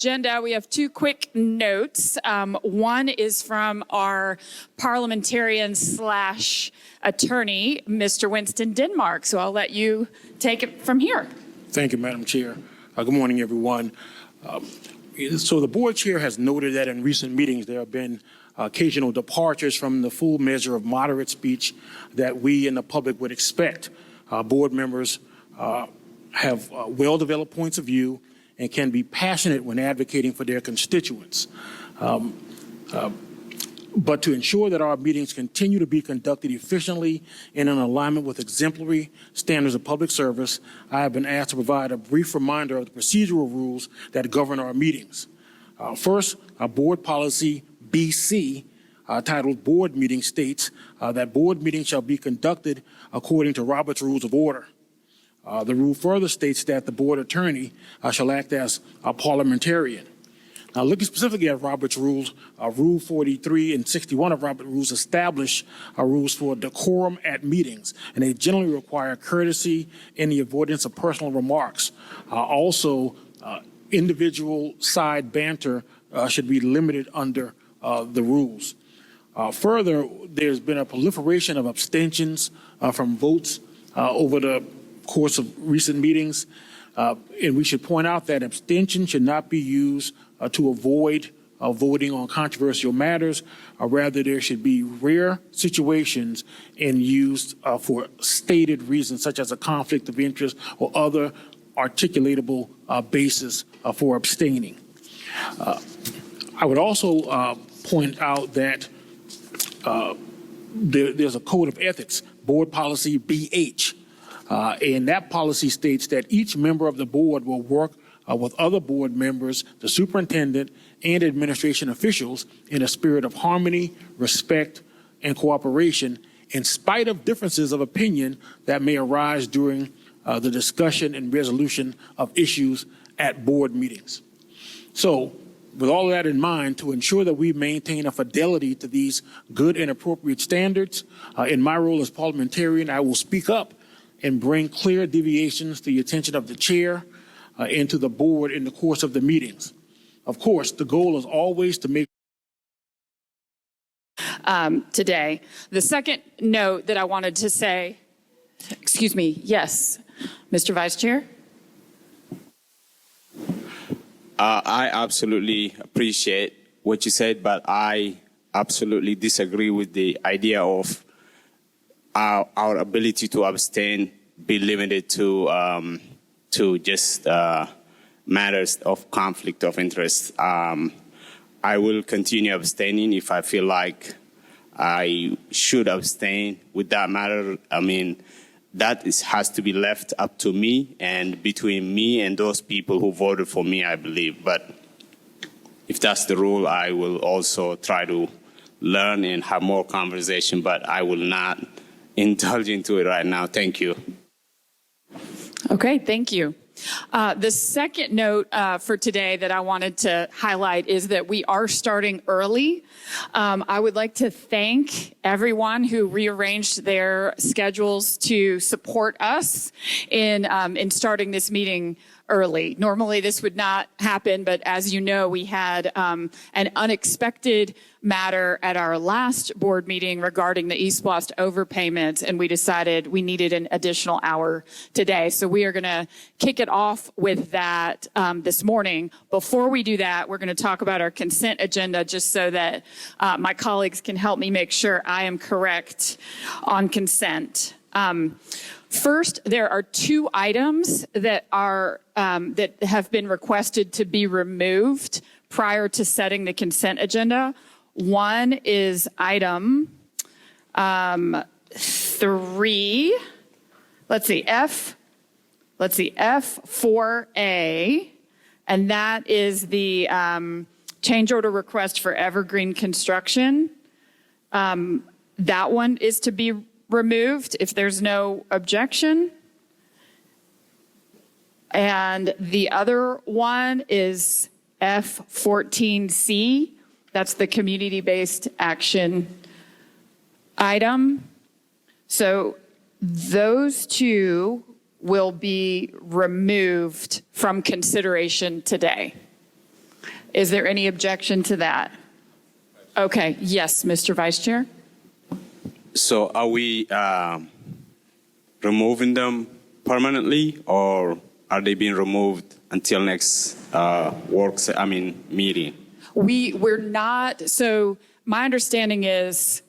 Agenda, we have two quick notes. One is from our parliamentarian slash attorney, Mr. Winston Denmark. So I'll let you take it from here. Thank you, Madam Chair. Good morning, everyone. So the board chair has noted that in recent meetings there have been occasional departures from the full measure of moderate speech that we and the public would expect. Board members have well-developed points of view and can be passionate when advocating for their constituents. But to ensure that our meetings continue to be conducted efficiently and in alignment with exemplary standards of public service, I have been asked to provide a brief reminder of the procedural rules that govern our meetings. First, our board policy BC, titled Board Meeting, states that board meetings shall be conducted according to Robert's Rules of Order. The rule further states that the board attorney shall act as a parliamentarian. Now, looking specifically at Robert's rules, Rule 43 and 61 of Robert's rules establish rules for decorum at meetings, and they generally require courtesy and the avoidance of personal remarks. Also, individual side banter should be limited under the rules. Further, there's been a proliferation of abstentions from votes over the course of recent meetings, and we should point out that abstention should not be used to avoid voting on controversial matters. Rather, there should be rare situations and used for stated reasons, such as a conflict of interest or other articulatable basis for abstaining. I would also point out that there's a code of ethics, board policy BH, and that policy states that each member of the board will work with other board members, the superintendent, and administration officials in a spirit of harmony, respect, and cooperation, in spite of differences of opinion that may arise during the discussion and resolution of issues at board meetings. So, with all of that in mind, to ensure that we maintain a fidelity to these good and appropriate standards, in my role as parliamentarian, I will speak up and bring clear deviations to the attention of the chair and to the board in the course of the meetings. Of course, the goal is always to make today. The second note that I wanted to say, excuse me, yes, Mr. Vice Chair. I absolutely appreciate what you said, but I absolutely disagree with the idea of our ability to abstain be limited to just matters of conflict of interest. I will continue abstaining if I feel like I should abstain with that matter. I mean, that has to be left up to me and between me and those people who voted for me, I believe. But if that's the rule, I will also try to learn and have more conversation, but I will not indulge into it right now. Thank you. Okay, thank you. The second note for today that I wanted to highlight is that we are starting early. I would like to thank everyone who rearranged their schedules to support us in starting this meeting early. Normally this would not happen, but as you know, we had an unexpected matter at our last board meeting regarding the East Blast overpayments, and we decided we needed an additional hour today. So we are going to kick it off with that this morning. Before we do that, we're going to talk about our consent agenda just so that my colleagues can help me make sure I am correct on consent. First, there are two items that are that have been requested to be removed prior to setting the consent agenda. One is item 3. F4A, and that is the change order request for Evergreen Construction. That one is to be removed if there's no objection. And the other one is F14C. That's the community-based action item. So those two will be removed from consideration today. Is there any objection to that? Okay, yes, Mr. Vice Chair? So are we removing them permanently, or are they being removed until next meeting? We're not, so my understanding is,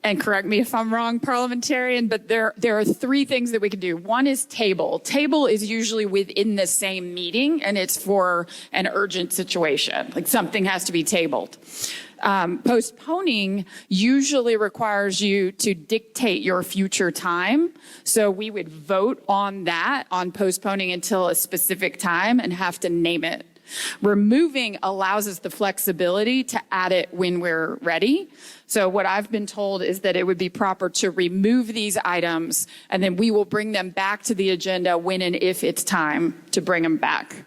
and correct me if I'm wrong, parliamentarian, but there are three things that we can do. One is table. Table is usually within the same meeting, and it's for an urgent situation, like something has to be tabled. Postponing usually requires you to dictate your future time. So we would vote on that, on postponing until a specific time and have to name it. Removing allows us the flexibility to add it when we're ready. So what I've been told is that it would be proper to remove these items, and then we will bring them back to the agenda when and if it's time to bring them back.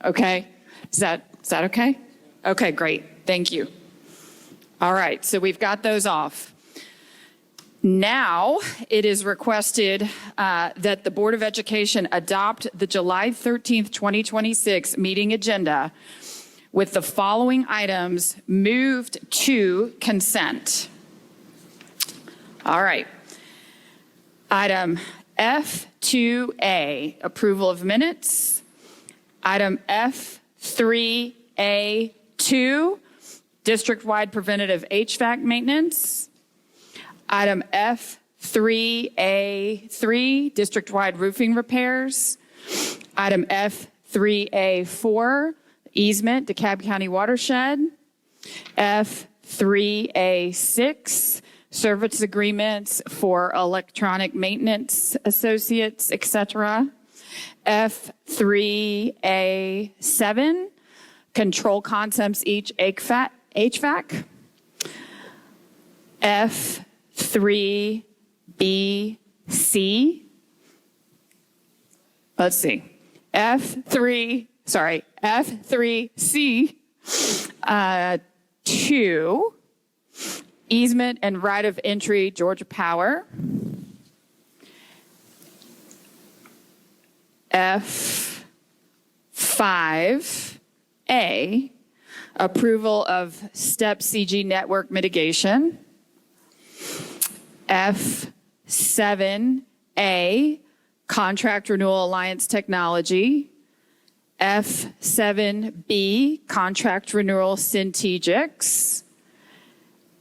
Okay? Is that okay? Okay, great. Thank you. All right, so we've got those off. Now it is requested that the Board of Education adopt the July 13th, 2026 meeting agenda with the following items moved to consent. All right. Item F2A, approval of minutes. Item F3A2, district-wide preventative HVAC maintenance. Item F3A3, district-wide roofing repairs. Item F3A4, easement, DeKalb County watershed. F3A6, service agreements for electronic maintenance associates, etc. F3A7, control concepts each HVAC. F3BC. Let's see. F3C. 2. Easement and right of entry, Georgia Power. F5A. Approval of STEP CG network mitigation. F7A, contract renewal alliance technology. F7B, contract renewal Syntegics.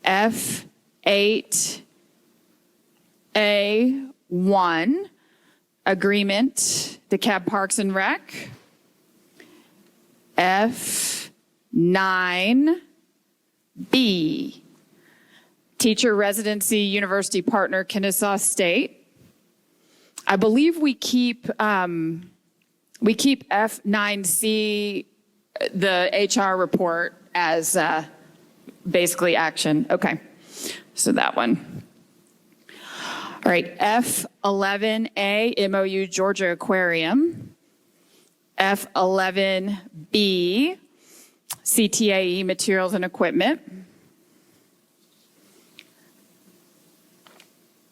F8A1, agreement, DeKalb Parks and Rec. F9B, teacher residency university partner Kennesaw State. I believe we keep F9C, the HR report, as basically action. Okay, so that one. All right, F11A, MOU Georgia Aquarium. F11B, CTAE materials and equipment.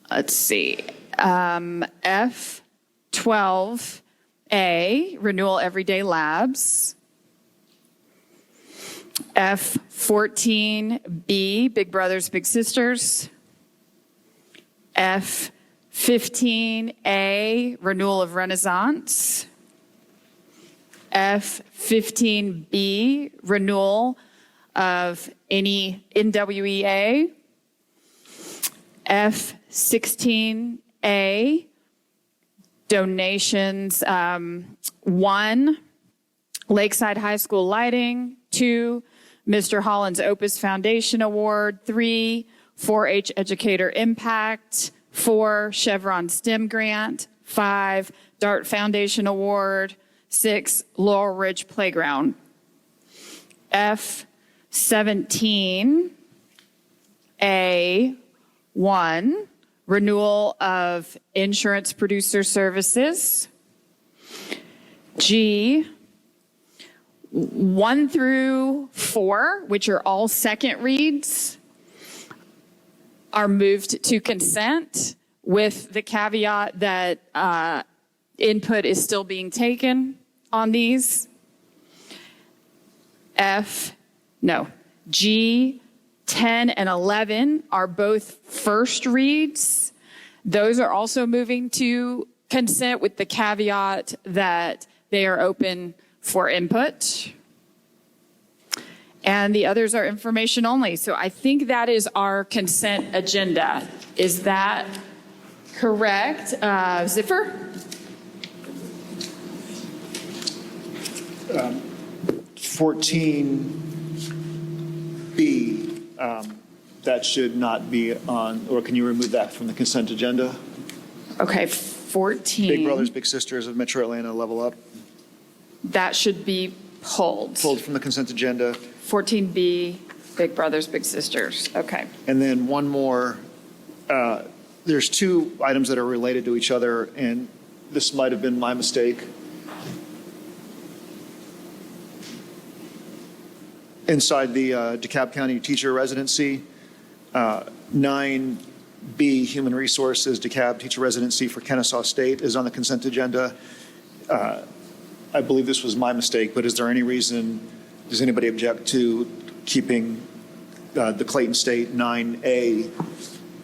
Let's see. F12A, renewal everyday labs. F14B, Big Brothers Big Sisters. F15A, renewal of Renaissance. F15B, renewal of any NWEA. F16A, donations. 1, Lakeside High School lighting. 2, Mr. Holland's Opus Foundation Award. 3, 4-H Educator Impact. 4, Chevron STEM Grant. 5, Dart Foundation Award. 6, Laurel Ridge Playground. F17A1, renewal of insurance producer services. G, 1 through 4, which are all second reads, are moved to consent with the caveat that input is still being taken on these. G, 10, and 11 are both first reads. Those are also moving to consent with the caveat that they are open for input. And the others are information only. So I think that is our consent agenda. Is that correct? Ziffer? 14B, that should not be on, or can you remove that from the consent agenda? Okay, 14. Big Brothers Big Sisters of Metro Atlanta Level Up, That should be pulled. pulled from the consent agenda. 14B, Big Brothers Big Sisters. Okay. And then one more, there's two items that are related to each other, and this might have been my mistake. Inside the DeKalb County Teacher Residency, 9B, Human Resources, DeKalb Teacher Residency for Kennesaw State is on the consent agenda. I believe this was my mistake, but is there any reason, does anybody object to keeping the Clayton State 9A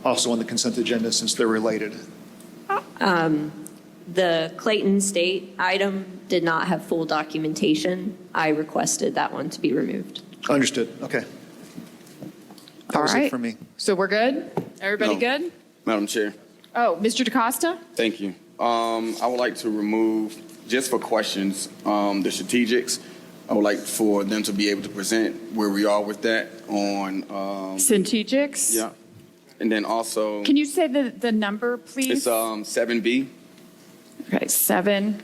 also on the consent agenda since they're related? The Clayton State item did not have full documentation. I requested that one to be removed. Understood, okay. That All was right. it for me. So we're good? Everybody No. good? Madam Chair, Oh, Mr. DaCosta? thank you. I would like to remove, just for questions, the strategics. I would like for them to be able to present where we are with that on, Centegics? yeah. And then also, Can you say the number, please? it's 7B. Okay, 7B,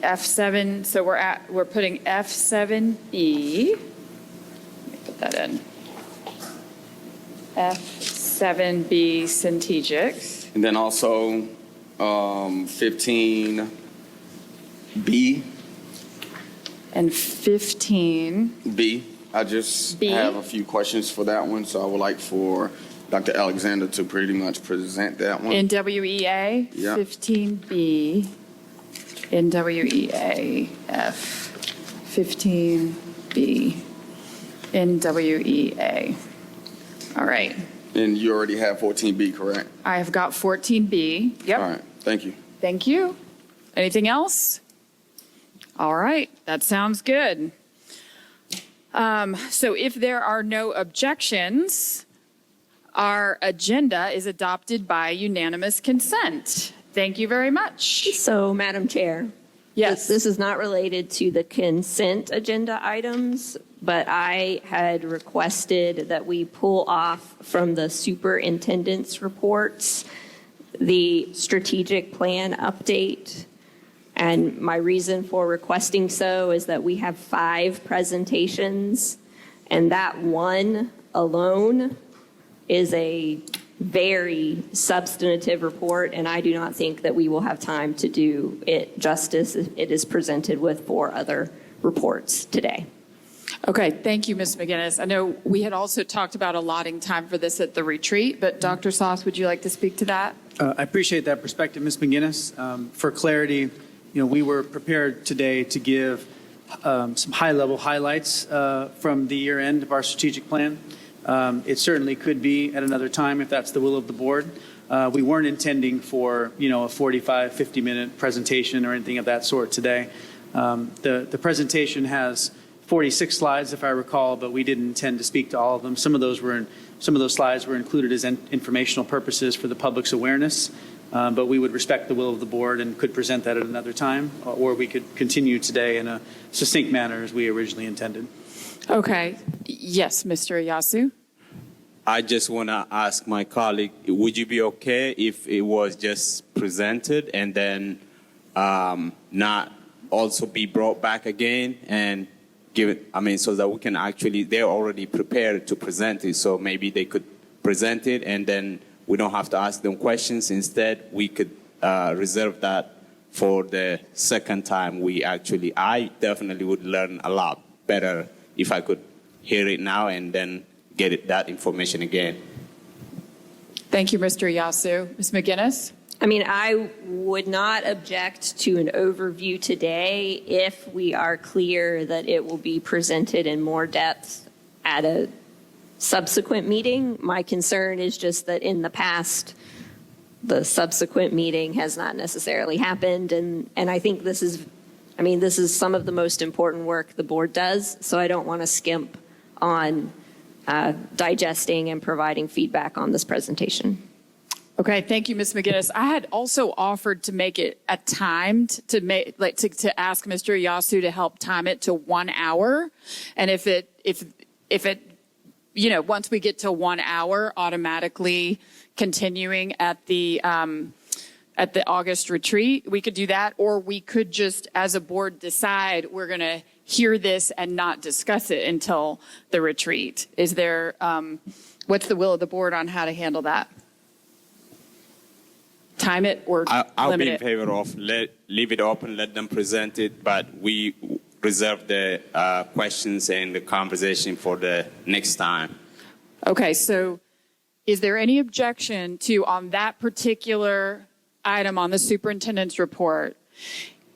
F7. So we're putting F7B. Let me put that in. F7B Centegics. And then also 15B. And 15. I just B? have a few questions for that one, so I would like for Dr. Alexander to pretty much present that one. NWEA, Yeah. 15B, NWEA, F, 15B, NWEA. All right, And you already have 14B, correct? I have got 14B. All Yep, right, thank you. thank you. Anything else? All right, that sounds good. So if there are no objections, our agenda is adopted by unanimous consent. Thank you very much. So, Madam Chair. Yes. This is not related to the consent agenda items, but I had requested that we pull off from the superintendent's reports the strategic plan update. And my reason for requesting so is that we have 5 presentations, and that one alone is a very substantive report, and I do not think that we will have time to do it justice. It is presented with 4 other reports today. Okay, thank you, Ms. McGinnis. I know we had also talked about allotting time for this at the retreat, but Dr. Sauce, would you like to speak to that? I appreciate that perspective, Ms. McGinnis. For clarity, we were prepared today to give some high-level highlights from the year end of our strategic plan. It certainly could be at another time if that's the will of the board. We weren't intending for, a 45, 50-minute presentation or anything of that sort today. The presentation has 46 slides, if I recall, but we didn't intend to speak to all of them. Some of those slides were included as informational purposes for the public's awareness. But we would respect the will of the board and could present that at another time, or we could continue today in a succinct manner as we originally intended. Okay. Yes, Mr. Iyasu? I just want to ask my colleague, would you be okay if it was just presented and then not also be brought back again and give it, so that we can actually, they're already prepared to present it, so maybe they could present it and then we don't have to ask them questions. Instead, we could reserve that for the second time. I definitely would learn a lot better if I could hear it now and then get that information again. Thank you, Mr. Iyasu. Ms. McGinnis? I mean, I would not object to an overview today if we are clear that it will be presented in more depth at a subsequent meeting. My concern is just that in the past, the subsequent meeting has not necessarily happened. And I think this is some of the most important work the board does. So I don't want to skimp on digesting and providing feedback on this presentation. Okay, thank you, Ms. McGinnis. I had also offered to make it a timed to ask Mr. Yasu to help time it to 1 hour, and if it once we get to 1 hour, automatically continuing at the August retreat, we could do that, or we could just, as a board, decide we're going to hear this and not discuss it until the retreat. Is there what's the will of the board on how to handle that? Time it or I'll limit be in it? favor of leave it open, let them present it, but we reserve the questions and the conversation for the next time. Okay, so is there any objection to, on that particular item on the superintendent's report,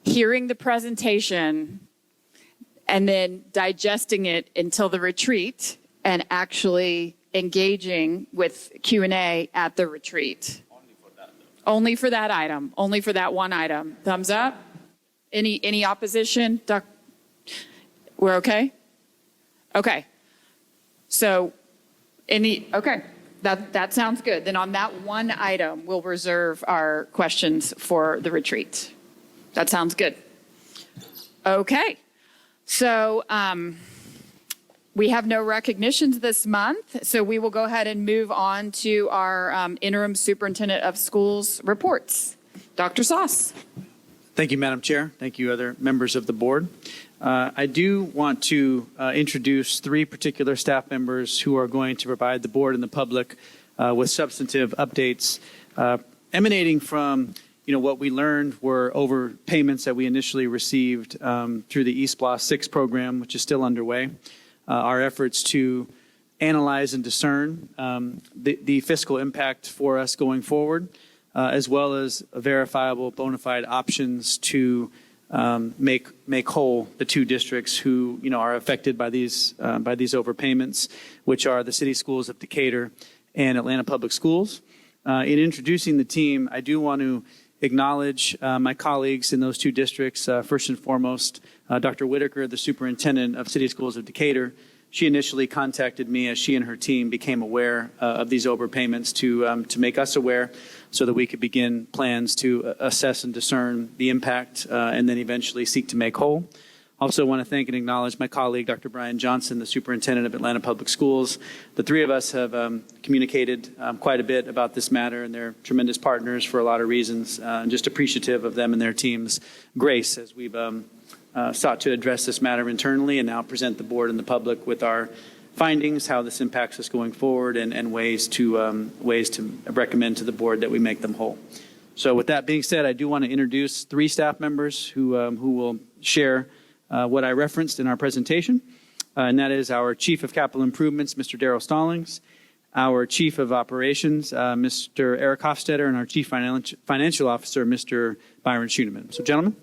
hearing the presentation and then digesting it until the retreat and actually engaging with Q&A at the retreat? Only for that item, only for that one item. Thumbs up? Any opposition? We're okay? Okay. So that sounds good. Then on that one item, we'll reserve our questions for the retreat. That sounds good. Okay. So we have no recognitions this month, so we will go ahead and move on to our interim superintendent of schools reports. Dr. Sauce. Thank you, Madam Chair. Thank you, other members of the board. I do want to introduce 3 particular staff members who are going to provide the board and the public with substantive updates emanating from what we learned were overpayments that we initially received through the ESPLOS 6 program, which is still underway. Our efforts to analyze and discern the fiscal impact for us going forward, as well as verifiable bona fide options to make whole the 2 districts who are affected by these overpayments, which are the city schools of Decatur and Atlanta Public Schools. In introducing the team, I do want to acknowledge my colleagues in those 2 districts. First and foremost, Dr. Whitaker, the superintendent of City Schools of Decatur. She initially contacted me as she and her team became aware of these overpayments to make us aware so that we could begin plans to assess and discern the impact and then eventually seek to make whole. Also want to thank and acknowledge my colleague, Dr. Brian Johnson, the superintendent of Atlanta Public Schools. The 3 of us have communicated quite a bit about this matter, and they're tremendous partners for a lot of reasons, and just appreciative of them and their team's grace as we've sought to address this matter internally and now present the board and the public with our findings, how this impacts us going forward, and ways to recommend to the board that we make them whole. So with that being said, I do want to introduce 3 staff members who will share what I referenced in our presentation, and that is our Chief of Capital Improvements, Mr. Darrell Stallings, our Chief of Operations, Mr. Eric Hofstetter, and our Chief Financial Officer, Mr. Byron Schoeneman. So, gentlemen.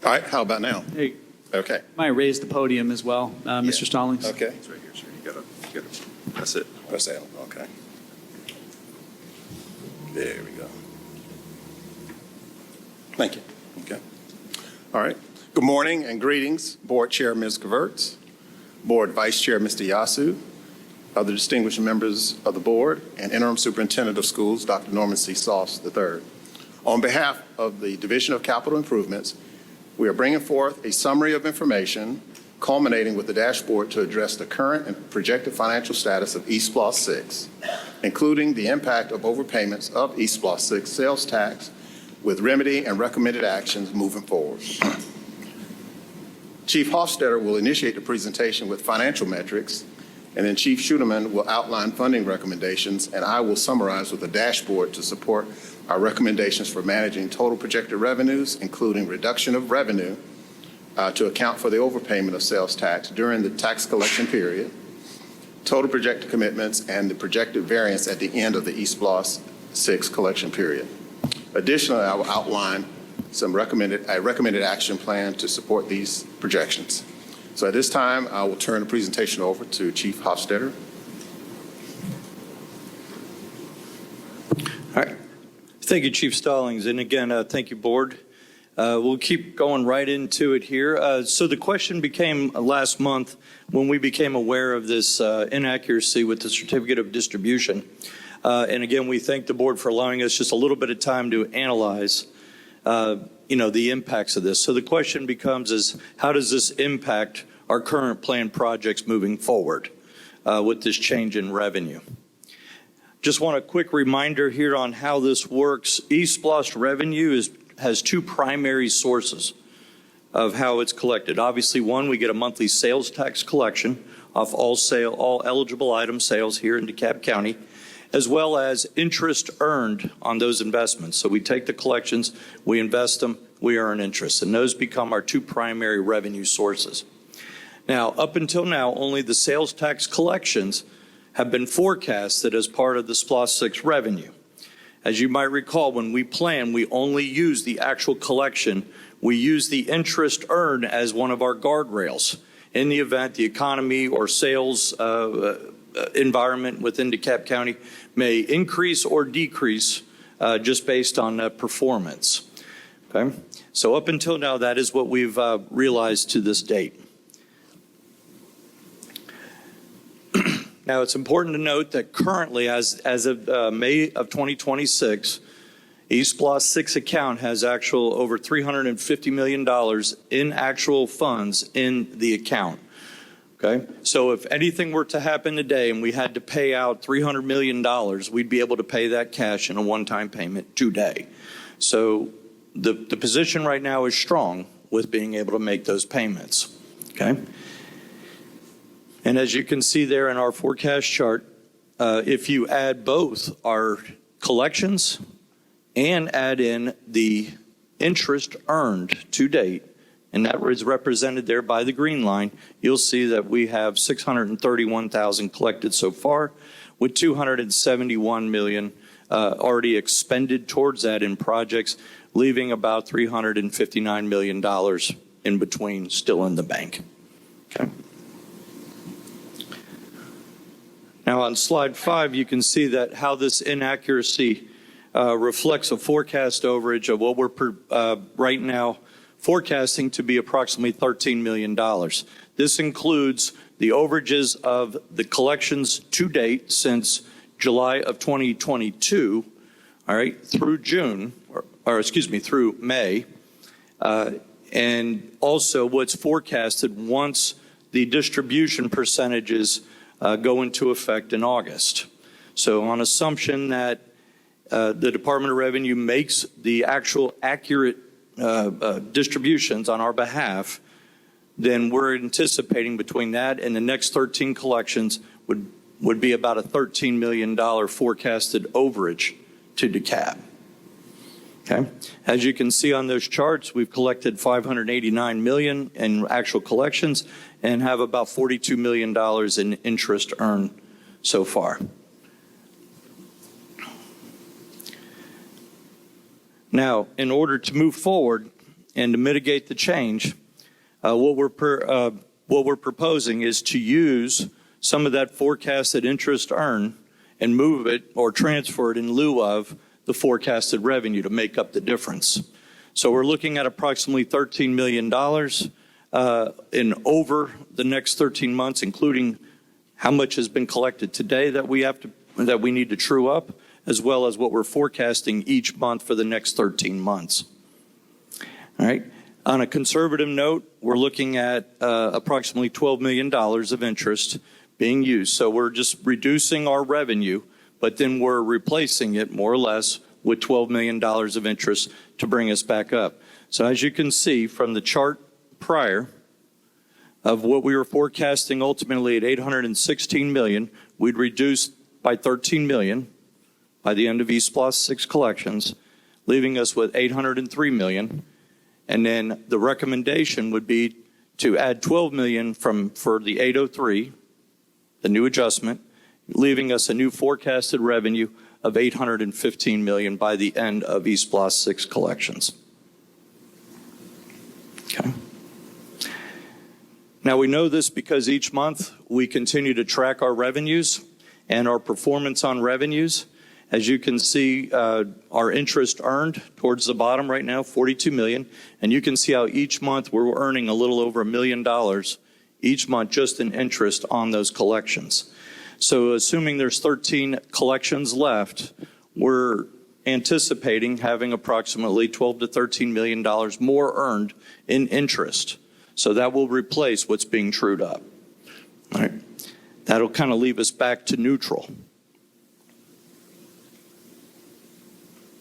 All right, how about now? Hey, Okay. might raise the podium as well, Mr. Stallings. Okay. It's right here, sir. You gotta, that's it. Press L, okay. There we go. Thank you. Okay. All right. Good morning and greetings, Board Chair Ms. Caverts, Board Vice Chair Mr. Yasu, other distinguished members of the board, and Interim Superintendent of Schools, Dr. Norman C. Sauce III. On behalf of the Division of Capital Improvements, we are bringing forth a summary of information culminating with the dashboard to address the current and projected financial status of ESPLOS 6, including the impact of overpayments of ESPLOS 6 sales tax with remedy and recommended actions moving forward. Chief Hofstadter will initiate the presentation with financial metrics, and then Chief Schuneman will outline funding recommendations, and I will summarize with a dashboard to support our recommendations for managing total projected revenues, including reduction of revenue to account for the overpayment of sales tax during the tax collection period, total projected commitments, and the projected variance at the end of the East Bloss 6 collection period. Additionally, I will outline a recommended action plan to support these projections. So at this time, I will turn the presentation over to Chief Hofstadter. All right. Thank you, Chief Stallings. And again, thank you, Board. We'll keep going right into it here. So the question became last month when we became aware of this inaccuracy with the certificate of distribution. And again, we thank the Board for allowing us just a little bit of time to analyze the impacts of this. So the question becomes is how does this impact our current planned projects moving forward with this change in revenue? Just want a quick reminder here on how this works. East Bloss revenue has two primary sources of how it's collected. Obviously, one, we get a monthly sales tax collection off all eligible item sales here in DeKalb County, as well as interest earned on those investments. So we take the collections, we invest them, we earn interest, and those become our two primary revenue sources. Now, up until now, only the sales tax collections have been forecasted as part of the SPLOST 6 revenue. As you might recall, when we plan, we only use the actual collection. We use the interest earned as one of our guardrails. In the event the economy or sales environment within DeKalb County may increase or decrease just based on performance. Okay? So up until now, that is what we've realized to this date. Now, it's important to note that currently, as of May of 2026, East Bloss 6 account has actual over $350 million in actual funds in the account. Okay, so if anything were to happen today and we had to pay out $300 million, we'd be able to pay that cash in a one-time payment today. So the position right now is strong with being able to make those payments. Okay. And as you can see there in our forecast chart, if you add both our collections and add in the interest earned to date, and that is represented there by the green line, you'll see that we have $631,000 collected so far, with $271 million already expended towards that in projects, leaving about $359 million in between still in the bank. Okay. Now on slide 5, you can see that how this inaccuracy reflects a forecast overage of what we're right now forecasting to be approximately $13 million. This includes the overages of the collections to date since July of 2022, all right, through June, through May, and also what's forecasted once the distribution percentages go into effect in August. So on assumption that the Department of Revenue makes the actual accurate distributions on our behalf, then we're anticipating between that and the next 13 collections would be about a $13 million forecasted overage to DeKalb. Okay. As you can see on those charts, we've collected $589 million in actual collections and have about $42 million in interest earned so far. Now, in order to move forward and to mitigate the change, what we're proposing is to use some of that forecasted interest earned and move it or transfer it in lieu of the forecasted revenue to make up the difference. So we're looking at approximately $13 million in over the next 13 months, including how much has been collected today that we need to true up, as well as what we're forecasting each month for the next 13 months. All right. On a conservative note, we're looking at approximately $12 million of interest being used. So we're just reducing our revenue, but then we're replacing it more or less with $12 million of interest to bring us back up. So as you can see from the chart prior, of what we were forecasting ultimately at $816 million, we'd reduce by $13 million by the end of East Plus 6 collections, leaving us with $803 million. And then the recommendation would be to add $12 million for the 803, the new adjustment, leaving us a new forecasted revenue of $815 million by the end of East Plus 6 collections. Okay. Now we know this because each month we continue to track our revenues and our performance on revenues. As you can see, our interest earned towards the bottom right now, $42 million. And you can see how each month we're earning a little over $1 million each month just in interest on those collections. So assuming there's 13 collections left, we're anticipating having approximately $12 to $13 million more earned in interest. So that will replace what's being trued up. All right. That'll kind of leave us back to neutral.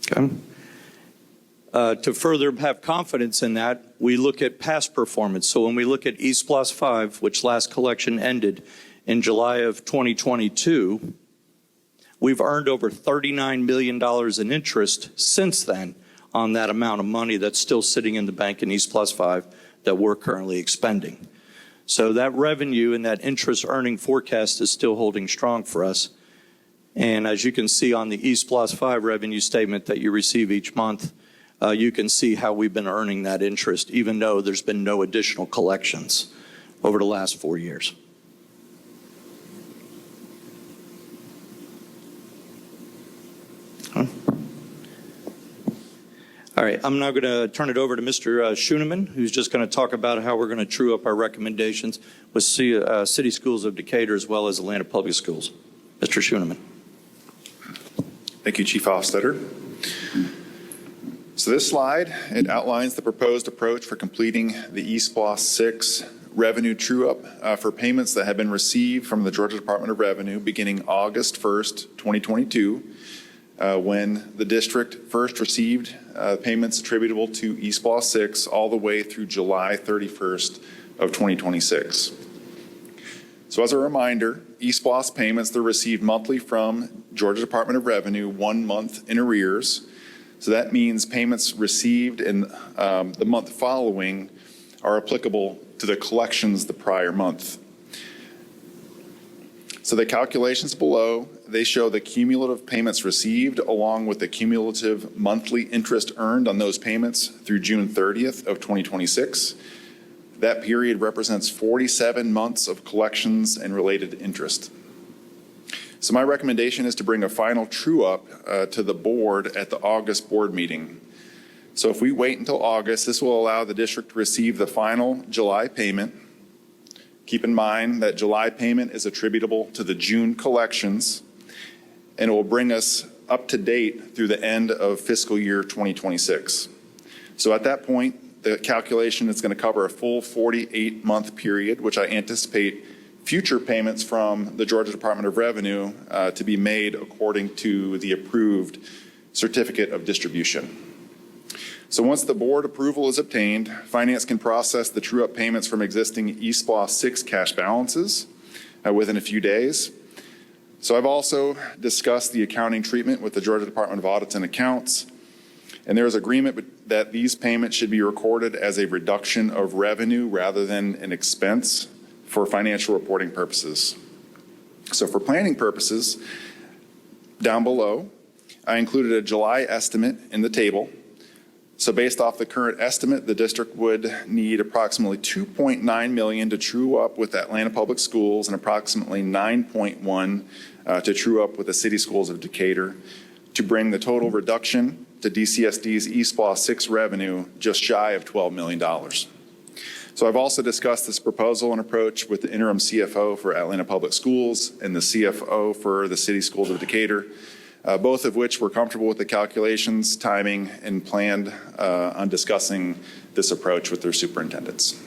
Okay. To further have confidence in that, we look at past performance. So when we look at East Plus 5, which last collection ended in July of 2022, we've earned over $39 million in interest since then on that amount of money that's still sitting in the bank in East Plus 5 that we're currently expending. So that revenue and that interest earning forecast is still holding strong for us. And as you can see on the East Plus 5 revenue statement that you receive each month, you can see how we've been earning that interest, even though there's been no additional collections over the last 4 years. Huh? All right, I'm now going to turn it over to Mr. Schoeneman, who's just going to talk about how we're going to true up our recommendations with City Schools of Decatur as well as Atlanta Public Schools. Mr. Schoeneman. Thank you, Chief Hofstadter. So this slide, it outlines the proposed approach for completing the East Plus 6 revenue true-up for payments that have been received from the Georgia Department of Revenue beginning August 1st, 2022, when the district first received payments attributable to East Plus 6 all the way through July 31st of 2026. So as a reminder, East Plus payments, they're received monthly from Georgia Department of Revenue 1 month in arrears. So that means payments received in the month following are applicable to the collections the prior month. So the calculations below, they show the cumulative payments received along with the cumulative monthly interest earned on those payments through June 30th of 2026. That period represents 47 months of collections and related interest. So my recommendation is to bring a final true-up to the board at the August board meeting. So if we wait until August, this will allow the district to receive the final July payment. Keep in mind that July payment is attributable to the June collections, and it will bring us up to date through the end of fiscal year 2026. So at that point, the calculation is going to cover a full 48-month period, which I anticipate future payments from the Georgia Department of Revenue to be made according to the approved certificate of distribution. So once the board approval is obtained, finance can process the true-up payments from existing East Plus 6 cash balances within a few days. So I've also discussed the accounting treatment with the Georgia Department of Audits and Accounts, and there is agreement that these payments should be recorded as a reduction of revenue rather than an expense for financial reporting purposes. So for planning purposes, down below, I included a July estimate in the table. So based off the current estimate, the district would need approximately $2.9 million to true up with Atlanta Public Schools and approximately $9.1 to true up with the City Schools of Decatur to bring the total reduction to DCSD's East Plus 6 revenue just shy of $12 million. So I've also discussed this proposal and approach with the interim CFO for Atlanta Public Schools and the CFO for the City Schools of Decatur, both of which were comfortable with the calculations, timing, and planned on discussing this approach with their superintendents.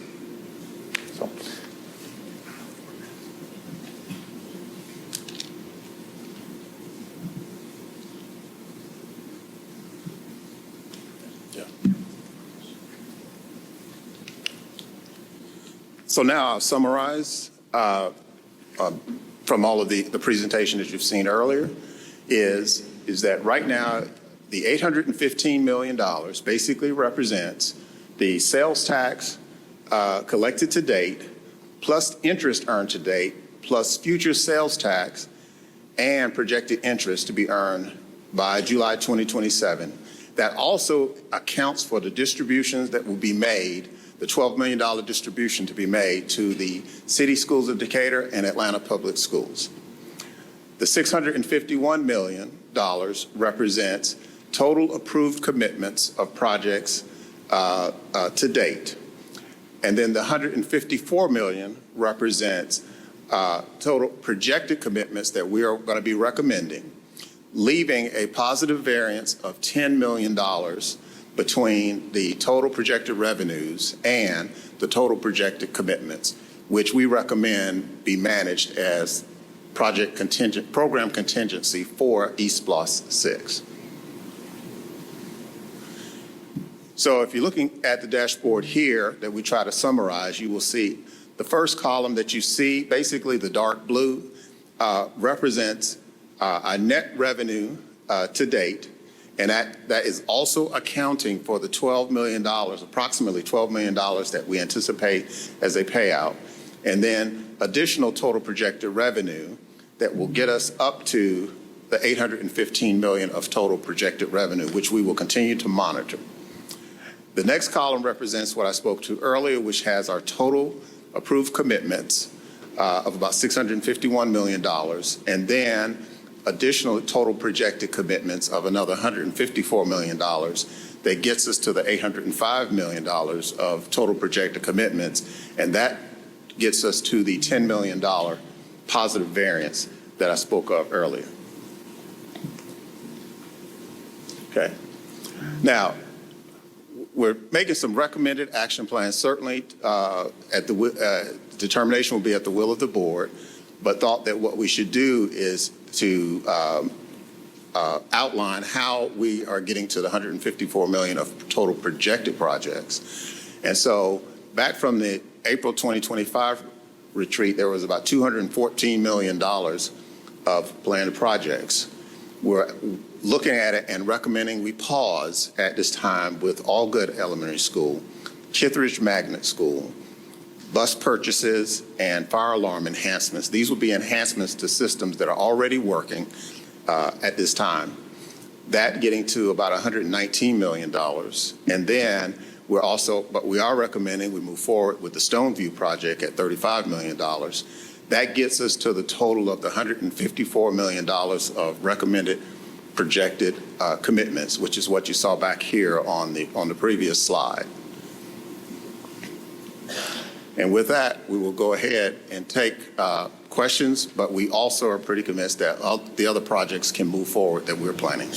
So. So now I'll summarize from all of the presentation that you've seen earlier is that right now the $815 million basically represents the sales tax collected to date, plus interest earned to date, plus future sales tax and projected interest to be earned by July 2027. That also accounts for the distributions that will be made, the $12 million distribution to be made to the city schools of Decatur and Atlanta Public Schools. The $651 million represents total approved commitments of projects to date. And then the $154 million represents total projected commitments that we are going to be recommending, leaving a positive variance of $10 million between the total projected revenues and the total projected commitments, which we recommend be managed as program contingency for East Bloss 6. So if you're looking at the dashboard here that we try to summarize, you will see the first column that you see, basically the dark blue, represents a net revenue to date, and that is also accounting for the $12 million, approximately $12 million that we anticipate as a payout, and then additional total projected revenue that will get us up to the $815 million of total projected revenue, which we will continue to monitor. The next column represents what I spoke to earlier, which has our total approved commitments of about $651 million, and then additional total projected commitments of another $154 million. That gets us to the $805 million of total projected commitments, and that gets us to the $10 million positive variance that I spoke of earlier. Okay. Now, we're making some recommended action plans. Certainly, determination will be at the will of the board, but thought that what we should do is to outline how we are getting to the $154 million of total projected projects. And so, back from the April 2025 retreat, there was about $214 million of planned projects. We're looking at it and recommending we pause at this time with Allgood Elementary School, Kithridge Magnet School, bus purchases, and fire alarm enhancements. These will be enhancements to systems that are already working at this time. That getting to about $119 million. And then we are recommending we move forward with the Stoneview project at $35 million. That gets us to the total of the $154 million of recommended projected commitments, which is what you saw back here on the previous slide. And with that, we will go ahead and take questions, but we also are pretty convinced that the other projects can move forward that we're planning.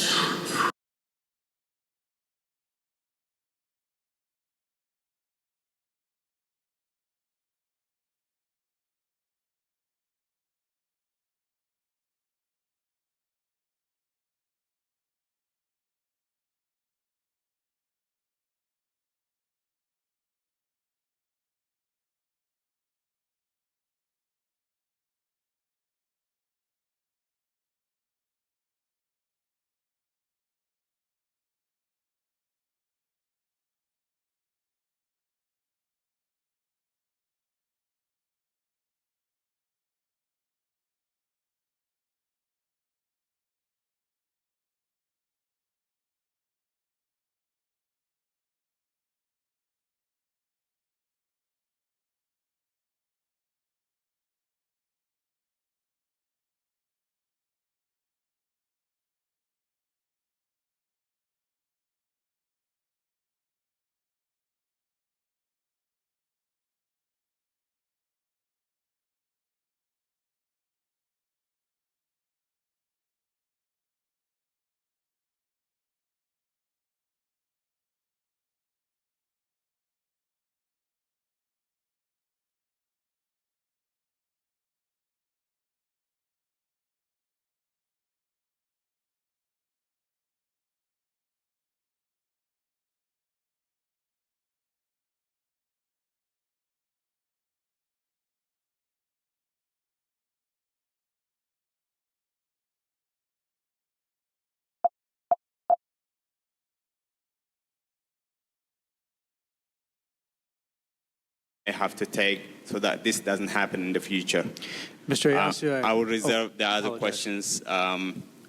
I have to take so that this doesn't happen in the future. Mr. Yasu, I will reserve the other apologize. questions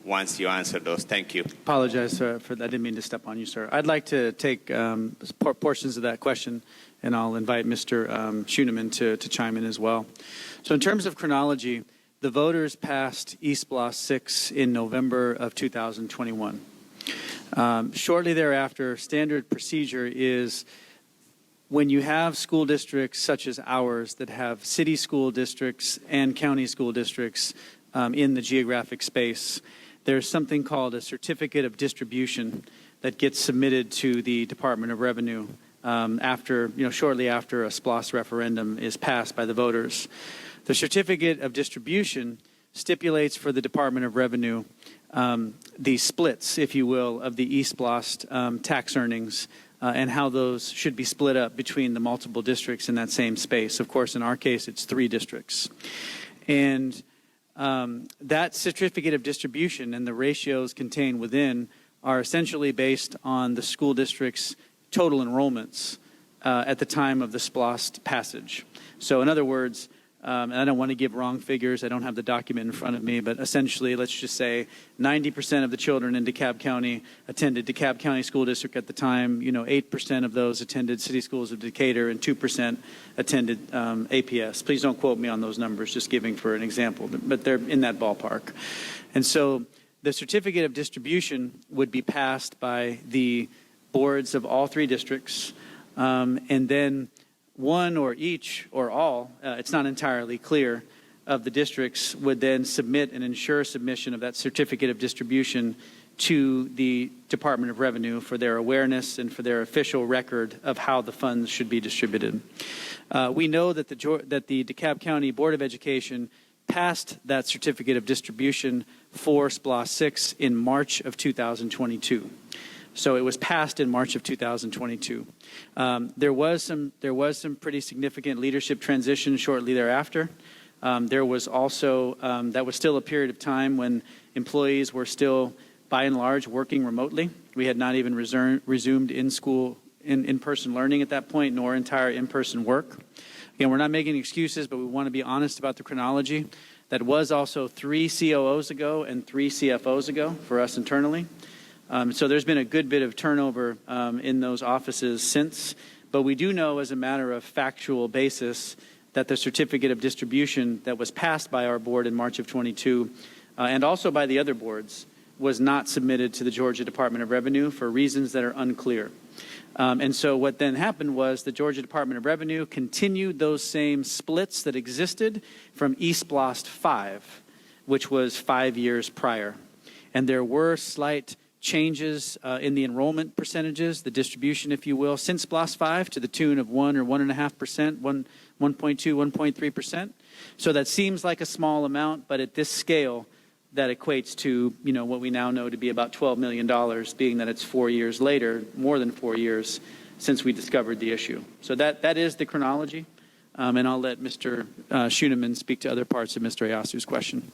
once you answer those. Thank you. Apologize for that. I didn't mean to step on you, sir. I'd like to take portions of that question, and I'll invite Mr. Schoeneman to chime in as well. So in terms of chronology, the voters passed East Block 6 in November of 2021. Shortly thereafter, standard procedure is when you have school districts such as ours that have city school districts and county school districts in the geographic space, there's something called a certificate of distribution that gets submitted to the Department of Revenue shortly after a SPLOST referendum is passed by the voters. The certificate of distribution stipulates for the Department of Revenue the splits, if you will, of the East BLOST tax earnings and how those should be split up between the multiple districts in that same space. Of course, in our case, it's 3 districts. And that certificate of distribution and the ratios contained within are essentially based on the school district's total enrollments at the time of the SPLOST passage. So in other words, and I don't want to give wrong figures. I don't have the document in front of me, but essentially, let's just say 90% of the children in Dekalb County attended Dekalb County School District at the time. 8% of those attended City Schools of Decatur, and 2% attended APS. Please don't quote me on those numbers, just giving for an example, but they're in that ballpark. And so the certificate of distribution would be passed by the boards of all 3 districts, and then one or each or all, it's not entirely clear, of the districts would then submit and ensure submission of that certificate of distribution to the Department of Revenue for their awareness and for their official record of how the funds should be distributed. We know that the DeKalb County Board of Education passed that certificate of distribution for SPLOST 6 in March of 2022. So it was passed in March of 2022. There was some pretty significant leadership transition shortly thereafter. There was also that was still a period of time when employees were still, by and large, working remotely. We had not even resumed in-person learning at that point, nor entire in-person work. Again, we're not making excuses, but we want to be honest about the chronology. That was also 3 COOs ago and 3 CFOs ago for us internally. So there's been a good bit of turnover in those offices since, but we do know as a matter of factual basis that the certificate of distribution that was passed by our board in March of 22 and also by the other boards was not submitted to the Georgia Department of Revenue for reasons that are unclear. And so what then happened was the Georgia Department of Revenue continued those same splits that existed from East BLOST 5, which was 5 years prior. And there were slight changes in the enrollment percentages, the distribution, if you will, since BLOST 5 to the tune of 1 or 1.5%, 1.2, 1.3%. So that seems like a small amount, but at this scale, that equates to what we now know to be about $12 million, being that it's 4 years later, more than 4 years since we discovered the issue. So that is the chronology, and I'll let Mr. Schoeneman speak to other parts of Mr. Ayasu's question.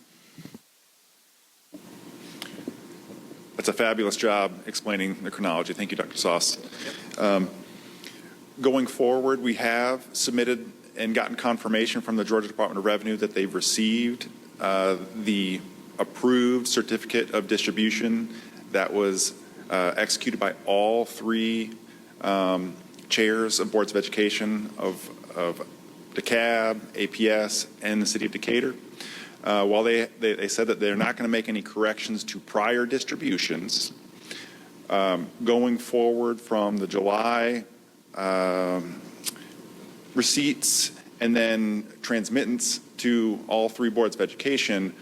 That's a fabulous job explaining the chronology. Thank you, Dr. Sauce. Going forward, we have submitted and gotten confirmation from the Georgia Department of Revenue that they've received the approved certificate of distribution that was executed by all 3 chairs of boards of education of DeKalb, APS, and the city of Decatur. While they said that they're not going to make any corrections to prior distributions, going forward from the July receipts and then transmittance to all 3 boards of education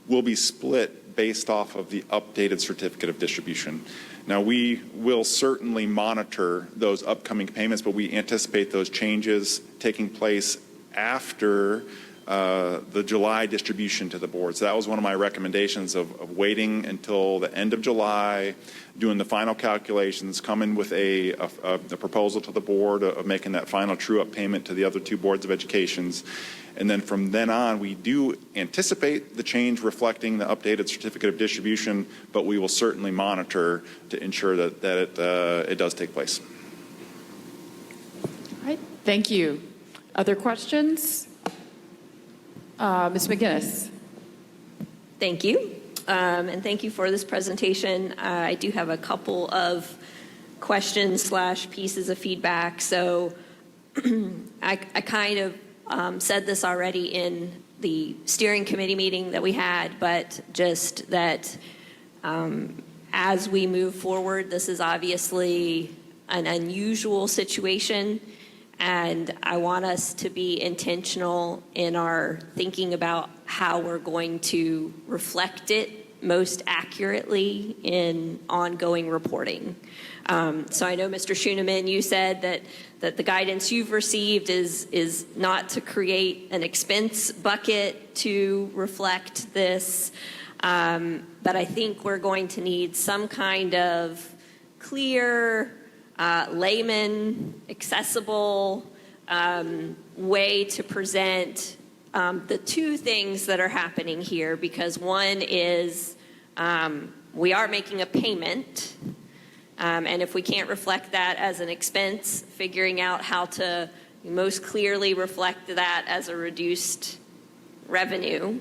will be split based off of the updated certificate of distribution. Now, we will certainly monitor those upcoming payments, but we anticipate those changes taking place after the July distribution to the board. So that was one of my recommendations of waiting until the end of July, doing the final calculations, coming with a proposal to the board of making that final true-up payment to the other 2 boards of educations. And then from then on, we do anticipate the change reflecting the updated certificate of distribution, but we will certainly monitor to ensure that it does take place. All right. Thank you. Other questions? Ms. McGinnis. Thank you. And thank you for this presentation. I do have a couple of questions / pieces of feedback. So I kind of said this already in the steering committee meeting that we had, but just that as we move forward, this is obviously an unusual situation, and I want us to be intentional in our thinking about how we're going to reflect it most accurately in ongoing reporting. So I know, Mr. Schoeneman, you said that the guidance you've received is not to create an expense bucket to reflect this, but I think we're going to need some kind of clear, layman, accessible way to present the two things that are happening here, because one is we are making a payment, and if we can't reflect that as an expense, figuring out how to most clearly reflect that as a reduced revenue,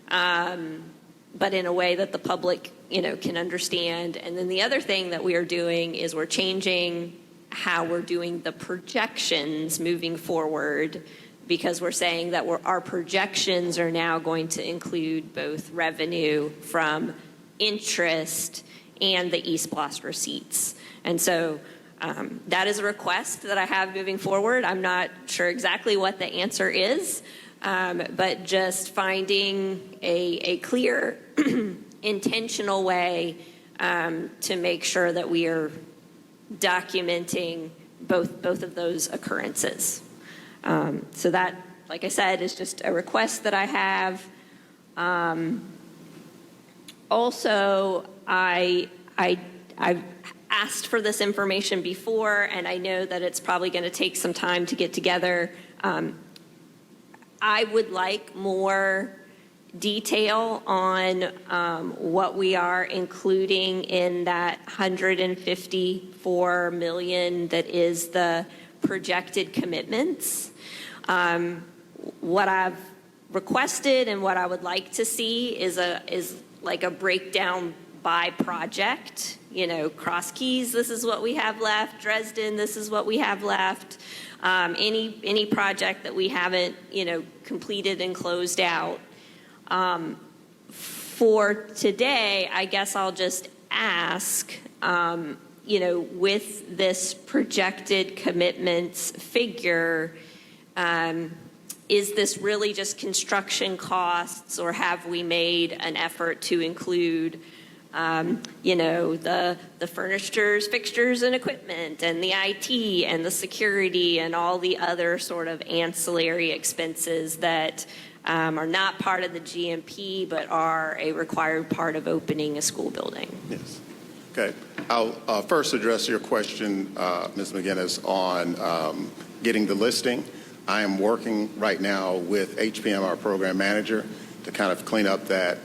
but in a way that the public can understand. And then the other thing that we are doing is we're changing how we're doing the projections moving forward, because we're saying that our projections are now going to include both revenue from interest and the eSPLOST receipts. And so that is a request that I have moving forward. I'm not sure exactly what the answer is, but just finding a clear, intentional way to make sure that we are documenting both of those occurrences. So that, like I said, is just a request that I have. Also, I've asked for this information before, and I know that it's probably going to take some time to get together. I would like more detail on what we are including in that $154 million that is the projected commitments. What I've requested and what I would like to see is like a breakdown by project. Cross Keys, this is what we have left. Dresden, this is what we have left. Any project that we haven't, completed and closed out. For today, I guess I'll just ask, with this projected commitments figure, is this really just construction costs, or have we made an effort to include, the furnitures, fixtures, and equipment, and the IT, and the security, and all the other sort of ancillary expenses that are not part of the GMP, but are a required part of opening a school building? Yes. Okay. I'll first address your question, Ms. McGinnis, on getting the listing. I am working right now with HPM, our program manager, to kind of clean up that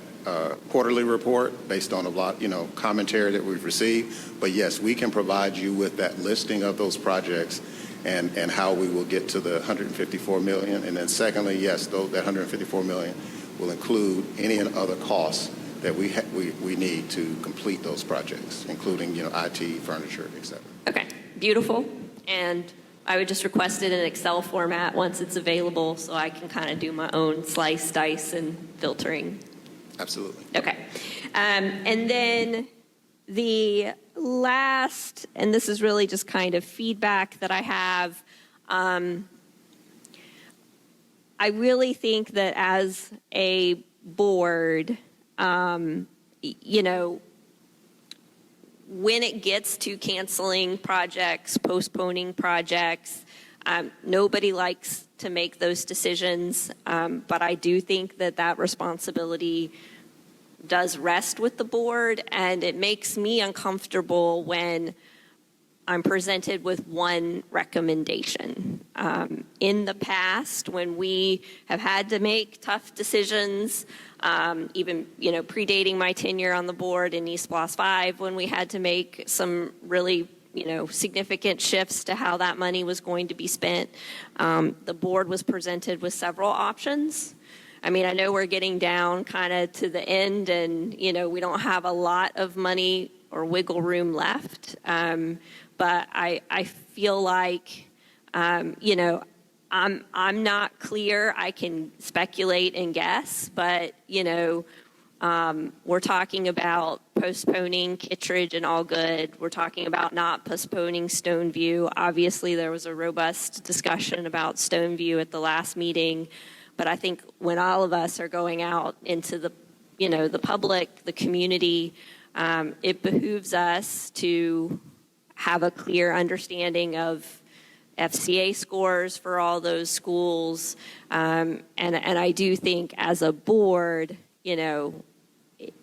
quarterly report based on a lot, commentary that we've received. But yes, we can provide you with that listing of those projects and how we will get to the $154 million. And then secondly, yes, that $154 million will include any and other costs that we need to complete those projects, including, IT, furniture, et cetera. Okay, beautiful. And I would just request it in Excel format once it's available, so I can kind of do my own slice, dice, and filtering. Absolutely. Okay. And then the last, and this is really just kind of feedback that I have, I really think that as a board, when it gets to canceling projects, postponing projects, nobody likes to make those decisions, but I do think that responsibility does rest with the board, and it makes me uncomfortable when I'm presented with one recommendation. In the past, when we have had to make tough decisions, even predating my tenure on the board in eSPLOST 5, when we had to make some really significant shifts to how that money was going to be spent. The board was presented with several options. I mean, I know we're getting down kind of to the end and, we don't have a lot of money or wiggle room left. But I feel like, I'm not clear. I can speculate and guess, but, we're talking about postponing Kittredge and Allgood. We're talking about not postponing Stoneview. Obviously, there was a robust discussion about Stoneview at the last meeting. But I think when all of us are going out into the public, the community, it behooves us to have a clear understanding of FCA scores for all those schools. And I do think as a board,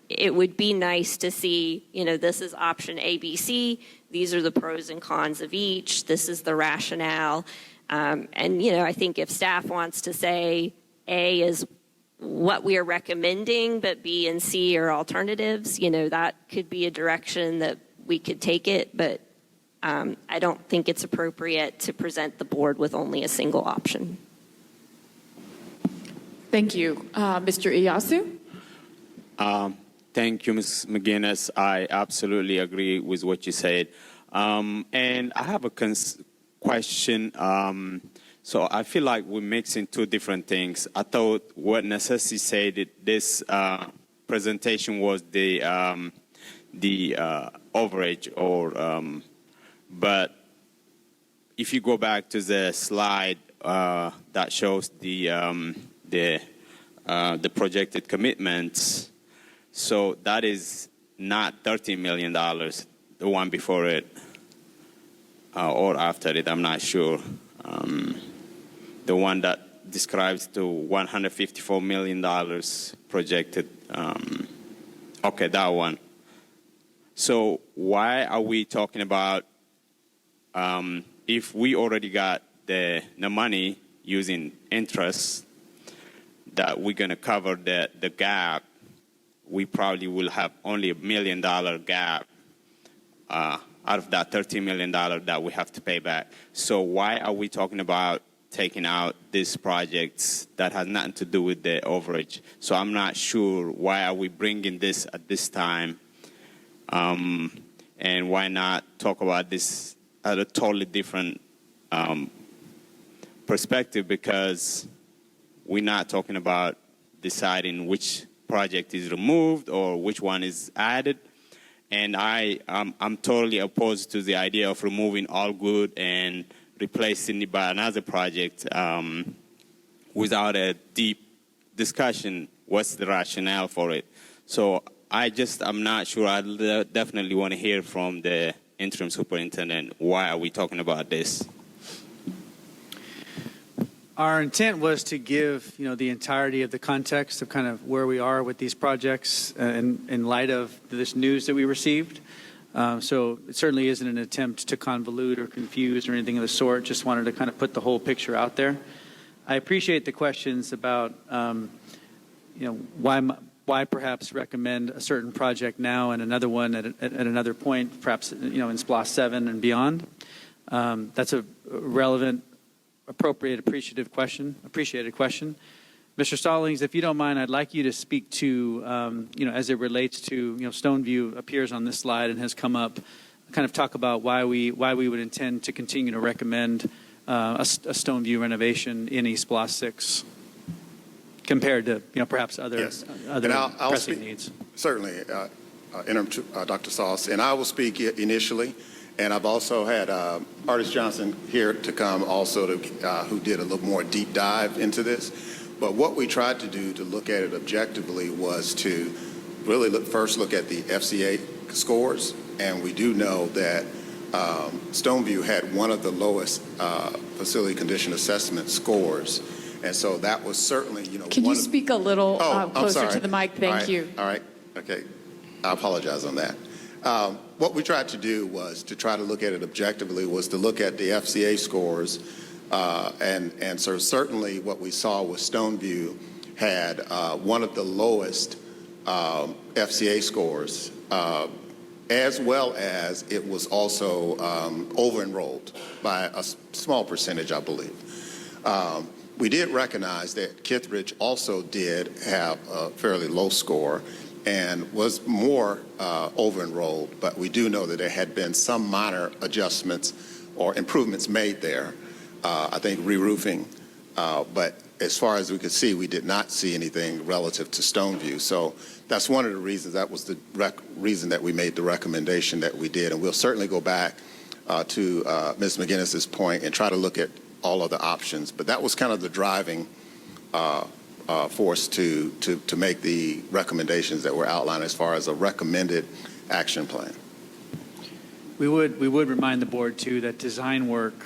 it would be nice to see, this is option ABC. These are the pros and cons of each. This is the rationale. And, I think if staff wants to say A is what we are recommending, but B and C are alternatives, that could be a direction that we could take it. But I don't think it's appropriate to present the board with only a single option. Thank you. Mr. Iyasu? Thank you, Ms. McGinnis. I absolutely agree with what you said. And I have a question. So I feel like we're mixing two different things. I thought what Necessity said that this presentation was the overage, but if you go back to the slide that shows the projected commitments, so that is not $13 million, the one before it or after it, I'm not sure. The one that describes the $154 million projected. Okay, that one. So why are we talking about if we already got the money using interest that we're going to cover the gap, we probably will have only $1 million gap out of that $13 million that we have to pay back. So why are we talking about taking out these projects that has nothing to do with the overage? So I'm not sure why are we bringing this at this time, and why not talk about this at a totally different perspective, because we're not talking about deciding which project is removed or which one is added. And I'm totally opposed to the idea of removing Allgood and replacing it by another project without a deep discussion. What's the rationale for it? So I'm not sure. I definitely want to hear from the interim superintendent. Why are we talking about this? Our intent was to give, the entirety of the context of kind of where we are with these projects in light of this news that we received. So it certainly isn't an attempt to convolute or confuse or anything of the sort. Just wanted to kind of put the whole picture out there. I appreciate the questions about, why perhaps recommend a certain project now and another one at another point, perhaps, in SPLOST 7 and beyond. That's a relevant, appropriate, appreciated question. Mr. Stallings, if you don't mind, I'd like you to speak to, as it relates to, Stoneview appears on this slide and has come up, kind of talk about why we would intend to continue to recommend a Stoneview renovation in East SPLOST 6 compared to, perhaps other pressing needs. Certainly, Interim Dr. Sauce, and I will speak initially. And I've also had Artis Johnson here to come also who did a little more deep dive into this. But what we tried to do to look at it objectively was to really first look at the FCA scores. And we do know that Stoneview had one of the lowest facility condition assessment scores. And so that was certainly, Can you speak a little closer to the mic? Thank you. All right. Okay. I apologize on that. What we tried to do was to try to look at it objectively, was to look at the FCA scores, and so certainly what we saw was Stoneview had one of the lowest FCA scores as well as it was also over-enrolled by a small percentage, I believe. We did recognize that Kittredge also did have a fairly low score and was more over-enrolled, but we do know that there had been some minor adjustments or improvements made there. I think re-roofing, but as far as we could see, we did not see anything relative to Stoneview. So that's one of the reasons, that was the reason that we made the recommendation that we did. And we'll certainly go back to Ms. McGinnis's point and try to look at all other options. But that was kind of the driving force to make the recommendations that were outlined as far as a recommended action plan. We would remind the board, too, that design work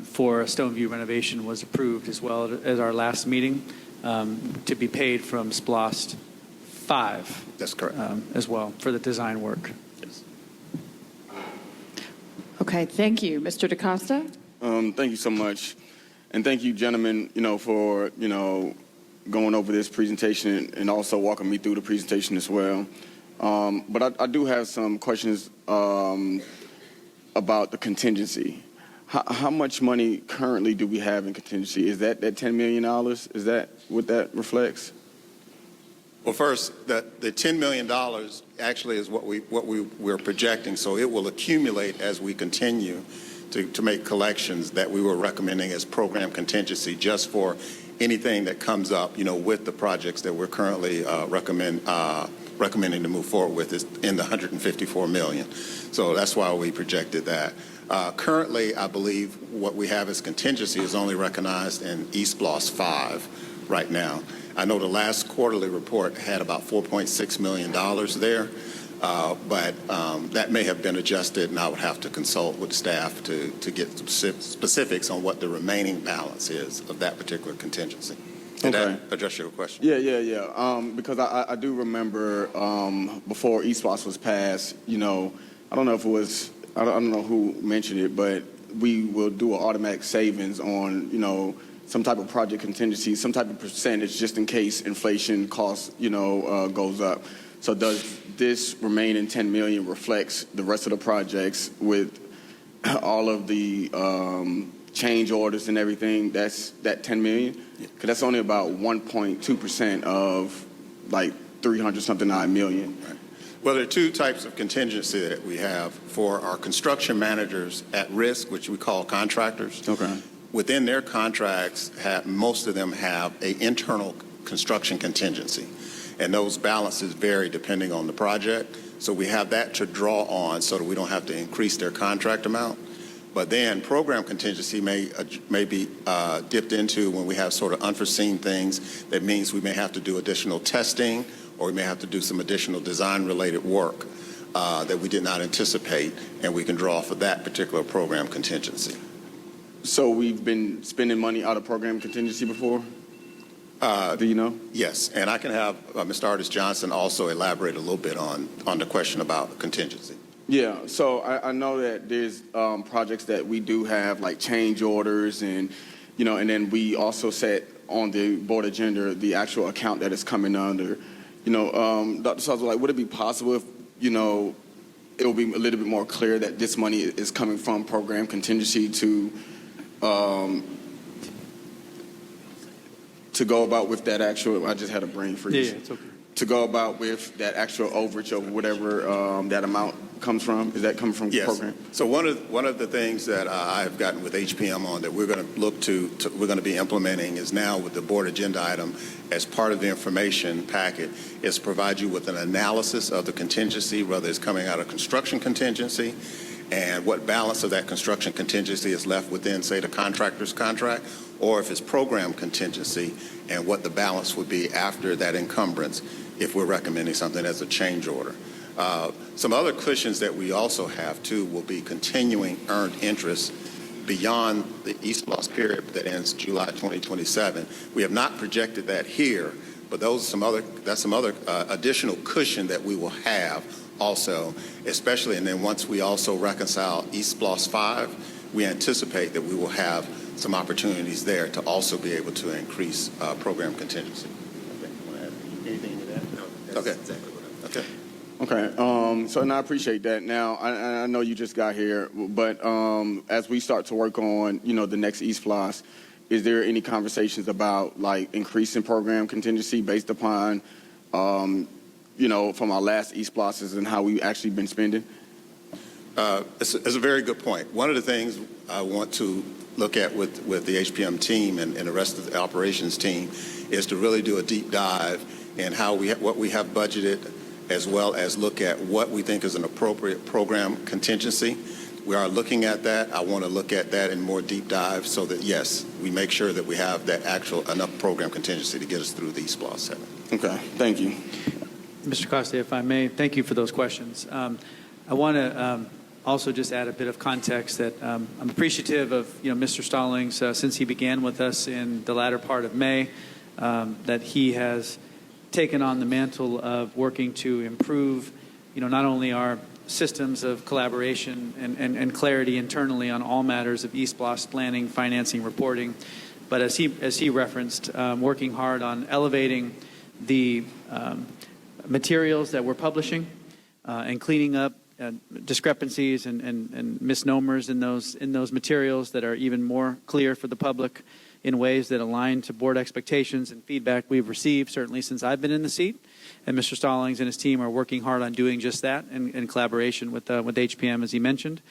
for a Stoneview renovation was approved as well as our last meeting to be paid from SPLOST 5. That's correct. As well for the design work. Yes. Okay, thank you. Mr. DaCosta? Thank you so much. And thank you, gentlemen, for, going over this presentation and also walking me through the presentation as well. But I do have some questions about the contingency. How much money currently do we have in contingency? Is that $10 million? Is that what that reflects? Well, first, the $10 million actually is what we're projecting, so it will accumulate as we continue to make collections that we were recommending as program contingency just for anything that comes up, with the projects that we're currently recommending to move forward with is in the $154 million. So that's why we projected that. Currently, I believe what we have as contingency is only recognized in SPLOST 5 right now. I know the last quarterly report had about $4.6 million there, but that may have been adjusted, and I would have to consult with staff to get specifics on what the remaining balance is of that particular contingency. Did that address your question? Yeah. Because I do remember before SPLOST was passed, I don't know if it was, I don't know who mentioned it, but we will do an automatic savings on, some type of project contingency, some type of percentage just in case inflation costs, goes up. So does this remaining $10 million reflects the rest of the projects with all of the change orders and everything? That's that $10 million? Because that's only about 1.2% of like 300-something odd million. Right. Well, there are two types of contingency that we have for our construction managers at risk, which we call contractors. Okay. Within their contracts, most of them have an internal construction contingency, and those balances vary depending on the project. So we have that to draw on so that we don't have to increase their contract amount. But then program contingency may be dipped into when we have sort of unforeseen things. That means we may have to do additional testing, or we may have to do some additional design-related work that we did not anticipate, and we can draw for that particular program contingency. So we've been spending money out of program contingency before? Do you know? Yes, and I can have Mr. Artis Johnson also elaborate a little bit on the question about contingency. Yeah, so I know that there's projects that we do have like change orders and, and then we also set on the board agenda the actual account that is coming under. Dr. Salz, would it be possible if, it will be a little bit more clear that this money is coming from program contingency to go about with that actual, I just had a brain freeze. Yeah, it's okay. To go about with that actual overage of whatever that amount comes from? Is that coming from the program? So one of the things that I have gotten with HPM on that we're going to look we're going to be implementing is now with the board agenda item as part of the information packet is provide you with an analysis of the contingency, whether it's coming out of construction contingency and what balance of that construction contingency is left within, say, the contractor's contract, or if it's program contingency and what the balance would be after that encumbrance if we're recommending something as a change order. Some other cushions that we also have, too, will be continuing earned interest beyond the SPLOST period that ends July 2027. We have not projected that here, but that's some other additional cushion that we will have also, especially, and then once we also reconcile SPLOST 5, we anticipate that we will have some opportunities there to also be able to increase program contingency. Okay. You want to add anything to that? No, that's Okay. exactly what I'm Okay. Okay, and I appreciate that. Now, I know you just got here, but as we start to work on, the next East Floss, is there any conversations about like increasing program contingency based upon, from our last East Flosses and how we actually been spending? It's a very good point. One of the things I want to look at with the HPM team and the rest of the operations team is to really do a deep dive in what we have budgeted, as well as look at what we think is an appropriate program contingency. We are looking at that. I want to look at that in more deep dive so that, yes, we make sure that we have that actual enough program contingency to get us through the East Floss 7. Okay, thank you. Mr. Costa, if I may, thank you for those questions. I want to also just add a bit of context that I'm appreciative of Mr. Stallings since he began with us in the latter part of May, that he has taken on the mantle of working to improve, not only our systems of collaboration and clarity internally on all matters of East Floss planning, financing, reporting, but as he referenced, working hard on elevating the materials that we're publishing and cleaning up discrepancies and misnomers in those materials that are even more clear for the public in ways that align to board expectations and feedback we've received, certainly since I've been in the seat. And Mr. Stallings and his team are working hard on doing just that in collaboration with HPM, as he mentioned.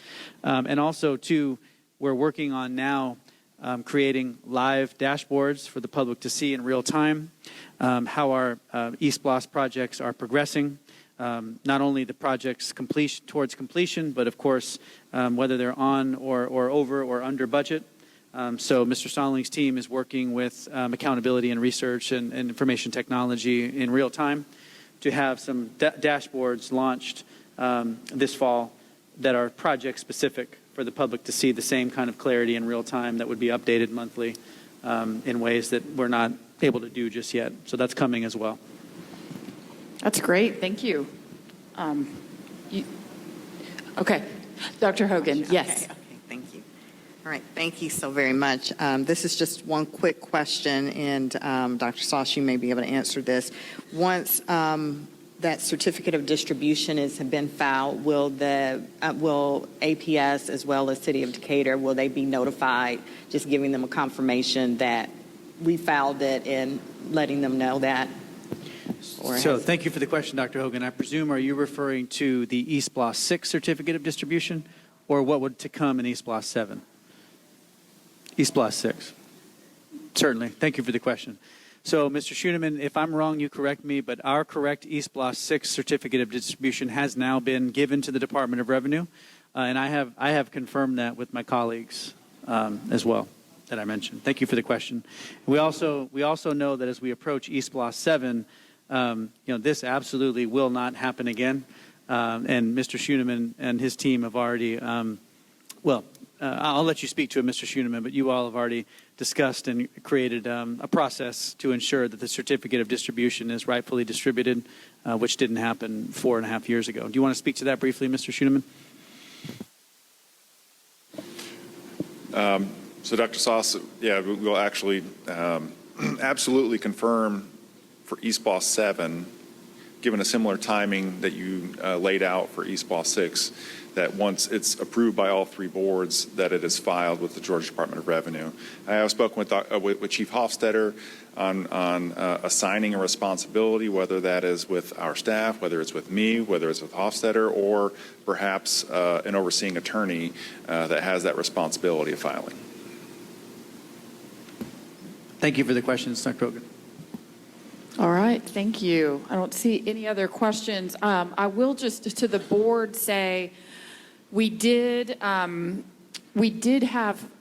And also, too, we're working on now creating live dashboards for the public to see in real time how our East Floss projects are progressing. Not only the project's towards completion, but of course, whether they're on or over or under budget. So Mr. Stallings' team is working with accountability and research and information technology in real time to have some dashboards launched this fall that are project specific for the public to see the same kind of clarity in real time that would be updated monthly in ways that we're not able to do just yet. So that's coming as well. That's great. Thank you. Okay. Dr. Hogan, yes. Okay, thank you. All right, thank you so very much. This is just one quick question, and Dr. Sauce, you may be able to answer this. Once that certificate of distribution has been filed, will APS as well as City of Decatur, will they be notified, just giving them a confirmation that we filed it and letting them know that? So thank you for the question, Dr. Hogan. I presume, are you referring to the East Floss 6 certificate of distribution, or what would to come in East Floss 7? East Floss 6. Certainly. Thank you for the question. So, Mr. Schoeneman, if I'm wrong, you correct me, but our correct East Floss 6 certificate of distribution has now been given to the Department of Revenue, and I have confirmed that with my colleagues as well that I mentioned. Thank you for the question. We also know that as we approach East Floss 7, this absolutely will not happen again. And Mr. Schoeneman and his team have already, I'll let you speak to it, Mr. Schoeneman, but you all have already discussed and created a process to ensure that the certificate of distribution is rightfully distributed, which didn't happen 4.5 years ago. Do you want to speak to that briefly, Mr. Schoeneman? So, Dr. Sauce, we'll actually absolutely confirm for East Floss 7, given a similar timing that you laid out for East Floss 6, that once it's approved by all three boards, that it is filed with the Georgia Department of Revenue. I have spoken with Chief Hofstetter on assigning a responsibility, whether that is with our staff, whether it's with me, whether it's with Hofstetter, or perhaps an overseeing attorney that has that responsibility of filing. Thank you for the questions, Dr. Hogan. All right, thank you. I don't see any other questions. I will just to the board say we did have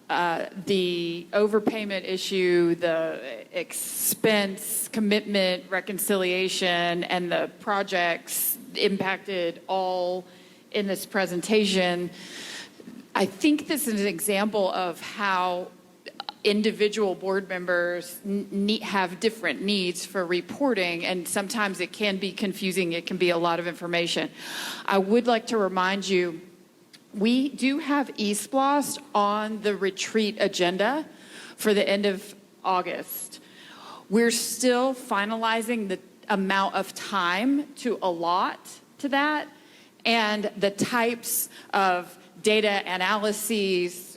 the overpayment issue, the expense commitment reconciliation, and the projects impacted all in this presentation. I think this is an example of how individual board members have different needs for reporting, and sometimes it can be confusing. It can be a lot of information. I would like to remind you, we do have East Floss on the retreat agenda for the end of August. We're still finalizing the amount of time to allot to that and the types of data analyses,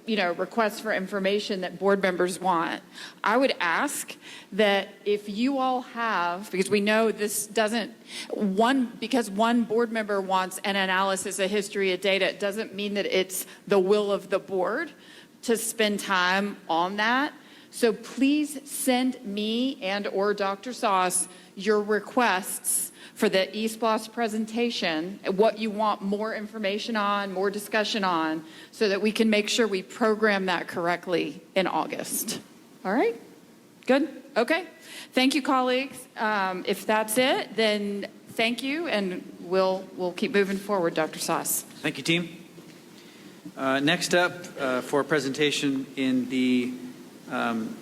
requests for information that board members want. I would ask that if you all have, because we know this doesn't, because one board member wants an analysis, a history of data, it doesn't mean that it's the will of the board to spend time on that. So please send me and or Dr. Sauce your requests for the eSPLOS presentation, what you want more information on, more discussion on, so that we can make sure we program that correctly in August. All right? Good? Okay. Thank you, colleagues. If that's it, then thank you, and we'll keep moving forward, Dr. Sauce. Thank you, team. Next up, for a presentation in the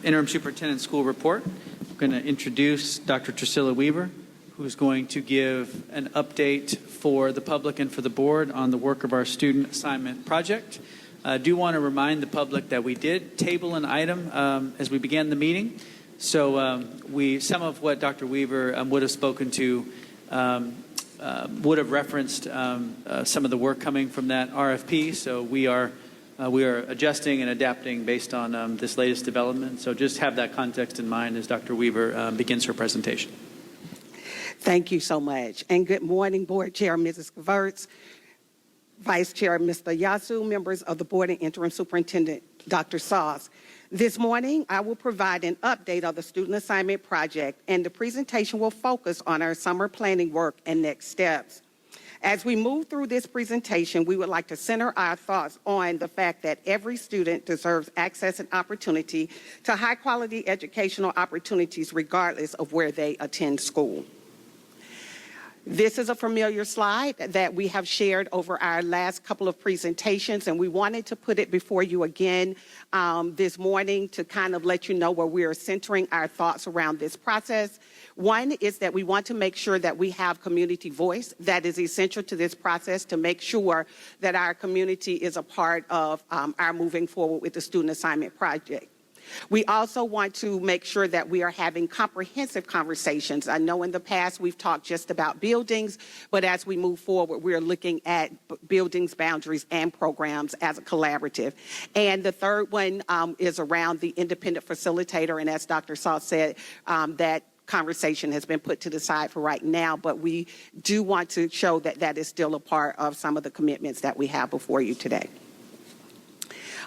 Interim Superintendent School Report, I'm going to introduce Dr. Trisilla Weaver, who's going to give an update for the public and for the board on the work of our student assignment project. I do want to remind the public that we did table an item as we began the meeting. So some of what Dr. Weaver would have spoken to would have referenced some of the work coming from that RFP. So we are adjusting and adapting based on this latest development. So just have that context in mind as Dr. Weaver begins her presentation. Thank you so much. And good morning, Board Chair Mrs. Gevertz, Vice Chair Mr. Yasu, members of the Board and Interim Superintendent Dr. Sauce. This morning, I will provide an update of the student assignment project, and the presentation will focus on our summer planning work and next steps. As we move through this presentation, we would like to center our thoughts on the fact that every student deserves access and opportunity to high-quality educational opportunities regardless of where they attend school. This is a familiar slide that we have shared over our last couple of presentations, and we wanted to put it before you again this morning to kind of let you know where we are centering our thoughts around this process. One is that we want to make sure that we have community voice. That is essential to this process to make sure that our community is a part of our moving forward with the student assignment project. We also want to make sure that we are having comprehensive conversations. I know in the past we've talked just about buildings, but as we move forward, we're looking at buildings, boundaries, and programs as a collaborative. And the third one is around the independent facilitator, and as Dr. Sauce said, that conversation has been put to the side for right now, but we do want to show that that is still a part of some of the commitments that we have before you today.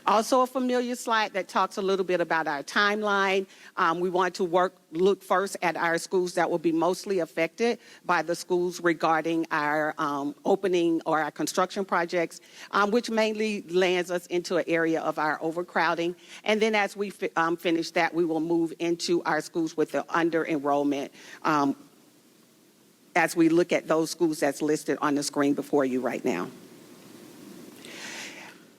Also a familiar slide that talks a little bit about our timeline. We want to look first at our schools that will be mostly affected by the schools regarding our opening or our construction projects, which mainly lands us into an area of our overcrowding. And then as we finish that, we will move into our schools with the under-enrollment as we look at those schools that's listed on the screen before you right now.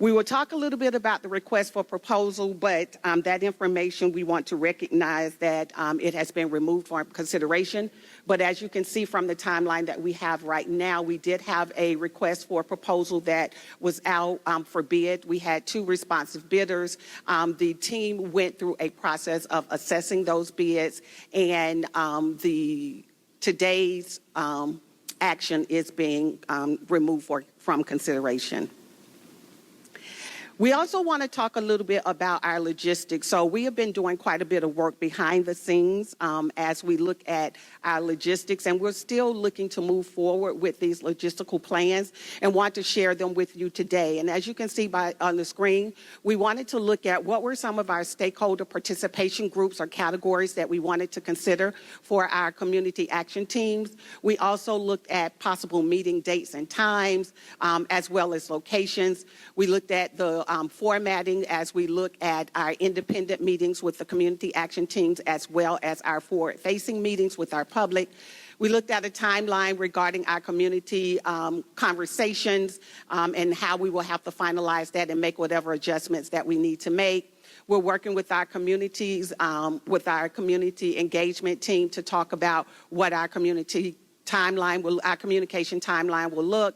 We will talk a little bit about the request for proposal, but that information we want to recognize that it has been removed from consideration. But as you can see from the timeline that we have right now, we did have a request for proposal that was out for bid. We had 2 responsive bidders. The team went through a process of assessing those bids, and today's action is being removed from consideration. We also want to talk a little bit about our logistics. So we have been doing quite a bit of work behind the scenes as we look at our logistics, and we're still looking to move forward with these logistical plans and want to share them with you today. And as you can see on the screen, we wanted to look at what were some of our stakeholder participation groups or categories that we wanted to consider for our community action teams. We also looked at possible meeting dates and times, as well as locations. We looked at the formatting as we look at our independent meetings with the community action teams, as well as our forward-facing meetings with our public. We looked at a timeline regarding our community conversations and how we will have to finalize that and make whatever adjustments that we need to make. We're working with our communities, with our community engagement team to talk about what our communication timeline will look.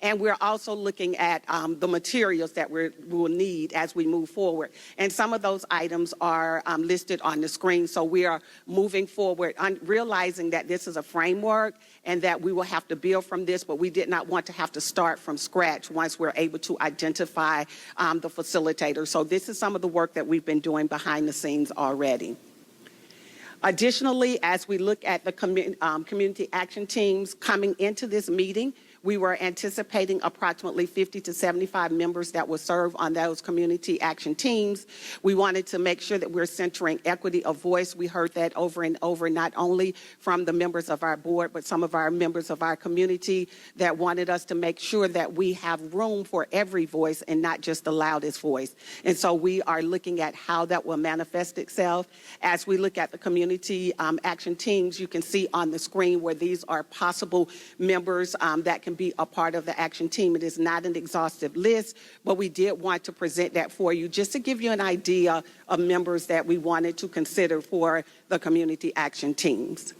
And we're also looking at the materials that we will need as we move forward. And some of those items are listed on the screen. So we are moving forward, realizing that this is a framework and that we will have to build from this, but we did not want to have to start from scratch once we're able to identify the facilitator. So this is some of the work that we've been doing behind the scenes already. Additionally, as we look at the community action teams coming into this meeting, we were anticipating approximately 50 to 75 members that will serve on those community action teams. We wanted to make sure that we're centering equity of voice. We heard that over and over, not only from the members of our board, but some of our members of our community that wanted us to make sure that we have room for every voice and not just the loudest voice. And so we are looking at how that will manifest itself. As we look at the community action teams, you can see on the screen where these are possible members that can be a part of the action team. It is not an exhaustive list, but we did want to present that for you just to give you an idea of members that we wanted to consider for the community action teams.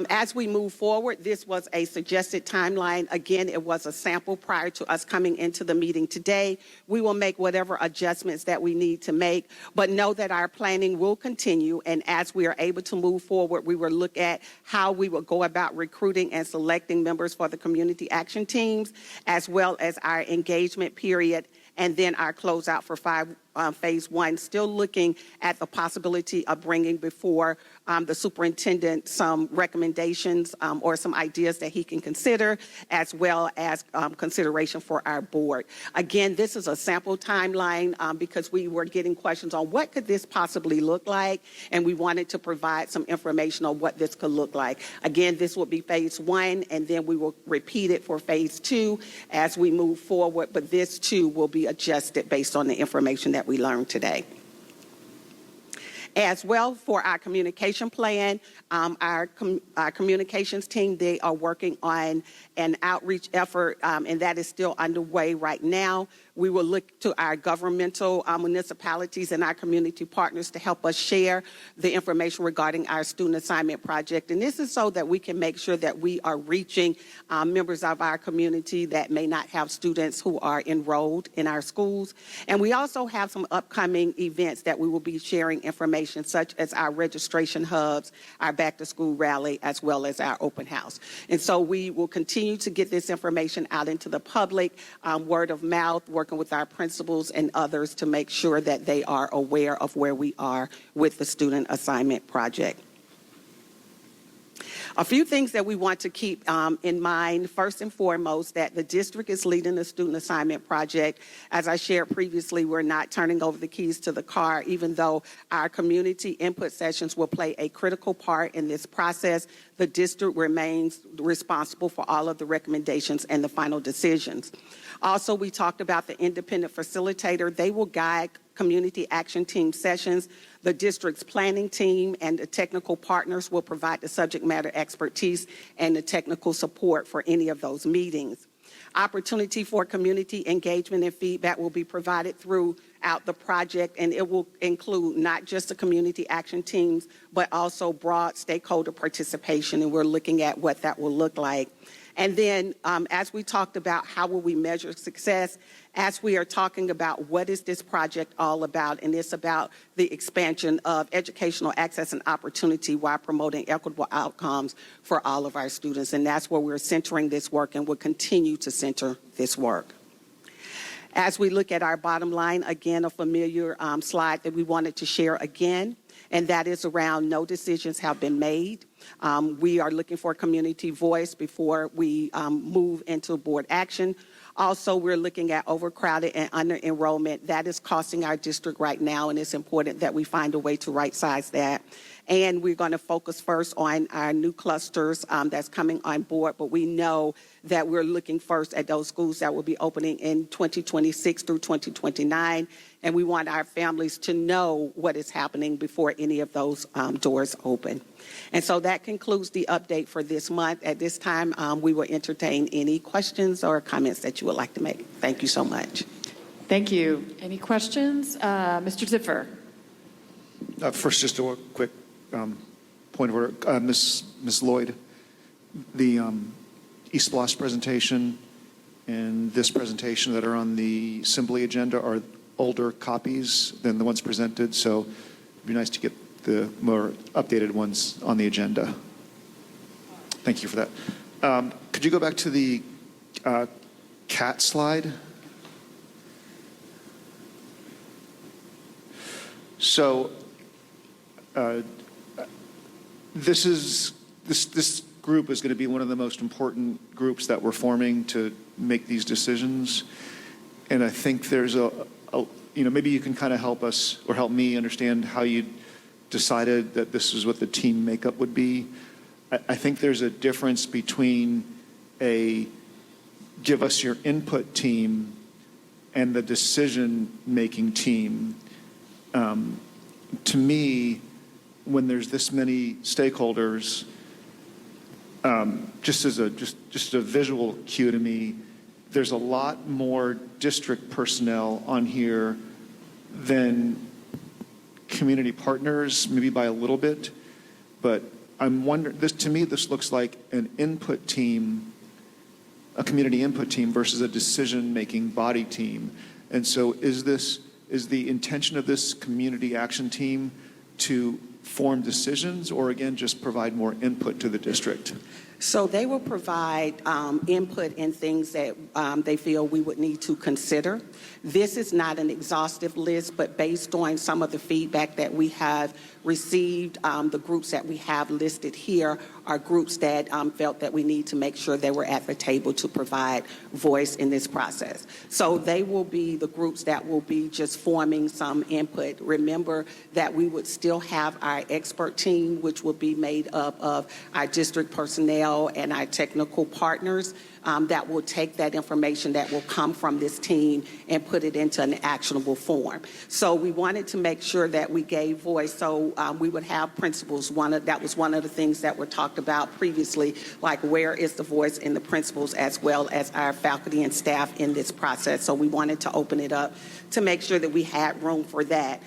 As we move forward, this was a suggested timeline. Again, it was a sample prior to us coming into the meeting today. We will make whatever adjustments that we need to make, but know that our planning will continue. And as we are able to move forward, we will look at how we will go about recruiting and selecting members for the community action teams, as well as our engagement period, and then our closeout for phase one, still looking at the possibility of bringing before the superintendent some recommendations or some ideas that he can consider, as well as consideration for our board. Again, this is a sample timeline because we were getting questions on what could this possibly look like, and we wanted to provide some information on what this could look like. Again, this will be phase one, and then we will repeat it for phase two as we move forward, but this too will be adjusted based on the information that we learned today. As well, for our communication plan, our communications team, they are working on an outreach effort, and that is still underway right now. We will look to our governmental municipalities and our community partners to help us share the information regarding our student assignment project. And this is so that we can make sure that we are reaching members of our community that may not have students who are enrolled in our schools. And we also have some upcoming events that we will be sharing information, such as our registration hubs, our back to school rally, as well as our open house. And so we will continue to get this information out into the public, word of mouth, working with our principals and others to make sure that they are aware of where we are with the student assignment project. A few things that we want to keep in mind. First and foremost, that the district is leading the student assignment project. As I shared previously, we're not turning over the keys to the car, even though our community input sessions will play a critical part in this process. The district remains responsible for all of the recommendations and the final decisions. Also, we talked about the independent facilitator. They will guide community action team sessions. The district's planning team and the technical partners will provide the subject matter expertise and the technical support for any of those meetings. Opportunity for community engagement and feedback will be provided throughout the project, and it will include not just the community action teams, but also broad stakeholder participation, and we're looking at what that will look like. And then as we talked about how will we measure success, as we are talking about what is this project all about, and it's about the expansion of educational access and opportunity while promoting equitable outcomes for all of our students. And that's where we're centering this work and will continue to center this work. As we look at our bottom line, again, a familiar slide that we wanted to share again, and that is around no decisions have been made. We are looking for community voice before we move into board action. Also, we're looking at overcrowded and under-enrollment. That is costing our district right now, and it's important that we find a way to right-size that. And we're going to focus first on our new clusters that's coming on board, but we know that we're looking first at those schools that will be opening in 2026 through 2029, and we want our families to know what is happening before any of those doors open. And so that concludes the update for this month. At this time, we will entertain any questions or comments that you would like to make. Thank you so much. Thank you. Any questions? Mr. Ziffer. First, just a quick point of order. Ms. Lloyd, the East Bluff's presentation and this presentation that are on the assembly agenda are older copies than the ones presented, so it'd be nice to get the more updated ones on the agenda. Thank you for that. Could you go back to the CAT slide? So this group is going to be one of the most important groups that we're forming to make these decisions. And I think there's maybe you can kind of help us or help me understand how you decided that this is what the team makeup would be. I think there's a difference between a give us your input team and the decision-making team. To me, when there's this many stakeholders, just a visual cue to me, there's a lot more district personnel on here than community partners, maybe by a little bit. But I'm wondering, to me, this looks like an input team, a community input team versus a decision-making body team. And so is the intention of this community action team to form decisions or, again, just provide more input to the district? So they will provide input in things that they feel we would need to consider. This is not an exhaustive list, but based on some of the feedback that we have received, the groups that we have listed here are groups that felt that we need to make sure they were at the table to provide voice in this process. So they will be the groups that will be just forming some input. Remember that we would still have our expert team, which will be made up of our district personnel and our technical partners that will take that information that will come from this team and put it into an actionable form. So we wanted to make sure that we gave voice. So we would have principals. That was one of the things that were talked about previously, like where is the voice in the principals as well as our faculty and staff in this process. So we wanted to open it up to make sure that we had room for that.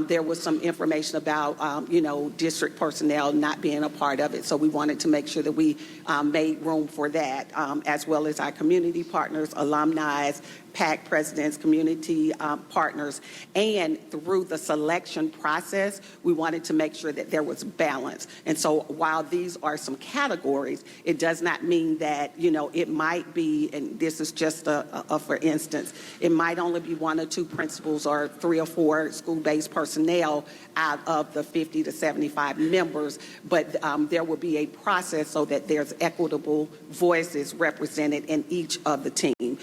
There was some information about, district personnel not being a part of it. So we wanted to make sure that we made room for that, as well as our community partners, alumni, PAC presidents, community partners, and through the selection process, we wanted to make sure that there was balance. And so while these are some categories, it does not mean that, it might be, and this is just for instance, it might only be one or two principals or 3 or 4 school-based personnel out of the 50 to 75 members, but there will be a process so that there's equitable voices represented in each of the team.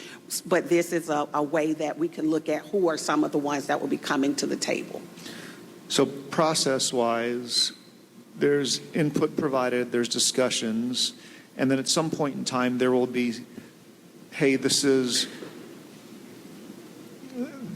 But this is a way that we can look at who are some of the ones that will be coming to the table. So process-wise, there's input provided, there's discussions, and then at some point in time there will be, hey, this is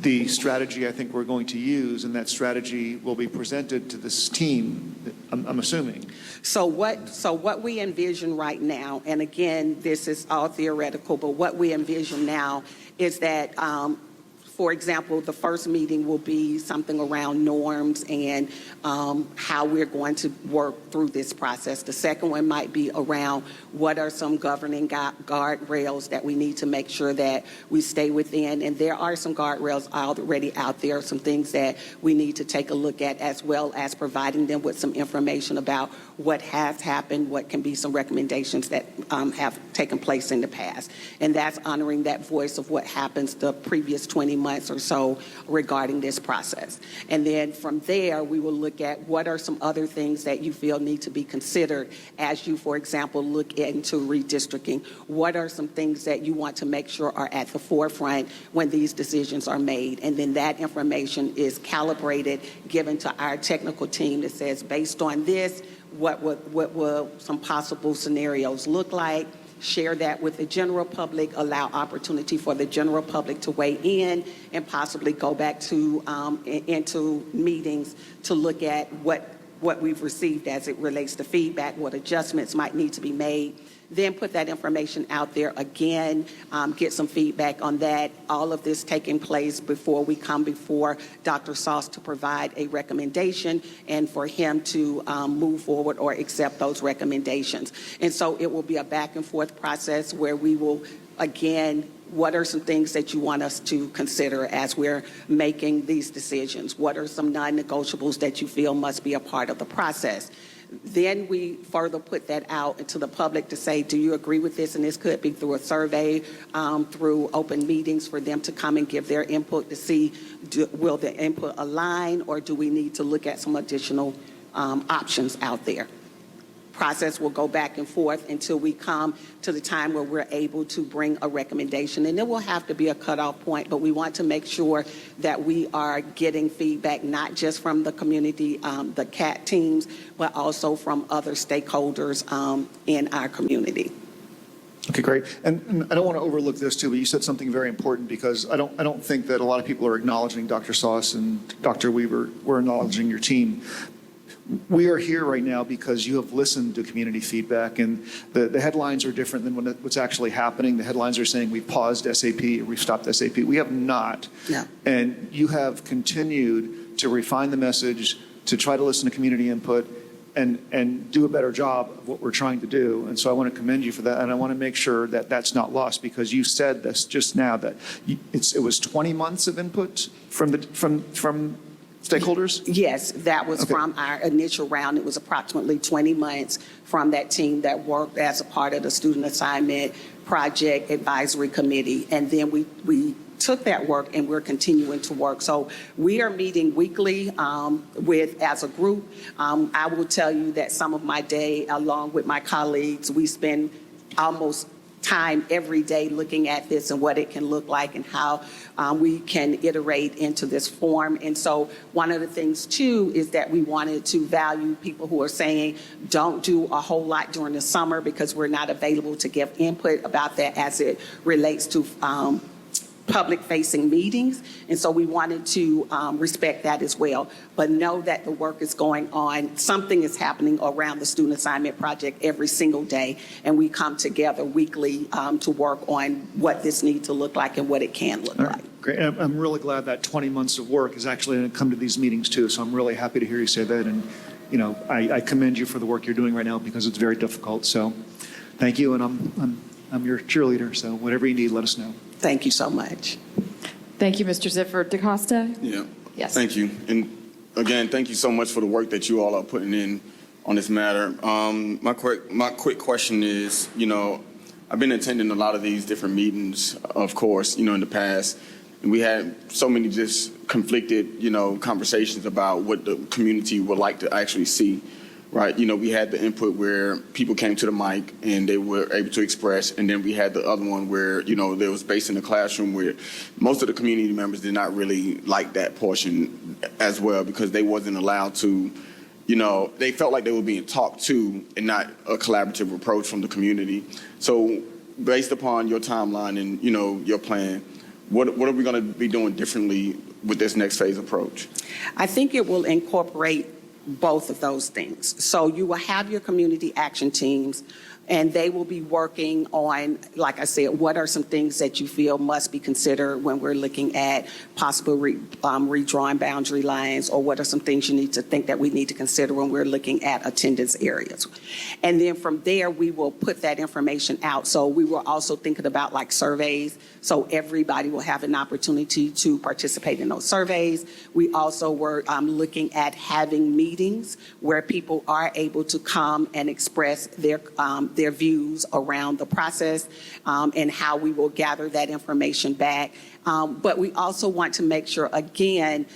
the strategy I think we're going to use, and that strategy will be presented to this team, I'm assuming. So what we envision right now, and again, this is all theoretical, but what we envision now is that, for example, the first meeting will be something around norms and how we're going to work through this process. The second one might be around what are some governing guardrails that we need to make sure that we stay within. And there are some guardrails already out there, some things that we need to take a look at, as well as providing them with some information about what has happened, what can be some recommendations that have taken place in the past. And that's honoring that voice of what happens the previous 20 months or so regarding this process. And then from there, we will look at what are some other things that you feel need to be considered as you, for example, look into redistricting. What are some things that you want to make sure are at the forefront when these decisions are made? And then that information is calibrated, given to our technical team that says, based on this, what will some possible scenarios look like? Share that with the general public, allow opportunity for the general public to weigh in, and possibly go back to into meetings to look at what we've received as it relates to feedback, what adjustments might need to be made, then put that information out there again, get some feedback on that. All of this taking place before we come before Dr. Sauce to provide a recommendation and for him to move forward or accept those recommendations. And so it will be a back and forth process where we will, again, what are some things that you want us to consider as we're making these decisions? What are some non-negotiables that you feel must be a part of the process? Then we further put that out into the public to say, do you agree with this? And this could be through a survey, through open meetings for them to come and give their input to see, will the input align, or do we need to look at some additional options out there? Process will go back and forth until we come to the time where we're able to bring a recommendation. And there will have to be a cutoff point, but we want to make sure that we are getting feedback not just from the community, the CAT teams, but also from other stakeholders in our community. Okay, great. And I don't want to overlook this too, but you said something very important, because I don't think that a lot of people are acknowledging Dr. Sauce and Dr. Weaver. We're acknowledging your team. We are here right now because you have listened to community feedback, and the headlines are different than what's actually happening. The headlines are saying we've paused SAP or we've stopped SAP. We have not. No. And you have continued to refine the message, to try to listen to community input, and do a better job of what we're trying to do. And so I want to commend you for that, and I want to make sure that that's not lost, because you said this just now, that it was 20 months of input from stakeholders? Yes, that was Okay. from our initial round. It was approximately 20 months from that team that worked as a part of the Student Assignment Project Advisory Committee. And then we took that work and we're continuing to work. So we are meeting weekly as a group. I will tell you that some of my day, along with my colleagues, we spend almost time every day looking at this and what it can look like and how we can iterate into this form. And so one of the things too is that we wanted to value people who are saying don't do a whole lot during the summer because we're not available to give input about that as it relates to public-facing meetings. And so we wanted to respect that as well. But know that the work is going on. Something is happening around the Student Assignment Project every single day. And we come together weekly to work on what this needs to look like and what it can look like. Great. And I'm really glad that 20 months of work is actually going to come to these meetings too. So I'm really happy to hear you say that. And, you know, I commend you for the work you're doing right now, because it's very difficult. So thank you. And I'm your cheerleader. So whatever you need, let us know. Thank you so much. Thank you, Mr. Ziffer. DeCosta? Yeah. Yes. Thank you. And again, thank you so much for the work that you all are putting in on this matter. My quick question is, you know, I've been attending a lot of these different meetings, of course, you know, in the past. And we had so many just conflicted, you know, conversations about what the community would like to actually see. Right, you know, we had the input where people came to the mic and they were able to express, and then we had the other one where, you know, there was based in the classroom where most of the community members did not really like that portion as well, because they wasn't allowed to, you know, they felt like they were being talked to and not a collaborative approach from the community. So based upon your timeline and, you know, your plan, what are we going to be doing differently with this next phase approach? I think it will incorporate both of those things. So you will have your community action teams, and they will be working on, like I said, what are some things that you feel must be considered when we're looking at possible redrawing boundary lines, or what are some things you need to think that we need to consider when we're looking at attendance areas. And then from there, we will put that information out. So we were also thinking about like surveys, so everybody will have an opportunity to participate in those surveys. We also were looking at having meetings where people are able to come and express their views around the process and how we will gather that information back. But we also want to make sure, again,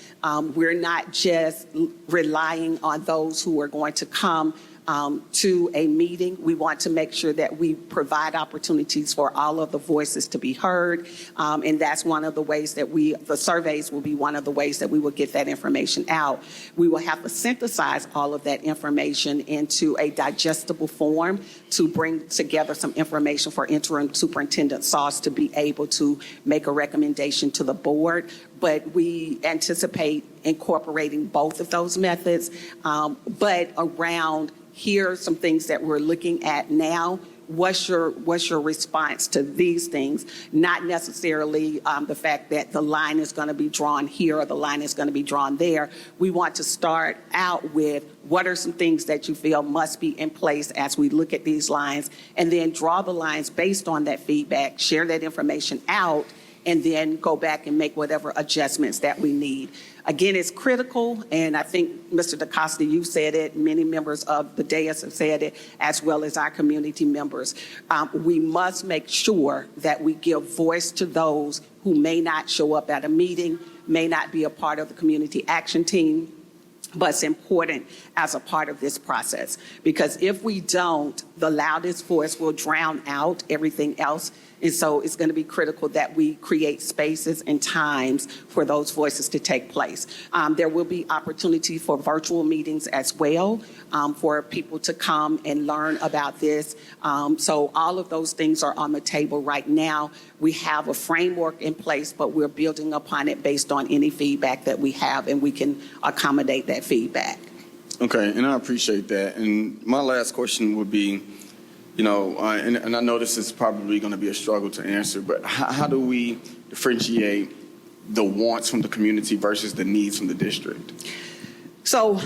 we're not just relying on those who are going to come to a meeting. We want to make sure that we provide opportunities for all of the voices to be heard. And that's one of the ways that the surveys will be one of the ways that we will get that information out. We will have to synthesize all of that information into a digestible form to bring together some information for Interim Superintendent Sauce to be able to make a recommendation to the board. But we anticipate incorporating both of those methods, but around here are some things that we're looking at now what's your response to these things? Not necessarily the fact that the line is going to be drawn here or the line is going to be drawn there. We want to start out with what are some things that you feel must be in place as we look at these lines, and then draw the lines based on that feedback, share that information out, and then go back and make whatever adjustments that we need. Again, it's critical, and I think, Mr. DaCosta, you said it, many members of the dais have said it, as well as our community members. We must make sure that we give voice to those who may not show up at a meeting, may not be a part of the community action team, but it's important as a part of this process. Because if we don't, the loudest voice will drown out everything else. And so it's going to be critical that we create spaces and times for those voices to take place. There will be opportunity for virtual meetings as well, for people to come and learn about this. So all of those things are on the table right now. We have a framework in place, but we're building upon it based on any feedback that we have, and we can accommodate that feedback. Okay, and I appreciate that. And my last question would be, and I know this is probably going to be a struggle to answer, but how do we differentiate the wants from the community versus the needs from the district? So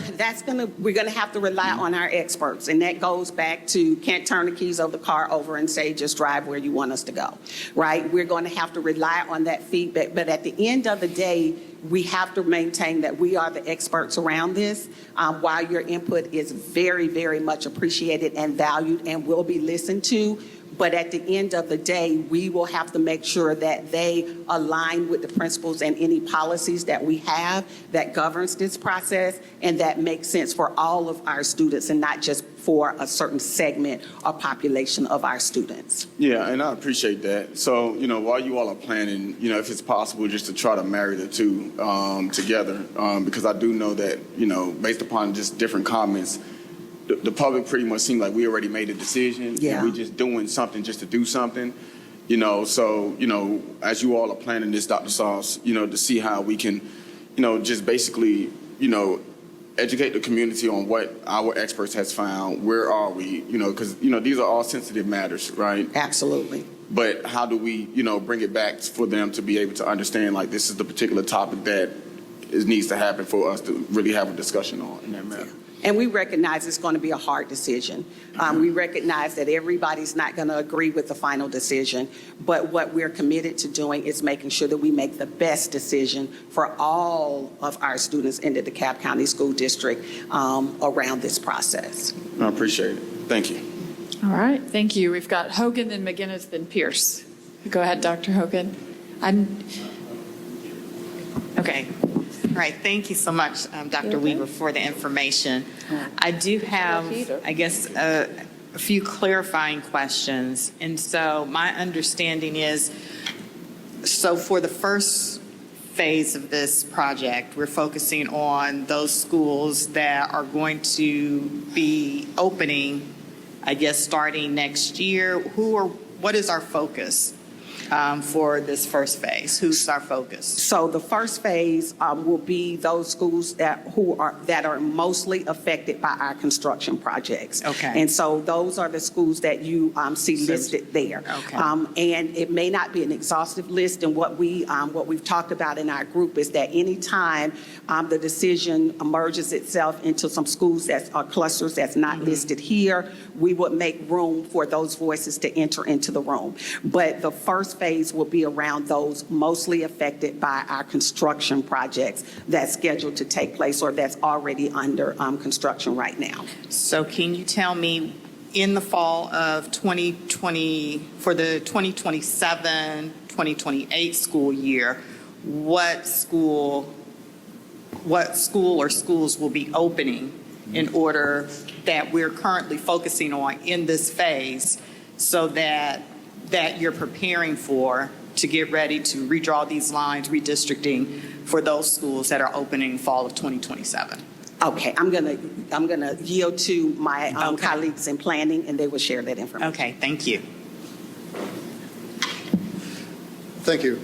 we're gonna have to rely on our experts, and that goes back to can't turn the keys of the car over and say just drive where you want us to go, right? We're going to have to rely on that feedback, but at the end of the day, we have to maintain that we are the experts around this. While your input is very, very much appreciated and valued and will be listened to, but at the end of the day, we will have to make sure that they align with the principles and any policies that we have that governs this process, and that makes sense for all of our students and not just for a certain segment or population of our students. Yeah, and I appreciate that. So, while you all are planning, if it's possible just to try to marry the two together, because I do know that, based upon just different comments, the public pretty much seemed like we already made a decision. Yeah. And we're just doing something just to do something. So, as you all are planning this, Dr. Sauce, to see how we can, just basically, educate the community on what our experts has found. Where are we? Because, these are all sensitive matters, right? Absolutely. But how do we, bring it back for them to be able to understand, like, this is the particular topic that needs to happen for us to really have a discussion on in that matter. And we recognize it's going to be a hard decision. We recognize that everybody's not going to agree with the final decision, but what we're committed to doing is making sure that we make the best decision for all of our students in the DeKalb County School District around this process. I appreciate it. Thank you. All right, thank you. We've got Hogan, then McGinnis, then Pierce. Go ahead, Dr. Hogan. Okay. All right. Thank you so much, Dr. Weaver, for the information. I do have, I guess, a few clarifying questions. And so my understanding is, so for the first phase of this project, we're focusing on those schools that are going to be opening, I guess, starting next year. What is our focus for this first phase? Who's our focus? So the first phase will be those schools that are mostly affected by our construction projects. Okay. And so those are the schools that you see listed there. Okay. And it may not be an exhaustive list. And what we've talked about in our group is that any time the decision emerges itself into some schools that are clusters that's not listed here, we would make room for those voices to enter into the room. But the first phase will be around those mostly affected by our construction projects that's scheduled to take place or that's already under construction right now. So can you tell me, in the fall of 2020, for the 2027, 2028 school year, what school or schools will be opening in order that we're currently focusing on in this phase, so that you're preparing for to get ready to redraw these lines, redistricting for those schools that are opening fall of 2027? Okay, I'm gonna yield to my colleagues in planning, and they will share that information. Okay, thank you. Thank you.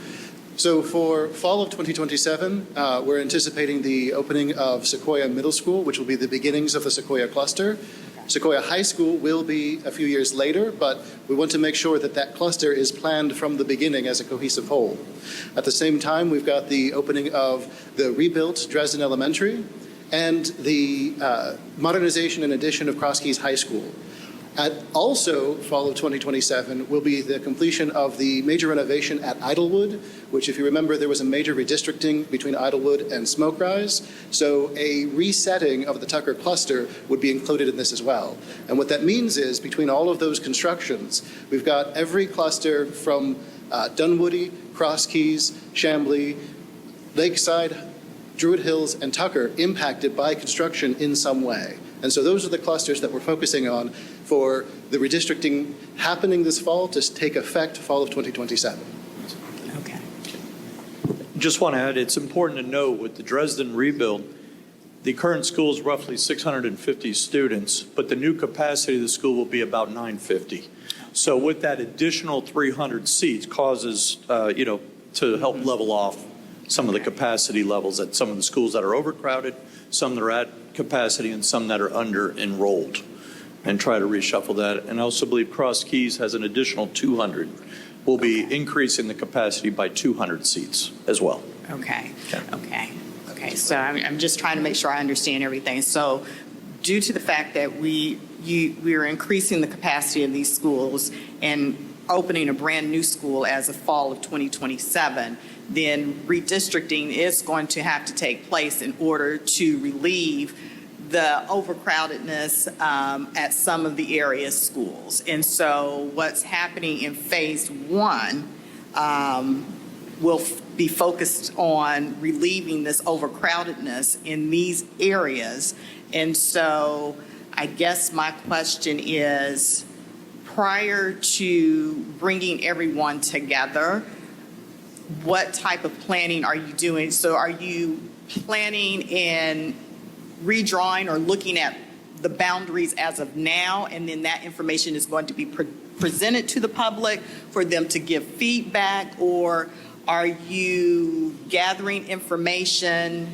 So for fall of 2027, we're anticipating the opening of Sequoia Middle School, which will be the beginnings of the Sequoia cluster. Sequoia High School will be a few years later, but we want to make sure that that cluster is planned from the beginning as a cohesive whole. At the same time, we've got the opening of the rebuilt Dresden Elementary and the modernization and addition of Cross Keys High School. Also, fall of 2027 will be the completion of the major renovation at Idlewood, which, if you remember, there was a major redistricting between Idlewood and Smoke Rise. So a resetting of the Tucker cluster would be included in this as well. And what that means is, between all of those constructions, we've got every cluster from Dunwoody, Cross Keys, Chamblee, Lakeside, Druid Hills, and Tucker impacted by construction in some way. And so those are the clusters that we're focusing on for the redistricting happening this fall to take effect fall of 2027. Okay. Just want to add, it's important to note with the Dresden rebuild, the current school is roughly 650 students, but the new capacity of the school will be about 950. So with that additional 300 seats causes, to help level off some of the capacity levels at some of the schools that are overcrowded, some that are at capacity, and some that are under enrolled, and try to reshuffle that. And I also believe Cross Keys has an additional 200. We'll be increasing the capacity by 200 seats as well. Okay. So I'm just trying to make sure I understand everything. So due to the fact that we are increasing the capacity of these schools and opening a brand new school as of fall of 2027, then redistricting is going to have to take place in order to relieve the overcrowdedness at some of the area schools. And so what's happening in phase one will be focused on relieving this overcrowdedness in these areas. And so I guess my question is, prior to bringing everyone together, what type of planning are you doing? So are you planning in redrawing or looking at the boundaries as of now, and then that information is going to be presented to the public for them to give feedback? Or are you gathering information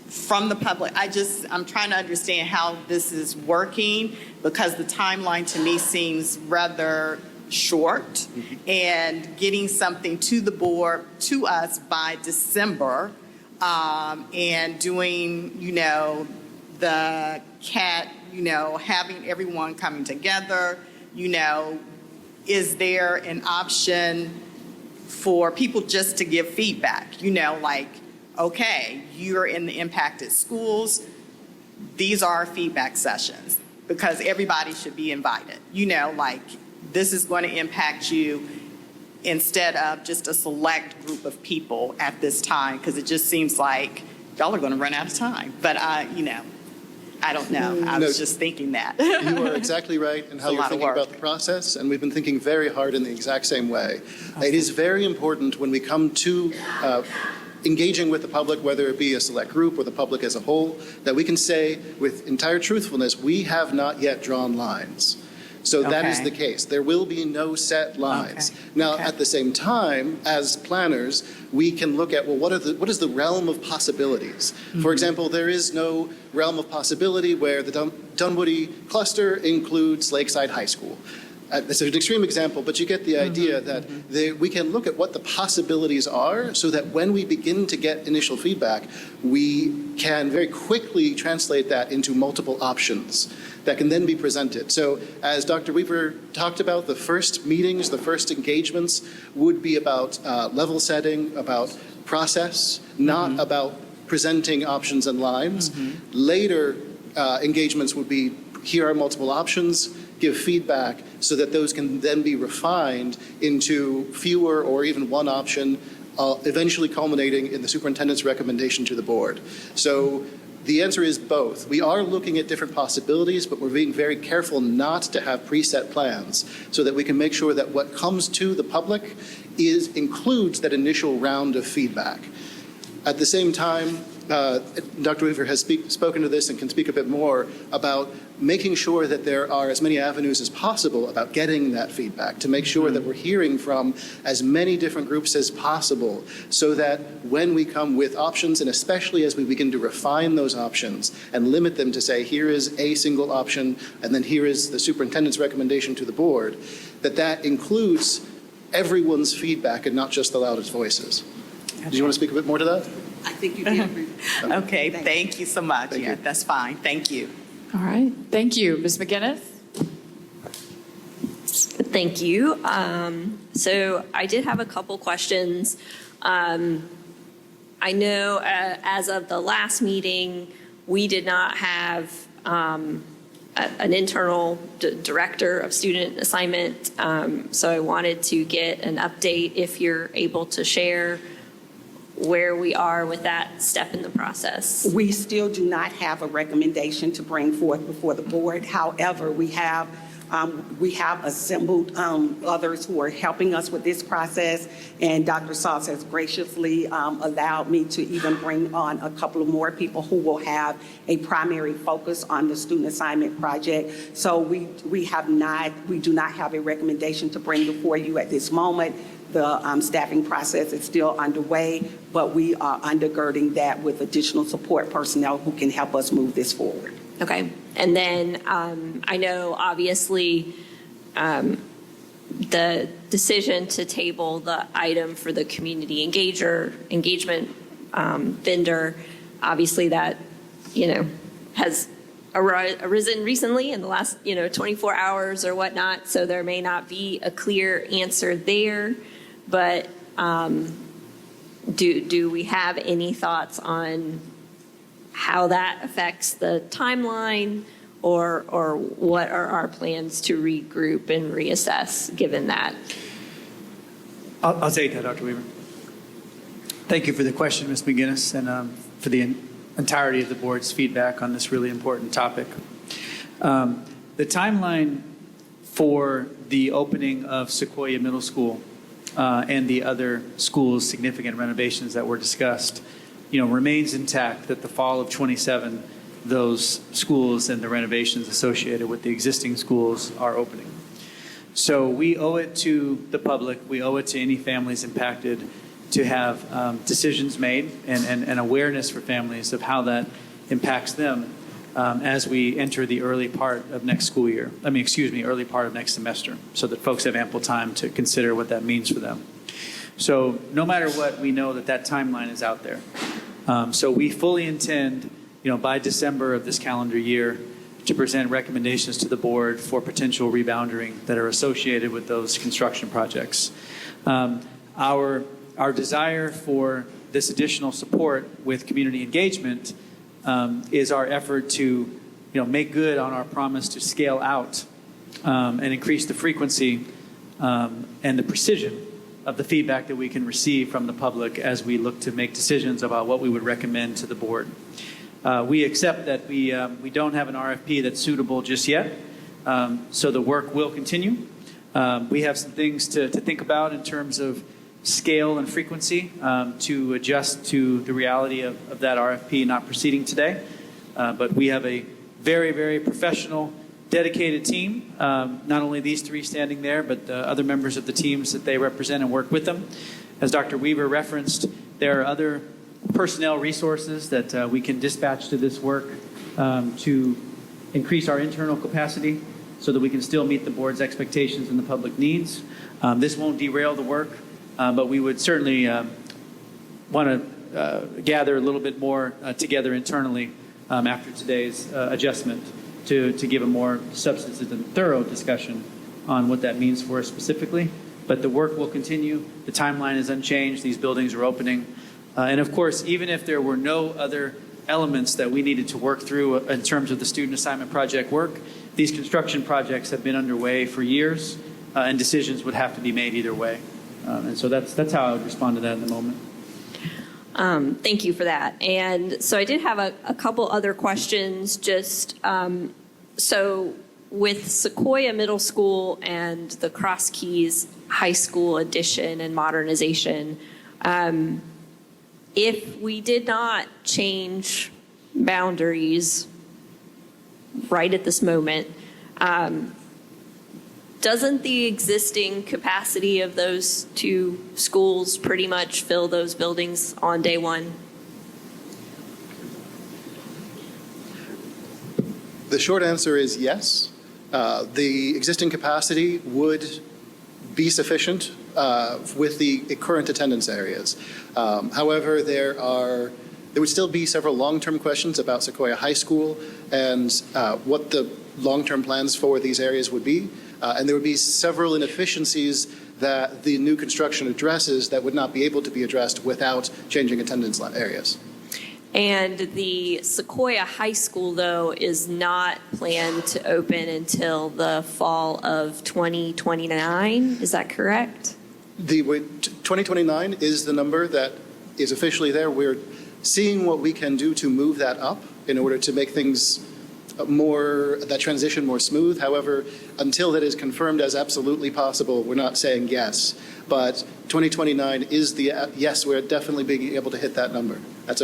from the public? I'm trying to understand how this is working, because the timeline to me seems rather short, and getting something to the board, to us by December, and doing, the CAT, having everyone coming together, is there an option for people just to give feedback? Like, okay, you're in the impacted schools, these are our feedback sessions, because everybody should be invited. Like, this is going to impact you, instead of just a select group of people at this time, because it just seems like y'all are going to run out of time. But, I don't know. I was just thinking that. You are exactly right in how you're thinking about the process, and we've been thinking very hard in the exact same way. Okay. It is very important when we come to engaging with the public, whether it be a select group or the public as a whole, that we can say with entire truthfulness, we have not yet drawn lines. So that is the case. There will be no set lines. Okay. Now, at the same time, as planners, we can look at, well, what is the realm of possibilities? Mm-hmm. For example, there is no realm of possibility where the Dunwoody cluster includes Lakeside High School. It's an extreme example, but you get the idea that we can look at what the possibilities are, so that when we begin to get initial feedback, we can very quickly translate that into multiple options that can then be presented. So as Dr. Weaver talked about, the first meetings, the first engagements would be about level setting, about process, not about presenting options and lines. Later engagements would be, here are multiple options, give feedback, so that those can then be refined into fewer or even one option, eventually culminating in the superintendent's recommendation to the board. So the answer is both. We are looking at different possibilities, but we're being very careful not to have preset plans, so that we can make sure that what comes to the public includes that initial round of feedback. At the same time, Dr. Weaver has spoken to this and can speak a bit more about making sure that there are as many avenues as possible about getting that feedback, to make sure that we're hearing from as many different groups as possible, so that when we come with options, and especially as we begin to refine those options and limit them to say, here is a single option, and then here is the superintendent's recommendation to the board, that includes everyone's feedback and not just the loudest voices. Do you want to speak a bit more to that? I think you did. Okay, thank you so much. Thank Yeah, you. that's fine. Thank you. All right. Thank you. Ms. McGinnis? Thank you. So I did have a couple questions. I know as of the last meeting, we did not have an internal director of student assignment. So I wanted to get an update if you're able to share where we are with that step in the process. We still do not have a recommendation to bring forth before the board. However, we have assembled others who are helping us with this process, and Dr. Sauce has graciously allowed me to even bring on a couple of more people who will have a primary focus on the student assignment project. So we do not have a recommendation to bring before you at this moment. The staffing process is still underway, but we are undergirding that with additional support personnel who can help us move this forward. Okay. And then I know obviously the decision to table the item for the community engagement vendor, obviously that, has arisen recently in the last, 24 hours or whatnot. So there may not be a clear answer there, but do we have any thoughts on how that affects the timeline, or what are our plans to regroup and reassess given that? I'll take that, Dr. Weaver. Thank you for the question, Ms. McGinnis, and for the entirety of the board's feedback on this really important topic. The timeline for the opening of Sequoia Middle School and the other schools' significant renovations that were discussed, remains intact, that the fall of 27, those schools and the renovations associated with the existing schools are opening. So we owe it to the public, we owe it to any families impacted to have decisions made and awareness for families of how that impacts them as we enter the early part of next school year. Early part of next semester, so that folks have ample time to consider what that means for them. So no matter what, we know that timeline is out there. So we fully intend, by December of this calendar year, to present recommendations to the board for potential rebounding that are associated with those construction projects. Our desire for this additional support with community engagement is our effort to, make good on our promise to scale out and increase the frequency and the precision of the feedback that we can receive from the public as we look to make decisions about what we would recommend to the board. We accept that we don't have an RFP that's suitable just yet, so the work will continue. We have some things to think about in terms of scale and frequency to adjust to the reality of that RFP not proceeding today. But we have a very, very professional, dedicated team, not only these three standing there, but other members of the teams that they represent and work with them. As Dr. Weaver referenced, there are other personnel resources that we can dispatch to this work to increase our internal capacity so that we can still meet the board's expectations and the public needs. This won't derail the work, but we would certainly want to gather a little bit more together internally after today's adjustment to give a more substantive and thorough discussion on what that means for us specifically. But the work will continue. The timeline is unchanged. These buildings are opening. And of course, even if there were no other elements that we needed to work through in terms of the student assignment project work, these construction projects have been underway for years, and decisions would have to be made either way. And so that's how I would respond to that in the moment. Thank you for that. And so I did have a couple other questions. Just so with Sequoia Middle School and the Cross Keys High School addition and modernization, if we did not change boundaries right at this moment, doesn't the existing capacity of those two schools pretty much fill those buildings on day one? The short answer is yes. The existing capacity would be sufficient with the current attendance areas. However, there would still be several long-term questions about Sequoia High School and what the long-term plans for these areas would be. And there would be several inefficiencies that the new construction addresses that would not be able to be addressed without changing attendance areas. And the Sequoia High School, though, is not planned to open until the fall of 2029. Is that correct? The 2029 is the number that is officially there. We're seeing what we can do to move that up in order to make things that transition more smooth. However, until that is confirmed as absolutely possible, we're not saying yes. But 2029 is yes, we're definitely being able to hit that number. That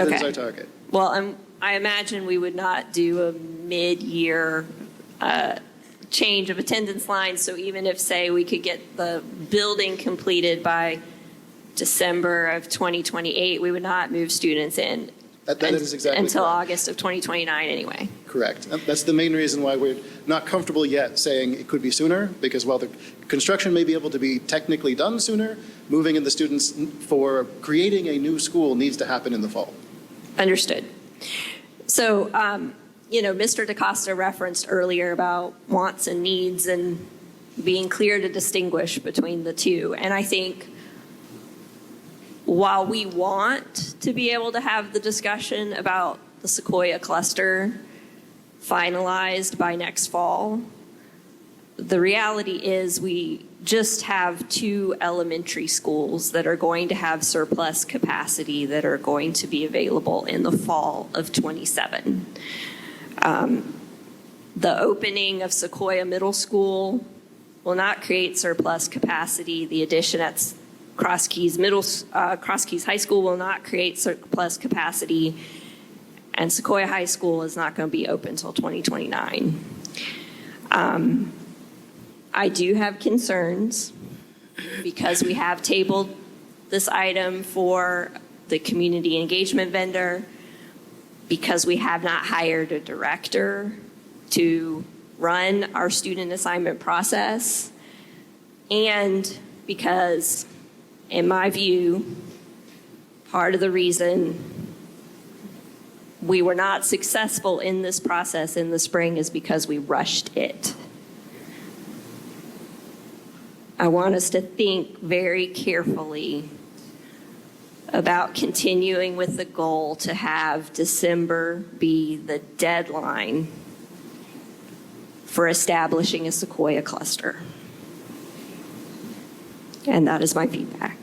is our target. Well, I imagine we would not do a mid-year change of attendance lines. So even if, say, we could get the building completed by December of 2028, we would not move students in That is exactly until correct. August of 2029 anyway. Correct. That's the main reason why we're not comfortable yet saying it could be sooner, because while the construction may be able to be technically done sooner, moving in the students for creating a new school needs to happen in the fall. Understood. So, Mr. DaCosta referenced earlier about wants and needs and being clear to distinguish between the two. And I think while we want to be able to have the discussion about the Sequoia cluster finalized by next fall, the reality is we just have two elementary schools that are going to have surplus capacity that are going to be available in the fall of 27. The opening of Sequoia Middle School will not create surplus capacity. The addition at Cross Keys High School will not create surplus capacity, and Sequoia High School is not going to be open until 2029. I do have concerns because we have tabled this item for the community engagement vendor, because we have not hired a director to run our student assignment process, and because, in my view, part of the reason we were not successful in this process in the spring is because we rushed it. I want us to think very carefully about continuing with the goal to have December be the deadline for establishing a Sequoia cluster. And that is my feedback.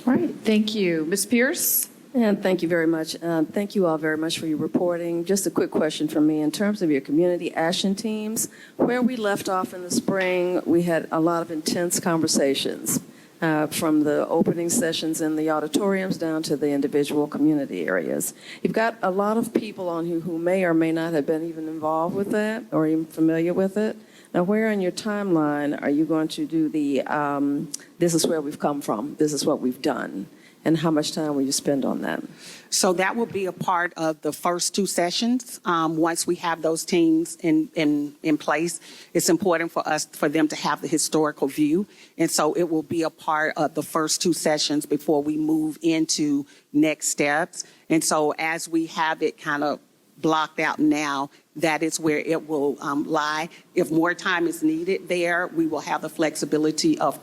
All right, thank you. Ms. Pierce? And thank you very much. Thank you all very much for your reporting. Just a quick question from me. In terms of your community action teams, where we left off in the spring, we had a lot of intense conversations from the opening sessions in the auditoriums down to the individual community areas. You've got a lot of people on who may or may not have been even involved with that or even familiar with it. Now, where in your timeline are you going to do the, this is where we've come from, this is what we've done? And how much time will you spend on that? So that will be a part of the first two sessions. Once we have those teams in place, it's important for them to have the historical view. And so it will be a part of the first two sessions before we move into next steps. And so as we have it kind of blocked out now, that is where it will lie. If more time is needed there, we will have the flexibility of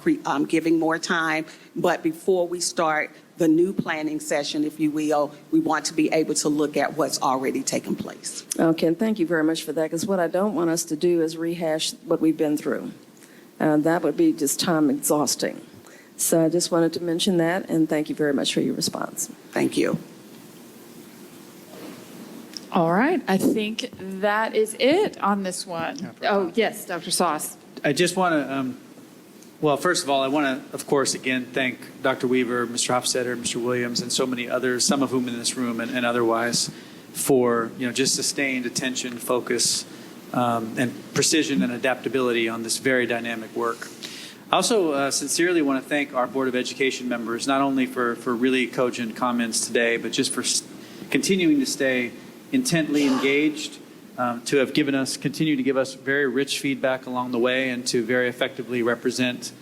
giving more time. But before we start the new planning session, if you will, we want to be able to look at what's already taken place. Okay, and thank you very much for that, because what I don't want us to do is rehash what we've been through. That would be just time exhausting. So I just wanted to mention that, and thank you very much for your response. Thank you. All right, I think that is it on this one. Oh, yes, Dr. Sauce. I just want to Well, first of all, I want to, of course, again, thank Dr. Weaver, Mr. Hofstetter, Mr. Williams, and so many others, some of whom in this room and otherwise, for just sustained attention, focus, and precision and adaptability on this very dynamic work. I also sincerely want to thank our Board of Education members, not only for really cogent comments today, but just for continuing to stay intently engaged, to have continue to give us very rich feedback along the way, and to very effectively represent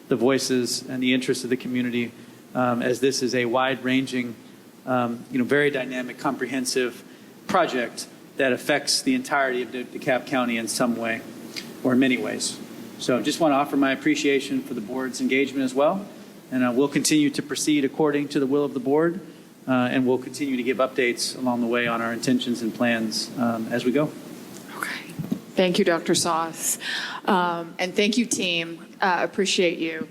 the voices and the interests of the community, as this is a wide-ranging, very dynamic, comprehensive project that affects the entirety of DeKalb County in some way or in many ways. So I just want to offer my appreciation for the board's engagement as well, and we'll continue to proceed according to the will of the board, and we'll continue to give updates along the way on our intentions and plans as we go. Okay. Thank you, Dr. Sauce. And thank you, team. Appreciate you.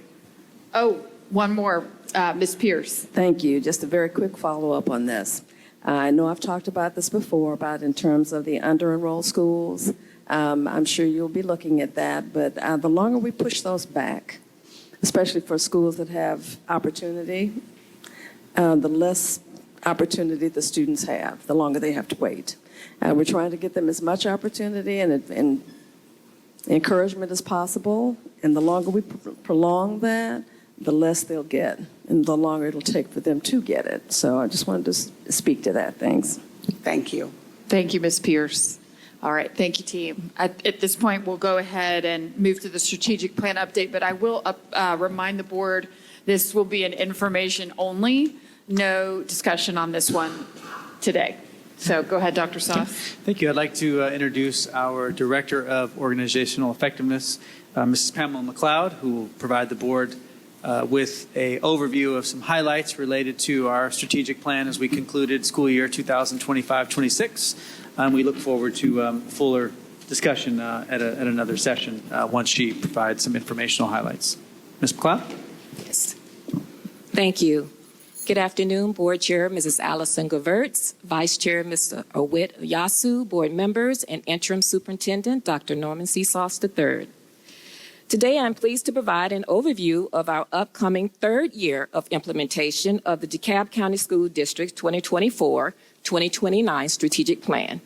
Oh, one more. Ms. Pierce. Thank you. Just a very quick follow-up on this. I know I've talked about this before, about in terms of the under-enrolled schools. I'm sure you'll be looking at that, but the longer we push those back, especially for schools that have opportunity, the less opportunity the students have, the longer they have to wait. We're trying to get them as much opportunity and encouragement as possible, and the longer we prolong that, the less they'll get, and the longer it'll take for them to get it. So I just wanted to speak to that. Thanks. Thank you. Thank you, Ms. Pierce. All right, thank you, team. At this point, we'll go ahead and move to the strategic plan update, but I will remind the board this will be an information only, no discussion on this one today. So go ahead, Dr. Sauce. Thank you. I'd like to introduce our Director of Organizational Effectiveness, Mrs. Pamela McLeod, who will provide the board with an overview of some highlights related to our strategic plan as we concluded school year 2025-26. We look forward to fuller discussion at another session once she provides some informational highlights. Ms. McLeod? Yes. Thank you. Good afternoon, Board Chair Mrs. Allison Govertz, Vice Chair Mr. Owit Yasu, Board members, and Interim Superintendent Dr. Norman C. Sauce III. Today, I'm pleased to provide an overview of our upcoming third year of implementation of the DeKalb County School District 2024-2029 Strategic Plan.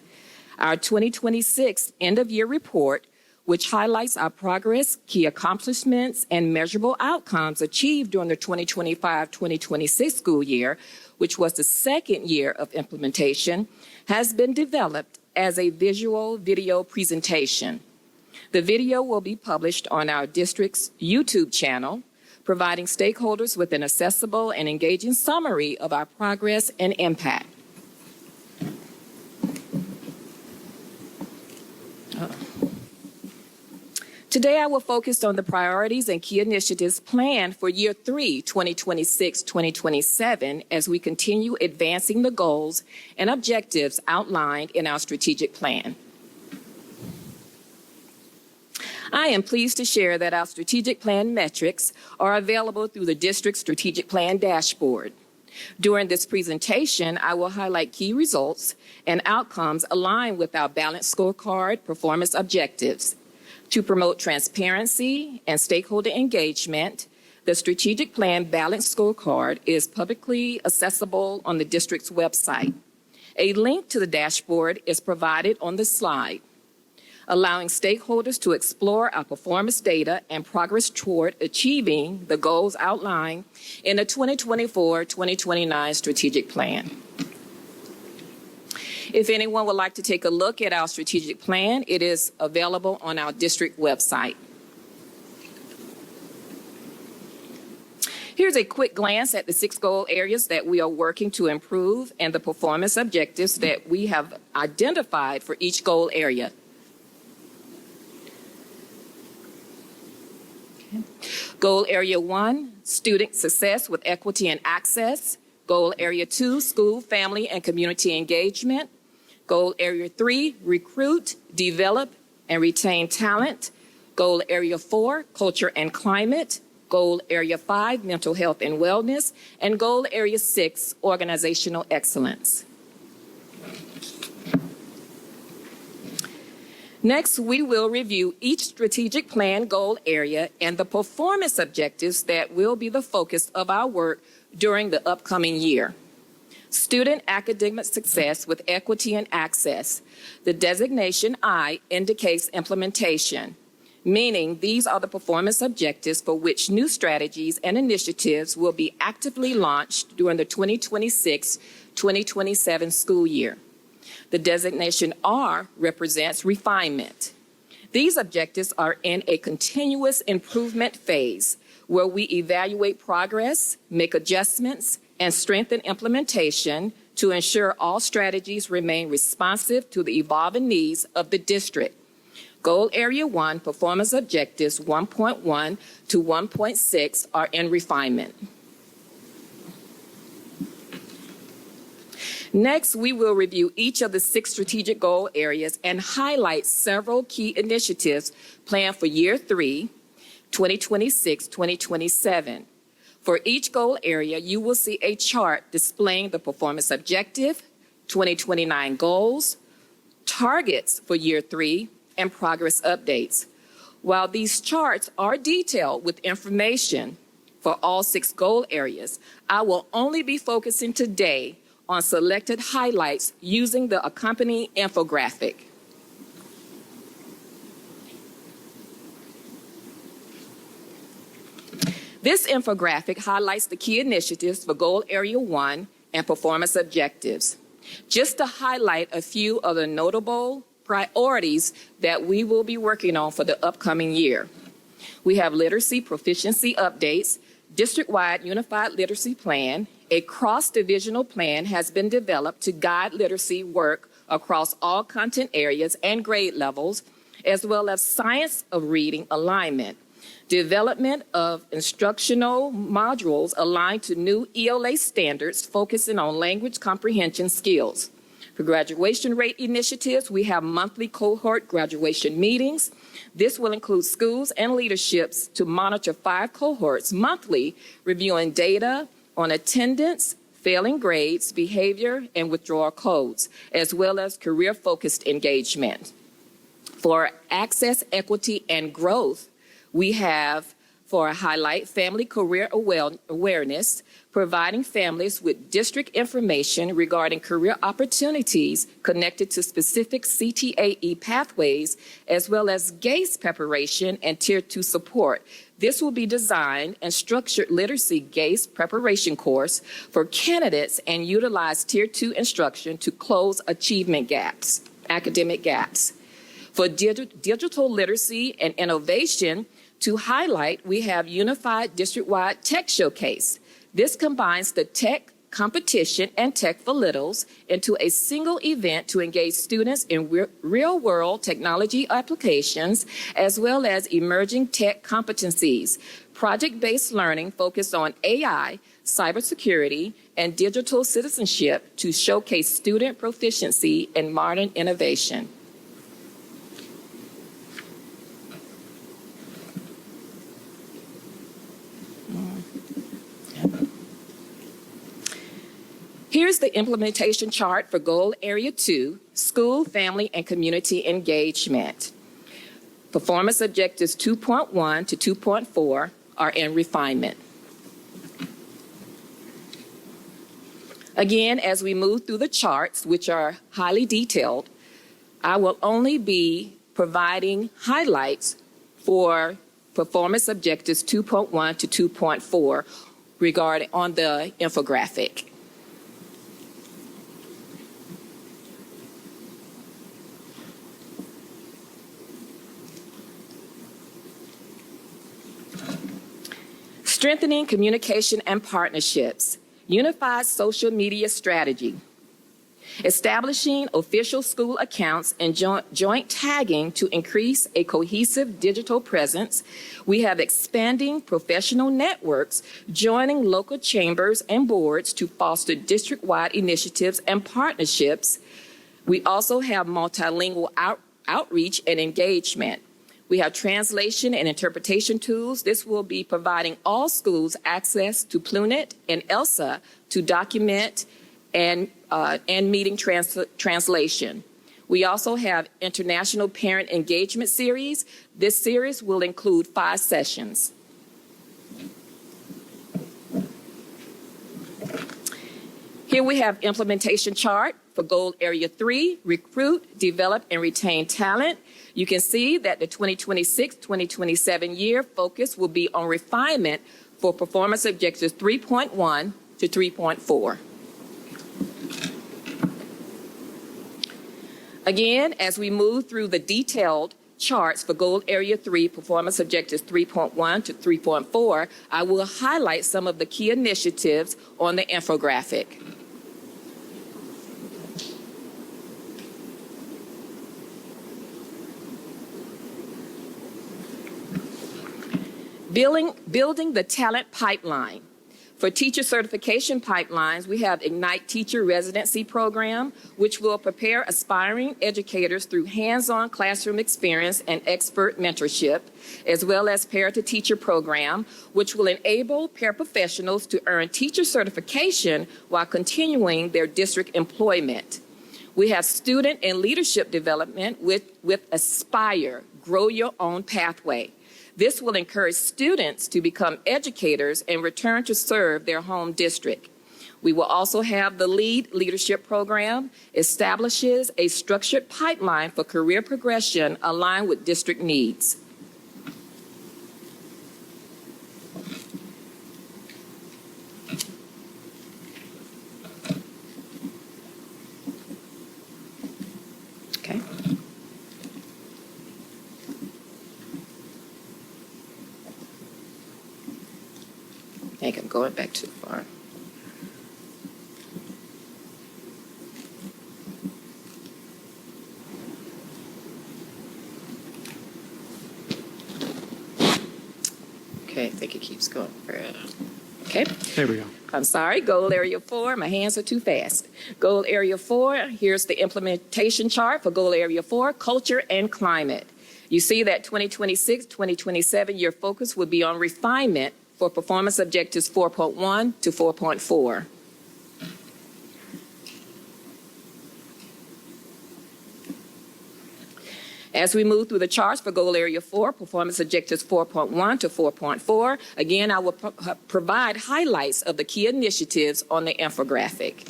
Our 2026 end-of-year report, which highlights our progress, key accomplishments, and measurable outcomes achieved during the 2025-2026 school year, which was the second year of implementation, has been developed as a visual video presentation. The video will be published on our district's YouTube channel, providing stakeholders with an accessible and engaging summary of our progress and impact. Today, I will focus on the priorities and key initiatives planned for year 3, 2026-2027, as we continue advancing the goals and objectives outlined in our strategic plan. I am pleased to share that our strategic plan metrics are available through the district strategic plan dashboard. During this presentation, I will highlight key results and outcomes aligned with our balanced scorecard performance objectives. To promote transparency and stakeholder engagement, the strategic plan balanced scorecard is publicly accessible on the district's website. A link to the dashboard is provided on the slide, allowing stakeholders to explore our performance data and progress toward achieving the goals outlined in the 2024-2029 strategic plan. If anyone would like to take a look at our strategic plan, it is available on our district website. Here's a quick glance at the 6 goal areas that we are working to improve and the performance objectives that we have identified for each goal area. Goal Area 1, student success with equity and access. Goal Area 2, school, family, and community engagement. Goal Area 3, recruit, develop, and retain talent. Goal Area 4, culture and climate. Goal Area 5, mental health and wellness. And Goal Area 6, organizational excellence. Next, we will review each strategic plan goal area and the performance objectives that will be the focus of our work during the upcoming year. Student academic success with equity and access. The designation I indicates implementation, meaning these are the performance objectives for which new strategies and initiatives will be actively launched during the 2026-2027 school year. The designation R represents refinement. These objectives are in a continuous improvement phase where we evaluate progress, make adjustments, and strengthen implementation to ensure all strategies remain responsive to the evolving needs of the district. Goal Area 1 performance objectives 1.1 to 1.6 are in refinement. Next, we will review each of the 6 strategic goal areas and highlight several key initiatives planned for Year 3, 2026-2027. For each goal area, you will see a chart displaying the performance objective, 2029 goals, targets for Year 3, and progress updates. While these charts are detailed with information for all 6 goal areas, I will only be focusing today on selected highlights using the accompanying infographic. This infographic highlights the key initiatives for Goal Area 1 and performance objectives. Just to highlight a few of the notable priorities that we will be working on for the upcoming year. We have literacy proficiency updates, district-wide unified literacy plan. A cross-divisional plan has been developed to guide literacy work across all content areas and grade levels, as well as science of reading alignment, development of instructional modules aligned to new ELA standards focusing on language comprehension skills. For graduation rate initiatives, we have monthly cohort graduation meetings. This will include schools and leaderships to monitor 5 cohorts monthly, reviewing data on attendance, failing grades, behavior, and withdrawal codes, as well as career-focused engagement. For access, equity, and growth, we have, for a highlight, family career awareness, providing families with district information regarding career opportunities connected to specific CTAE pathways, as well as GACE preparation and Tier 2 support. This will be designed and structured literacy GACE preparation course for candidates and utilize Tier 2 instruction to close achievement gaps, academic gaps. For digital literacy and innovation, to highlight, we have Unified District-Wide Tech Showcase. This combines the tech competition and Tech for Littles into a single event to engage students in real-world technology applications, as well as emerging tech competencies. Project-based learning focused on AI, cybersecurity, and digital citizenship to showcase student proficiency in modern innovation. Here's the implementation chart for Goal Area 2, School, Family, and Community Engagement. Performance objectives 2.1 to 2.4 are in refinement. Again, as we move through the charts, which are highly detailed, I will only be providing highlights for performance objectives 2.1 to 2.4 regarding on the infographic. Strengthening communication and partnerships, unified social media strategy, establishing official school accounts and joint tagging to increase a cohesive digital presence. We have expanding professional networks, joining local chambers and boards to foster district-wide initiatives and partnerships. We also have multilingual outreach and engagement. We have translation and interpretation tools. This will be providing all schools access to Plunet and ELSA to document and meeting translation. We also have International Parent Engagement Series. This series will include 5 sessions. Here we have implementation chart for Goal Area 3, Recruit, Develop, and Retain Talent. You can see that the 2026-2027 year focus will be on refinement for performance objectives 3.1 to 3.4. Again, as we move through the detailed charts for Goal Area 3, Performance Objectives 3.1 to 3.4, I will highlight some of the key initiatives on the infographic. Building the talent pipeline. For teacher certification pipelines, we have Ignite Teacher Residency Program, which will prepare aspiring educators through hands-on classroom experience and expert mentorship, as well as Pair-to-Teacher Program, which will enable paraprofessionals to earn teacher certification while continuing their district employment. We have Student and Leadership Development with Aspire, Grow Your Own Pathway. This will encourage students to become educators and return to serve their home district. We will also have the LEAD Leadership Program, establishes a structured pipeline for career progression aligned with district needs. Okay. I think I'm going back too far. Okay, I think it keeps going. Okay. There we go. I'm sorry, Goal Area 4, my hands are too fast. Goal Area 4, here's the implementation chart for Goal Area 4, Culture and Climate. You see that 2026-2027 year focus will be on refinement for performance objectives 4.1 to 4.4. As we move through the charts for Goal Area 4, performance objectives 4.1 to 4.4, again, I will provide highlights of the key initiatives on the infographic.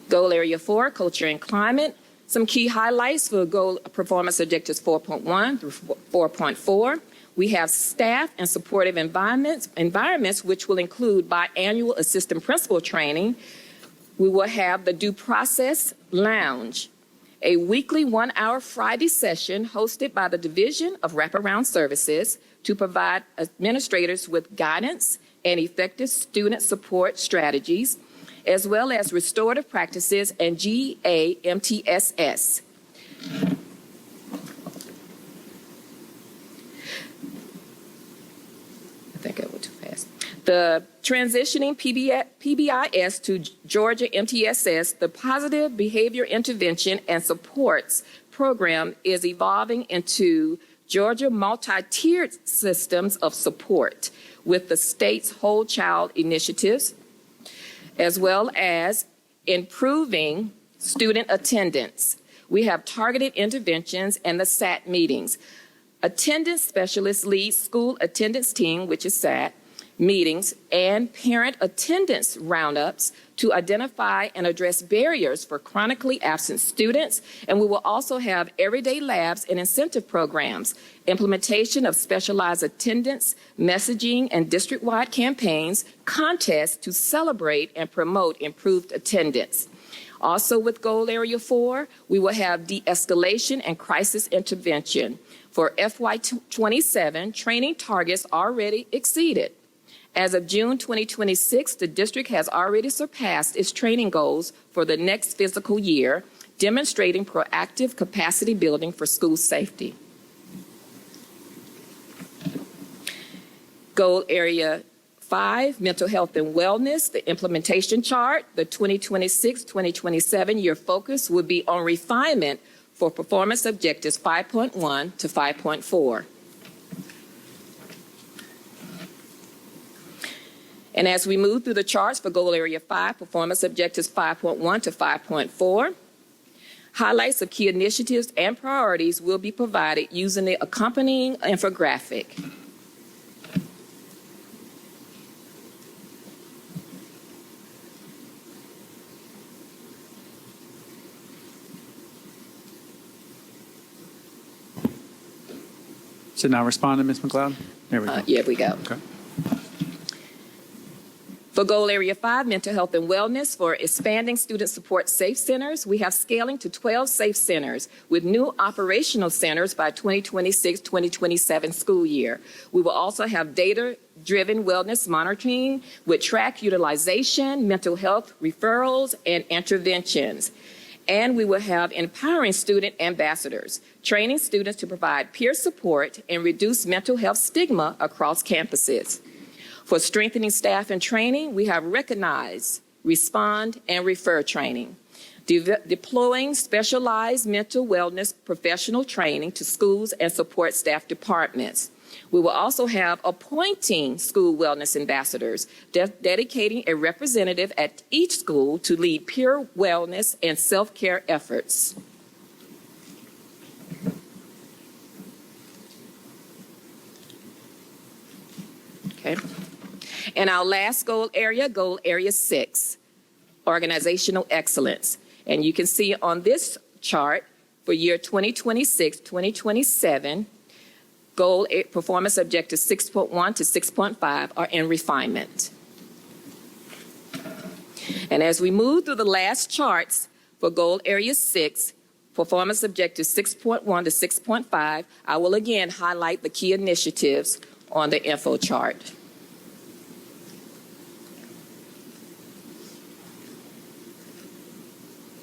Goal Area 4, Culture and Climate. Some key highlights for Goal Performance Objectives 4.1 through 4.4. We have staff and supportive environments which will include biannual assistant principal training. We will have the Due Process Lounge, a weekly 1-hour Friday session hosted by the Division of Wraparound Services to provide administrators with guidance and effective student support strategies, as well as restorative practices and GAMTSS. I think I went too fast. The transitioning PBIS to Georgia MTSS, the Positive Behavior Intervention and Supports program is evolving into Georgia multi-tiered systems of support with the state's Whole Child initiatives, as well as improving student attendance. We have targeted interventions and the SAT meetings. Attendance specialists lead school attendance team, which is SAT, meetings and parent attendance roundups to identify and address barriers for chronically absent students. And we will also have everyday labs and incentive programs, implementation of specialized attendance, messaging, and district-wide campaigns, contests to celebrate and promote improved attendance. Also with Goal Area 4, we will have de-escalation and crisis intervention. For FY27, training targets already exceeded. As of June 2026, the district has already surpassed its training goals for the next fiscal year, demonstrating proactive capacity building for school safety. Goal Area 5, Mental Health and Wellness, the implementation chart, the 2026-2027 year focus will be on refinement for performance objectives 5.1 to 5.4. And as we move through the charts for goal area 5, performance objectives 5.1 to 5.4, highlights of key initiatives and priorities will be provided using the accompanying infographic. So now respond to Ms. McLeod. There we go. Here we go. Okay. For goal area 5, mental health and wellness, for expanding student support safe centers, we have scaling to 12 safe centers with new operational centers by 2026-2027 school year. We will also have data-driven wellness monitoring with track utilization, mental health referrals, and interventions. And we will have empowering student ambassadors, training students to provide peer support and reduce mental health stigma across campuses. For strengthening staff and training, we have recognize, respond, and refer training. Deploying specialized mental wellness professional training to schools and support staff departments. We will also have appointing school wellness ambassadors, dedicating a representative at each school to lead peer wellness and self-care efforts. Okay. And our last goal area 6, organizational excellence. And you can see on this chart for year 2026-2027, performance objectives 6.1 to 6.5 are in refinement. And as we move through the last charts for goal area 6, performance objectives 6.1 to 6.5, I will again highlight the key initiatives on the info chart.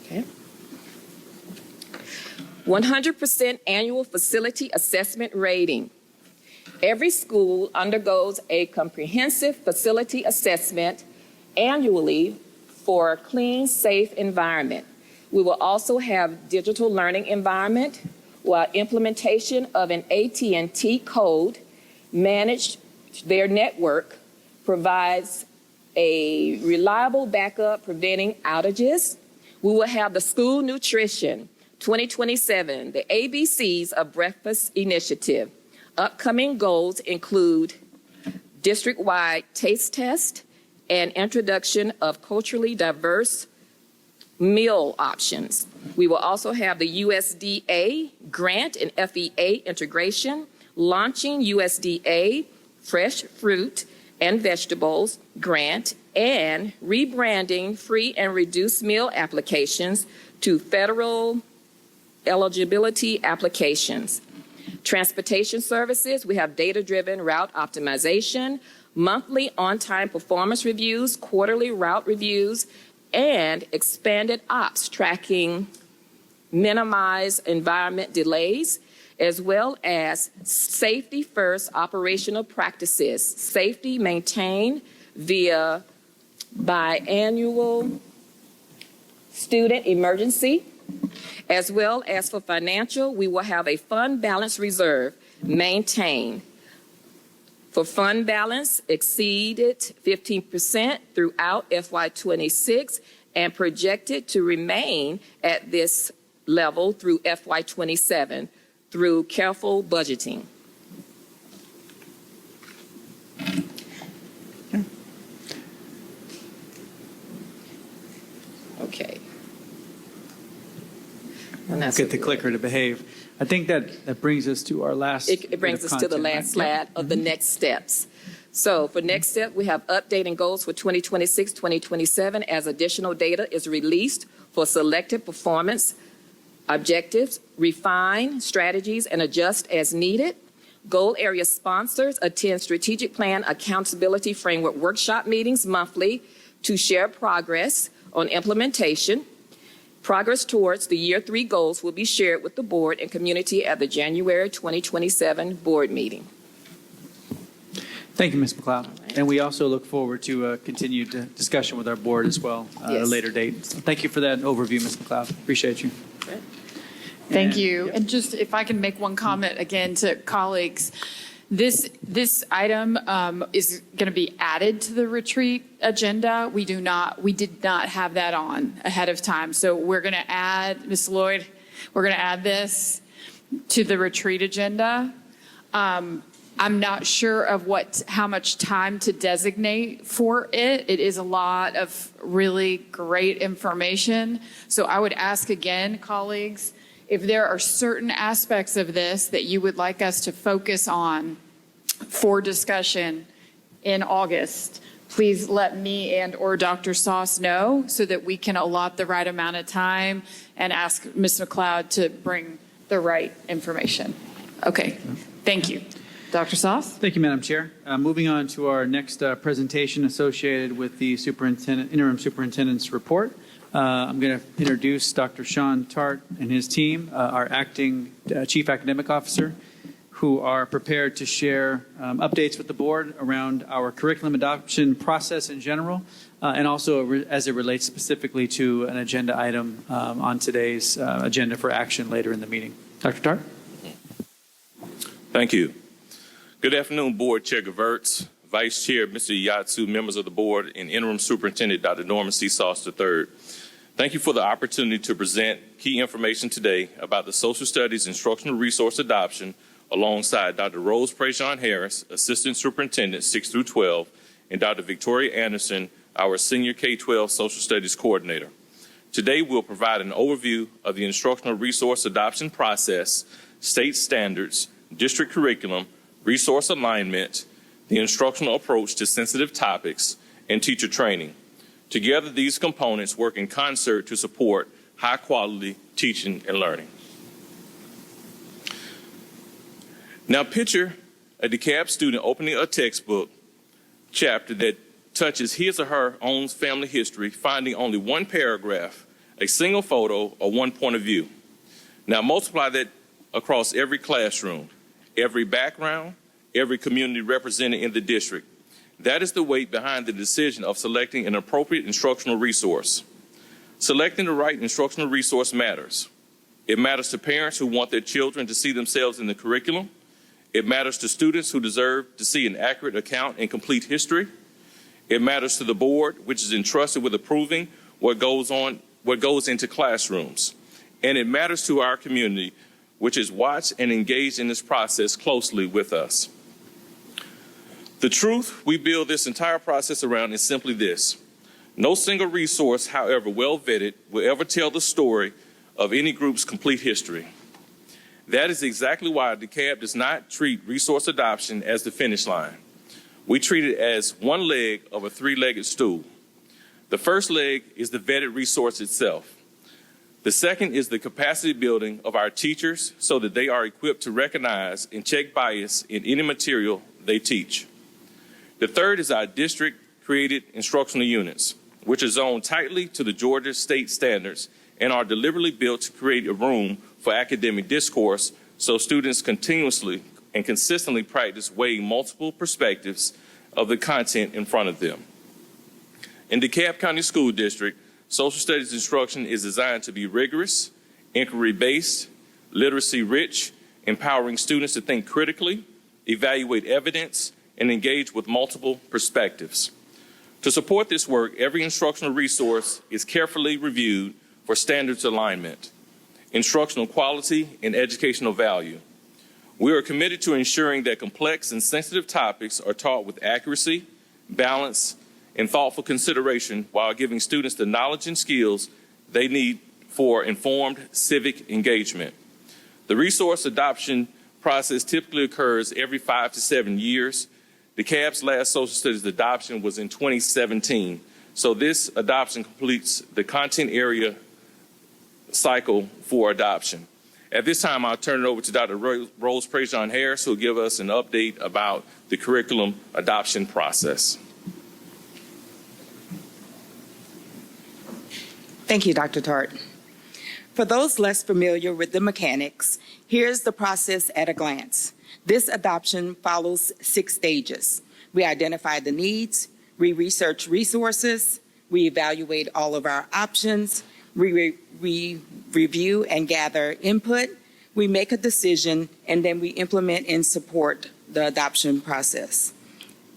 Okay. 100% annual facility assessment rating. Every school undergoes a comprehensive facility assessment annually for a clean, safe environment. We will also have digital learning environment while implementation of an AT&T code managed their network provides a reliable backup preventing outages. We will have the school nutrition 2027, the ABCs of Breakfast Initiative. Upcoming goals include district-wide taste test and introduction of culturally diverse meal options. We will also have the USDA grant and FEA integration, launching USDA fresh fruit and vegetables grant, and rebranding free and reduced meal applications to federal eligibility applications. Transportation services, we have data-driven route optimization, monthly on-time performance reviews, quarterly route reviews, and expanded ops tracking minimize environment delays, as well as safety-first operational practices, safety maintained via biannual student emergency. As well as for financial, we will have a fund balance reserve maintained. For fund balance exceeded 15% throughout FY26 and projected to remain at this level through FY27 through careful budgeting. Okay. Get the clicker to behave. I think that brings us to our last. It brings us to the last slide of the next steps. So for next step, we have updating goals for 2026-2027 as additional data is released for selected performance objectives, refine strategies, and adjust as needed. Goal area sponsors attend strategic plan accountability framework workshop meetings monthly to share progress on implementation. Progress towards the year 3 goals will be shared with the board and community at the January 2027 board meeting. Thank you, Ms. McLeod. And we also look forward to a continued discussion with our board as well at a later date. So thank you for that overview, Ms. McLeod. Appreciate you. Thank you. And just if I can make one comment again to colleagues, This item is going to be added to the retreat agenda. We did not have that on ahead of time. So we're going to add, Ms. Lloyd, we're going to add this to the retreat agenda. I'm not sure of how much time to designate for it. It is a lot of really great information. So I would ask again, colleagues, if there are certain aspects of this that you would like us to focus on for discussion in August, please let me and or Dr. Sauce know so that we can allot the right amount of time and ask Ms. McLeod to bring the right information. Okay, thank you. Dr. Sauce? Thank you, Madam Chair. Moving on to our next presentation associated with the interim superintendent's report. I'm going to introduce Dr. Sean Tart and his team, our acting chief academic officer, who are prepared to share updates with the board around our curriculum adoption process in general, and also as it relates specifically to an agenda item on today's agenda for action later in the meeting. Dr. Tart? Thank you. Good afternoon, Board Chair Gevertz, Vice Chair Mr. Yatsu, members of the board, and Interim Superintendent Dr. Norman C. Sauce III. Thank you for the opportunity to present key information today about the Social Studies Instructional Resource Adoption alongside Dr. Rose Prejean Harris, Assistant Superintendent 6 through 12, and Dr. Victoria Anderson, our Senior K-12 Social Studies Coordinator. Today, we'll provide an overview of the instructional resource adoption process, state standards, district curriculum, resource alignment, the instructional approach to sensitive topics, and teacher training. Together, these components work in concert to support high-quality teaching and learning. Now picture a Dekalb student opening a textbook chapter that touches his or her own family history, finding only one paragraph, a single photo, or one point of view. Now multiply that across every classroom, every background, every community represented in the district. That is the weight behind the decision of selecting an appropriate instructional resource. Selecting the right instructional resource matters. It matters to parents who want their children to see themselves in the curriculum. It matters to students who deserve to see an accurate account and complete history. It matters to the board, which is entrusted with approving what goes into classrooms. And it matters to our community, which is watched and engaged in this process closely with us. The truth we build this entire process around is simply this. No single resource, however well vetted, will ever tell the story of any group's complete history. That is exactly why Dekalb does not treat resource adoption as the finish line. We treat it as one leg of a three-legged stool. The first leg is the vetted resource itself. The second is the capacity building of our teachers so that they are equipped to recognize and check bias in any material they teach. The third is our district-created instructional units, which are zoned tightly to the Georgia state standards and are deliberately built to create a room for academic discourse so students continuously and consistently practice weighing multiple perspectives of the content in front of them. In DeKalb County School District, social studies instruction is designed to be rigorous, inquiry-based, literacy-rich, empowering students to think critically, evaluate evidence, and engage with multiple perspectives. To support this work, every instructional resource is carefully reviewed for standards alignment, instructional quality, and educational value. We are committed to ensuring that complex and sensitive topics are taught with accuracy, balance, and thoughtful consideration while giving students the knowledge and skills they need for informed civic engagement. The resource adoption process typically occurs every 5 to 7 years. DeKalb's last social studies adoption was in 2017, so this adoption completes the content area cycle for adoption. At this time, I'll turn it over to Dr. Rose Prejean Harris, who will give us an update about the curriculum adoption process. Thank you, Dr. Tart. For those less familiar with the mechanics, here's the process at a glance. This adoption follows 6 stages. We identify the needs, we research resources, we evaluate all of our options, we review and gather input, we make a decision, and then we implement and support the adoption process.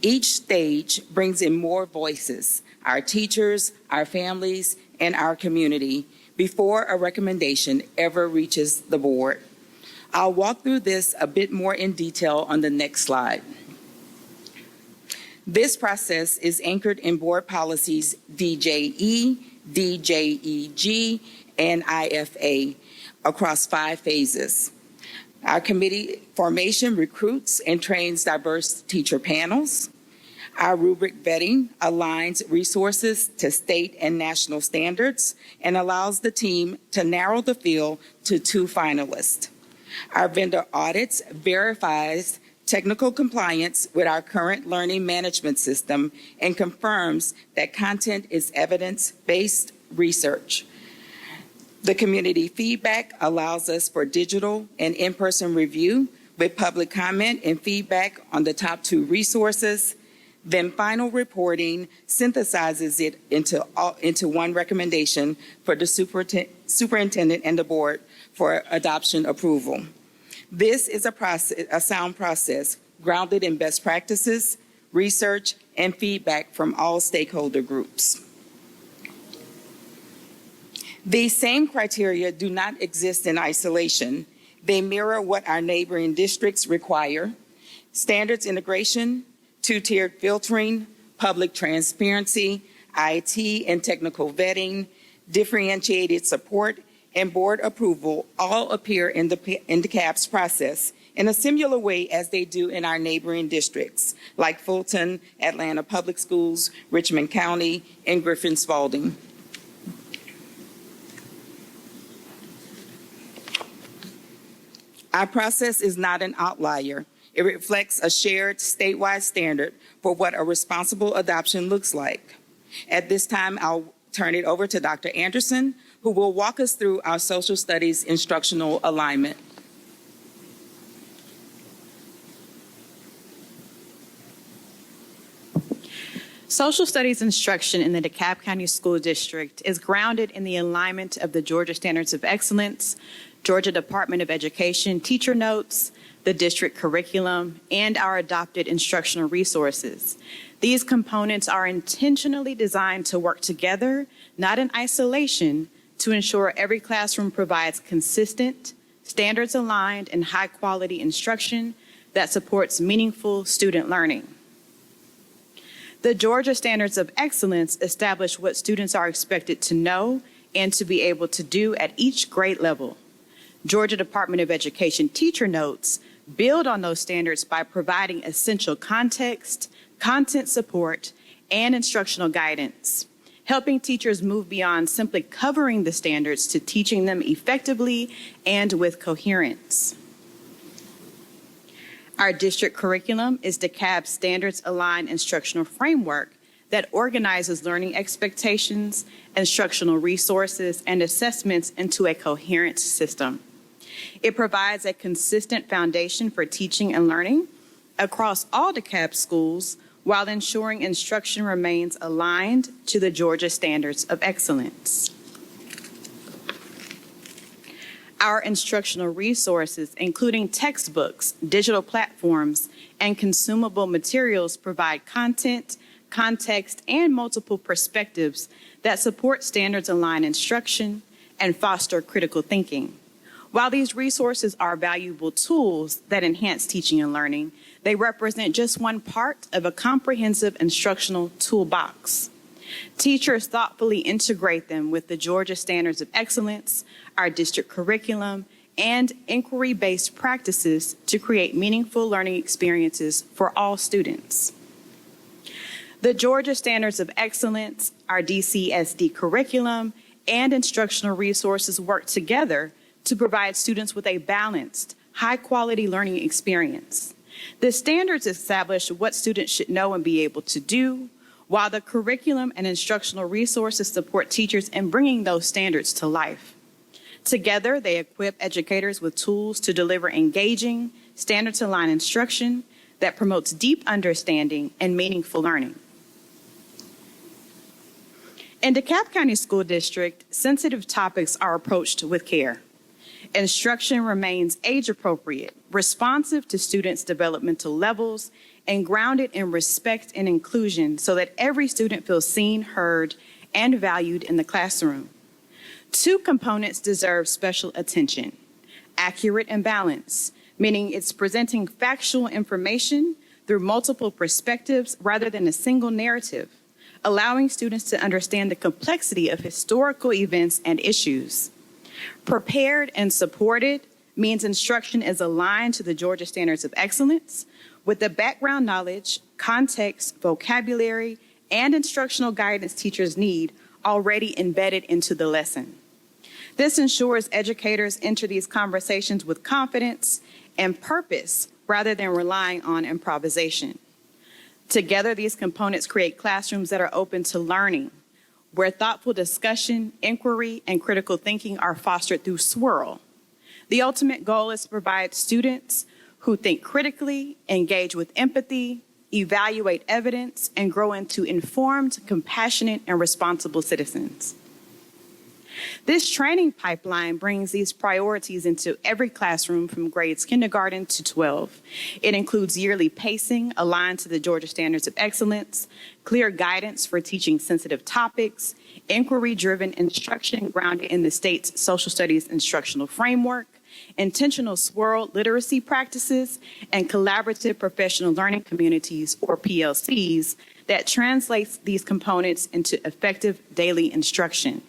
Each stage brings in more voices, our teachers, our families, and our community, before a recommendation ever reaches the board. I'll walk through this a bit more in detail on the next slide. This process is anchored in board policies DJE, DJEG, and IFA across 5 phases. Our committee formation recruits and trains diverse teacher panels. Our rubric vetting aligns resources to state and national standards and allows the team to narrow the field to 2 finalists. Our vendor audits verifies technical compliance with our current learning management system and confirms that content is evidence-based research. The community feedback allows us for digital and in-person review with public comment and feedback on the top 2 resources. Then final reporting synthesizes it into one recommendation for the superintendent and the board for adoption approval. This is a sound process grounded in best practices, research, and feedback from all stakeholder groups. These same criteria do not exist in isolation. They mirror what our neighboring districts require: standards integration, 2-tiered filtering, public transparency, IT and technical vetting, differentiated support, and board approval all appear in the DEKALB's process in a similar way as they do in our neighboring districts, like Fulton, Atlanta Public Schools, Richmond County, and Griffin-Spalding. Our process is not an outlier. It reflects a shared statewide standard for what a responsible adoption looks like. At this time, I'll turn it over to Dr. Anderson, who will walk us through our social studies instructional alignment. Social studies instruction in the DeKalb County School District is grounded in the alignment of the Georgia Standards of Excellence, Georgia Department of Education teacher notes, the district curriculum, and our adopted instructional resources. These components are intentionally designed to work together, not in isolation, to ensure every classroom provides consistent, standards-aligned, and high-quality instruction that supports meaningful student learning. The Georgia Standards of Excellence establish what students are expected to know and to be able to do at each grade level. Georgia Department of Education teacher notes build on those standards by providing essential context, content support, and instructional guidance, helping teachers move beyond simply covering the standards to teaching them effectively and with coherence. Our district curriculum is DeKalb's standards-aligned instructional framework that organizes learning expectations, instructional resources, and assessments into a coherent system. It provides a consistent foundation for teaching and learning across all DeKalb schools while ensuring instruction remains aligned to the Georgia Standards of Excellence. Our instructional resources, including textbooks, digital platforms, and consumable materials, provide content, context, and multiple perspectives that support standards-aligned instruction and foster critical thinking. While these resources are valuable tools that enhance teaching and learning, they represent just one part of a comprehensive instructional toolbox. Teachers thoughtfully integrate them with the Georgia Standards of Excellence, our district curriculum, and inquiry-based practices to create meaningful learning experiences for all students. The Georgia Standards of Excellence, our DCSD curriculum, and instructional resources work together to provide students with a balanced, high-quality learning experience. The standards establish what students should know and be able to do, while the curriculum and instructional resources support teachers in bringing those standards to life. Together, they equip educators with tools to deliver engaging, standards-aligned instruction that promotes deep understanding and meaningful learning. In DeKalb County School District, sensitive topics are approached with care. Instruction remains age-appropriate, responsive to students' developmental levels, and grounded in respect and inclusion so that every student feels seen, heard, and valued in the classroom. Two components deserve special attention: accurate and balanced, meaning it's presenting factual information through multiple perspectives rather than a single narrative, allowing students to understand the complexity of historical events and issues. Prepared and supported means instruction is aligned to the Georgia Standards of Excellence with the background knowledge, context, vocabulary, and instructional guidance teachers need already embedded into the lesson. This ensures educators enter these conversations with confidence and purpose rather than relying on improvisation. Together, these components create classrooms that are open to learning, where thoughtful discussion, inquiry, and critical thinking are fostered through swirl. The ultimate goal is to provide students who think critically, engage with empathy, evaluate evidence, and grow into informed, compassionate, and responsible citizens. This training pipeline brings these priorities into every classroom from grades kindergarten to 12. It includes yearly pacing aligned to the Georgia Standards of Excellence, clear guidance for teaching sensitive topics, inquiry-driven instruction grounded in the state's social studies instructional framework, intentional swirl literacy practices, and collaborative professional learning communities, or PLCs, that translates these components into effective daily instruction.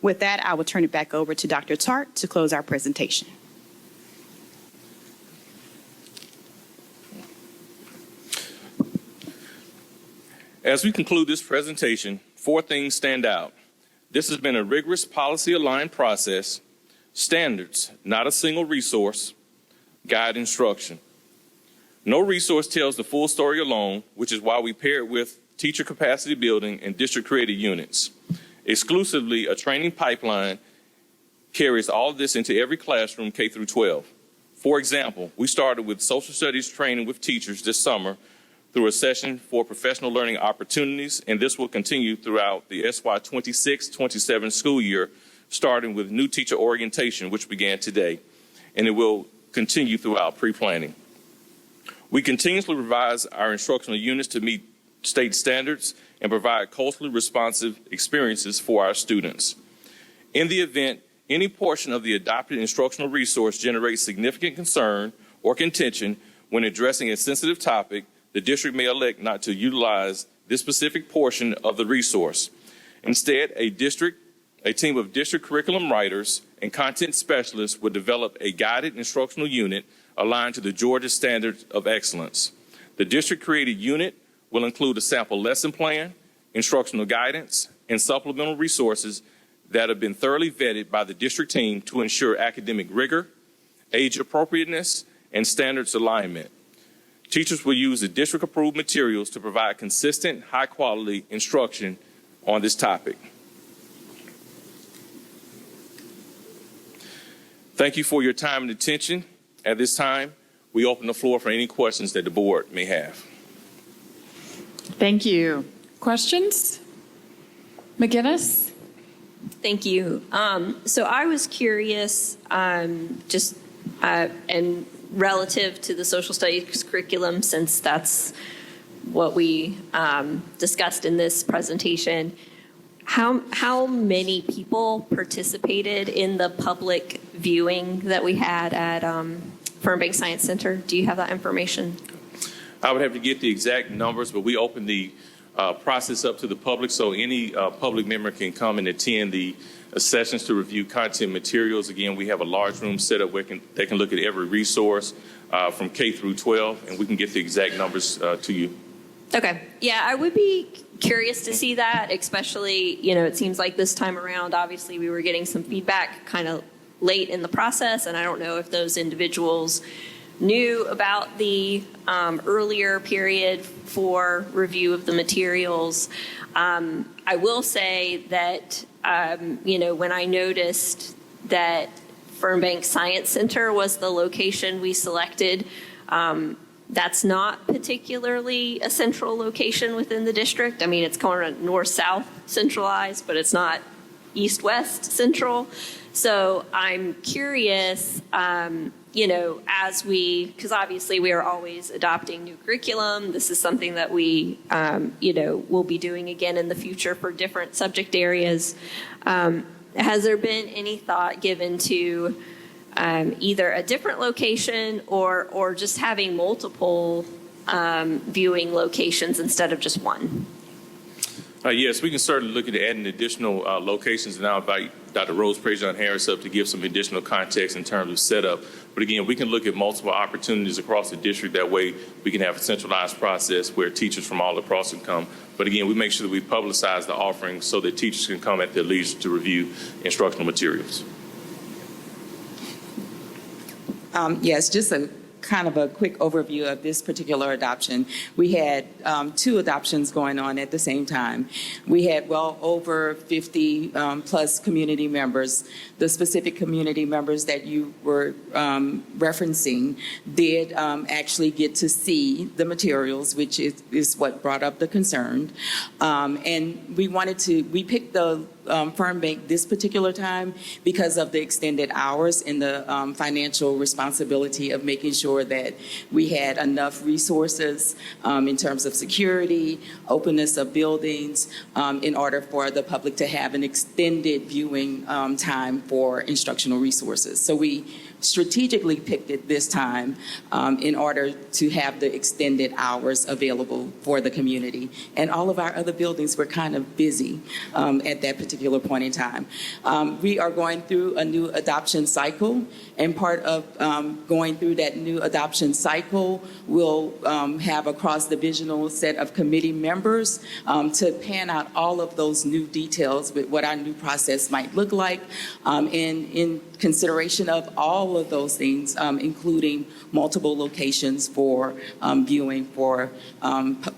With that, I will turn it back over to Dr. Tart to close our presentation. As we conclude this presentation, 4 things stand out. This has been a rigorous policy-aligned process: standards, not a single resource; guide instruction. No resource tells the full story alone, which is why we pair it with teacher capacity building and district-created units. Exclusively, a training pipeline carries all of this into every classroom K through 12. For example, we started with social studies training with teachers this summer through a session for professional learning opportunities, and this will continue throughout the SY 26-27 school year, starting with new teacher orientation, which began today, and it will continue throughout pre-planning. We continuously revise our instructional units to meet state standards and provide culturally responsive experiences for our students. In the event any portion of the adopted instructional resource generates significant concern or contention when addressing a sensitive topic, the district may elect not to utilize this specific portion of the resource. Instead, a team of district curriculum writers and content specialists would develop a guided instructional unit aligned to the Georgia Standards of Excellence. The district-created unit will include a sample lesson plan, instructional guidance, and supplemental resources that have been thoroughly vetted by the district team to ensure academic rigor, age appropriateness, and standards alignment. Teachers will use the district-approved materials to provide consistent, high-quality instruction on this topic. Thank you for your time and attention. At this time, we open the floor for any questions that the board may have. Thank you. Questions? McGinnis? Thank you. So I was curious, and relative to the social studies curriculum, since that's what we discussed in this presentation, how many people participated in the public viewing that we had at Fernbank Science Center? Do you have that information? I would have to get the exact numbers, but we opened the process up to the public, so any public member can come and attend the sessions to review content materials. Again, we have a large room set up where they can look at every resource from K through 12, and we can get the exact numbers to you. Okay. Yeah, I would be curious to see that, especially, it seems like this time around, obviously, we were getting some feedback kind of late in the process, and I don't know if those individuals knew about the earlier period for review of the materials. I will say that, when I noticed that Fernbank Science Center was the location we selected, that's not particularly a central location within the district. I mean, it's kind of north-south centralized, but it's not east-west central. So I'm curious, because obviously we are always adopting new curriculum. This is something that we, will be doing again in the future for different subject areas. Has there been any thought given to either a different location or just having multiple viewing locations instead of just one? Yes, we can certainly look at adding additional locations, and I'll invite Dr. Rose Prejean Harris up to give some additional context in terms of setup. But again, we can look at multiple opportunities across the district. That way we can have a centralized process where teachers from all across can come. But again, we make sure that we publicize the offerings so that teachers can come at their leisure to review instructional materials. Yes, just a kind of a quick overview of this particular adoption. We had 2 adoptions going on at the same time. We had well over 50 plus community members. The specific community members that you were referencing did actually get to see the materials, which is what brought up the concern. And we picked the Firm Bank this particular time because of the extended hours and the financial responsibility of making sure that we had enough resources in terms of security, openness of buildings, in order for the public to have an extended viewing time for instructional resources. So we strategically picked it this time in order to have the extended hours available for the community. And all of our other buildings were kind of busy at that particular point in time. We are going through a new adoption cycle, and part of going through that new adoption cycle, we'll have a cross-divisional set of committee members to pan out all of those new details with what our new process might look like, in consideration of all of those things, including multiple locations for viewing for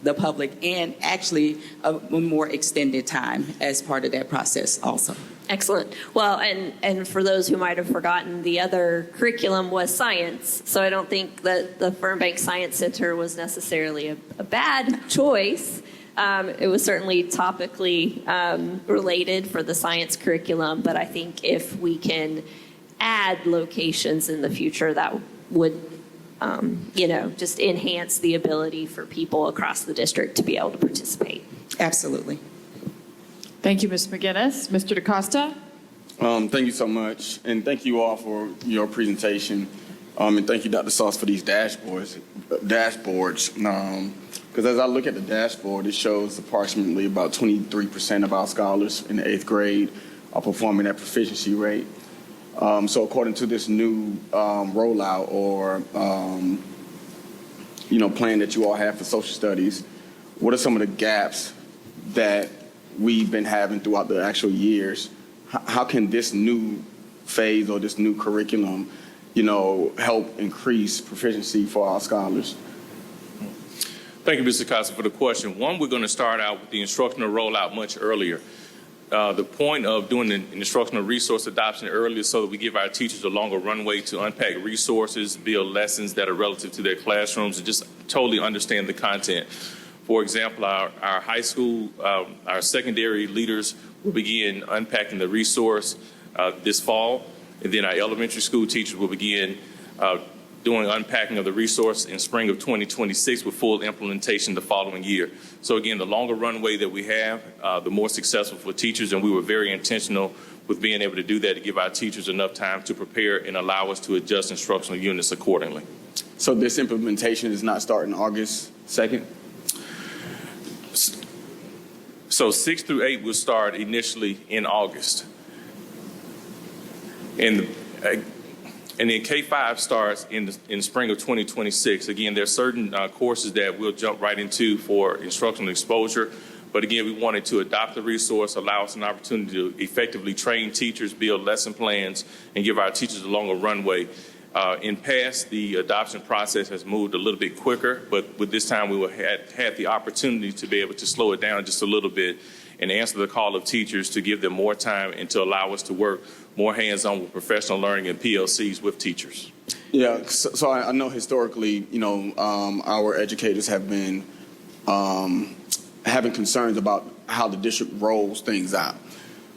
the public, and actually a more extended time as part of that process also. Excellent. Well, and for those who might have forgotten, the other curriculum was science. So I don't think that the Firm Bank Science Center was necessarily a bad choice. It was certainly topically related for the science curriculum, but I think if we can add locations in the future, that would, just enhance the ability for people across the district to be able to participate. Absolutely. Thank you, Ms. McGinnis. Mr. DaCosta? Thank you so much, and thank you all for your presentation. And thank you, Dr. Sauce, for these dashboards. Because as I look at the dashboard, it shows approximately about 23% of our scholars in the 8th grade are performing at proficiency rate. So according to this new rollout or plan that you all have for social studies, what are some of the gaps that we've been having throughout the actual years? How can this new phase or this new curriculum, help increase proficiency for our scholars? Thank you, Mr. Costa, for the question. One, we're going to start out with the instructional rollout much earlier. The point of doing the instructional resource adoption earlier so that we give our teachers a longer runway to unpack resources, build lessons that are relative to their classrooms, and just totally understand the content. For example, our high school, our secondary leaders will begin unpacking the resource this fall, and then our elementary school teachers will begin doing unpacking of the resource in spring of 2026 with full implementation the following year. So again, the longer runway that we have, the more successful for teachers, and we were very intentional with being able to do that to give our teachers enough time to prepare and allow us to adjust instructional units accordingly. So this implementation is not starting August 2nd? So 6 through 8 will start initially in August. And then K-5 starts in spring of 2026. Again, there are certain courses that we'll jump right into for instructional exposure. But again, we wanted to adopt the resource, allow us an opportunity to effectively train teachers, build lesson plans, and give our teachers a longer runway. In past, the adoption process has moved a little bit quicker, but with this time we had the opportunity to be able to slow it down just a little bit and answer the call of teachers to give them more time and to allow us to work more hands-on with professional learning and PLCs with teachers. Yeah, so I know historically, our educators have been having concerns about how the district rolls things out.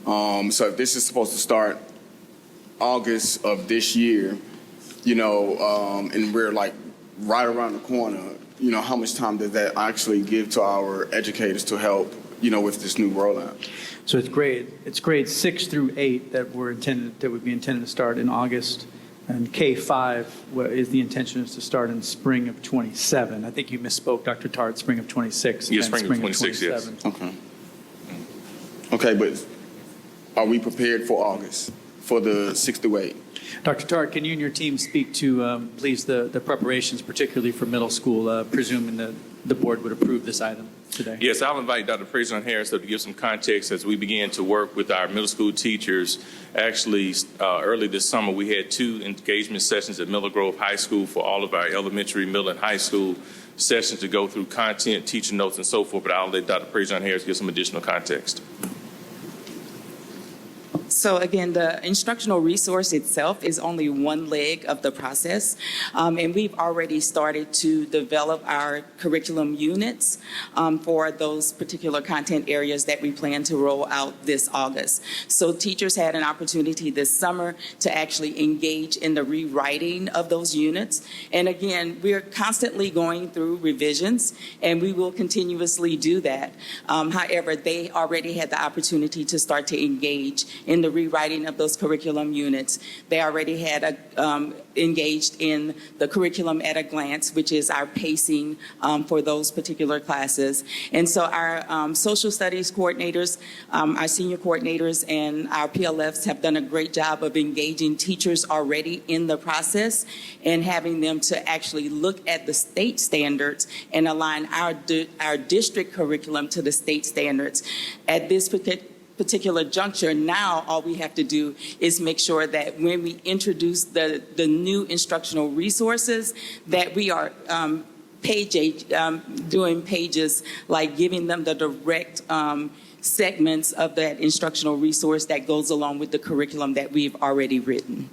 So if this is supposed to start August of this year, and we're like right around the corner, how much time does that actually give to our educators to help, with this new rollout? So it's grade 6 through 8 that would be intended to start in August, and K-5 is the intention is to start in spring of 27. I think you misspoke, Dr. Tart, spring of 26. Yes, spring of 26, yes. Okay, but are we prepared for August for the 6 through 8? Dr. Tart, can you and your team speak to, please, the preparations, particularly for middle school, presuming that the board would approve this item today? Yes, I'll invite Dr. President-Harris to give some context as we begin to work with our middle school teachers. Actually, early this summer, we had 2 engagement sessions at Miller Grove High School for all of our elementary, middle, and high school sessions to go through content, teacher notes, and so forth. But I'll let Dr. President-Harris give some additional context. So again, the instructional resource itself is only one leg of the process, and we've already started to develop our curriculum units for those particular content areas that we plan to roll out this August. So teachers had an opportunity this summer to actually engage in the rewriting of those units. And again, we're constantly going through revisions, and we will continuously do that. However, they already had the opportunity to start to engage in the rewriting of those curriculum units. They already had engaged in the curriculum at a glance, which is our pacing for those particular classes. And so our social studies coordinators, our senior coordinators, and our PLFs have done a great job of engaging teachers already in the process and having them to actually look at the state standards and align our district curriculum to the state standards. At this particular juncture, now all we have to do is make sure that when we introduce the new instructional resources, that we are doing pages like giving them the direct segments of that instructional resource that goes along with the curriculum that we've already written.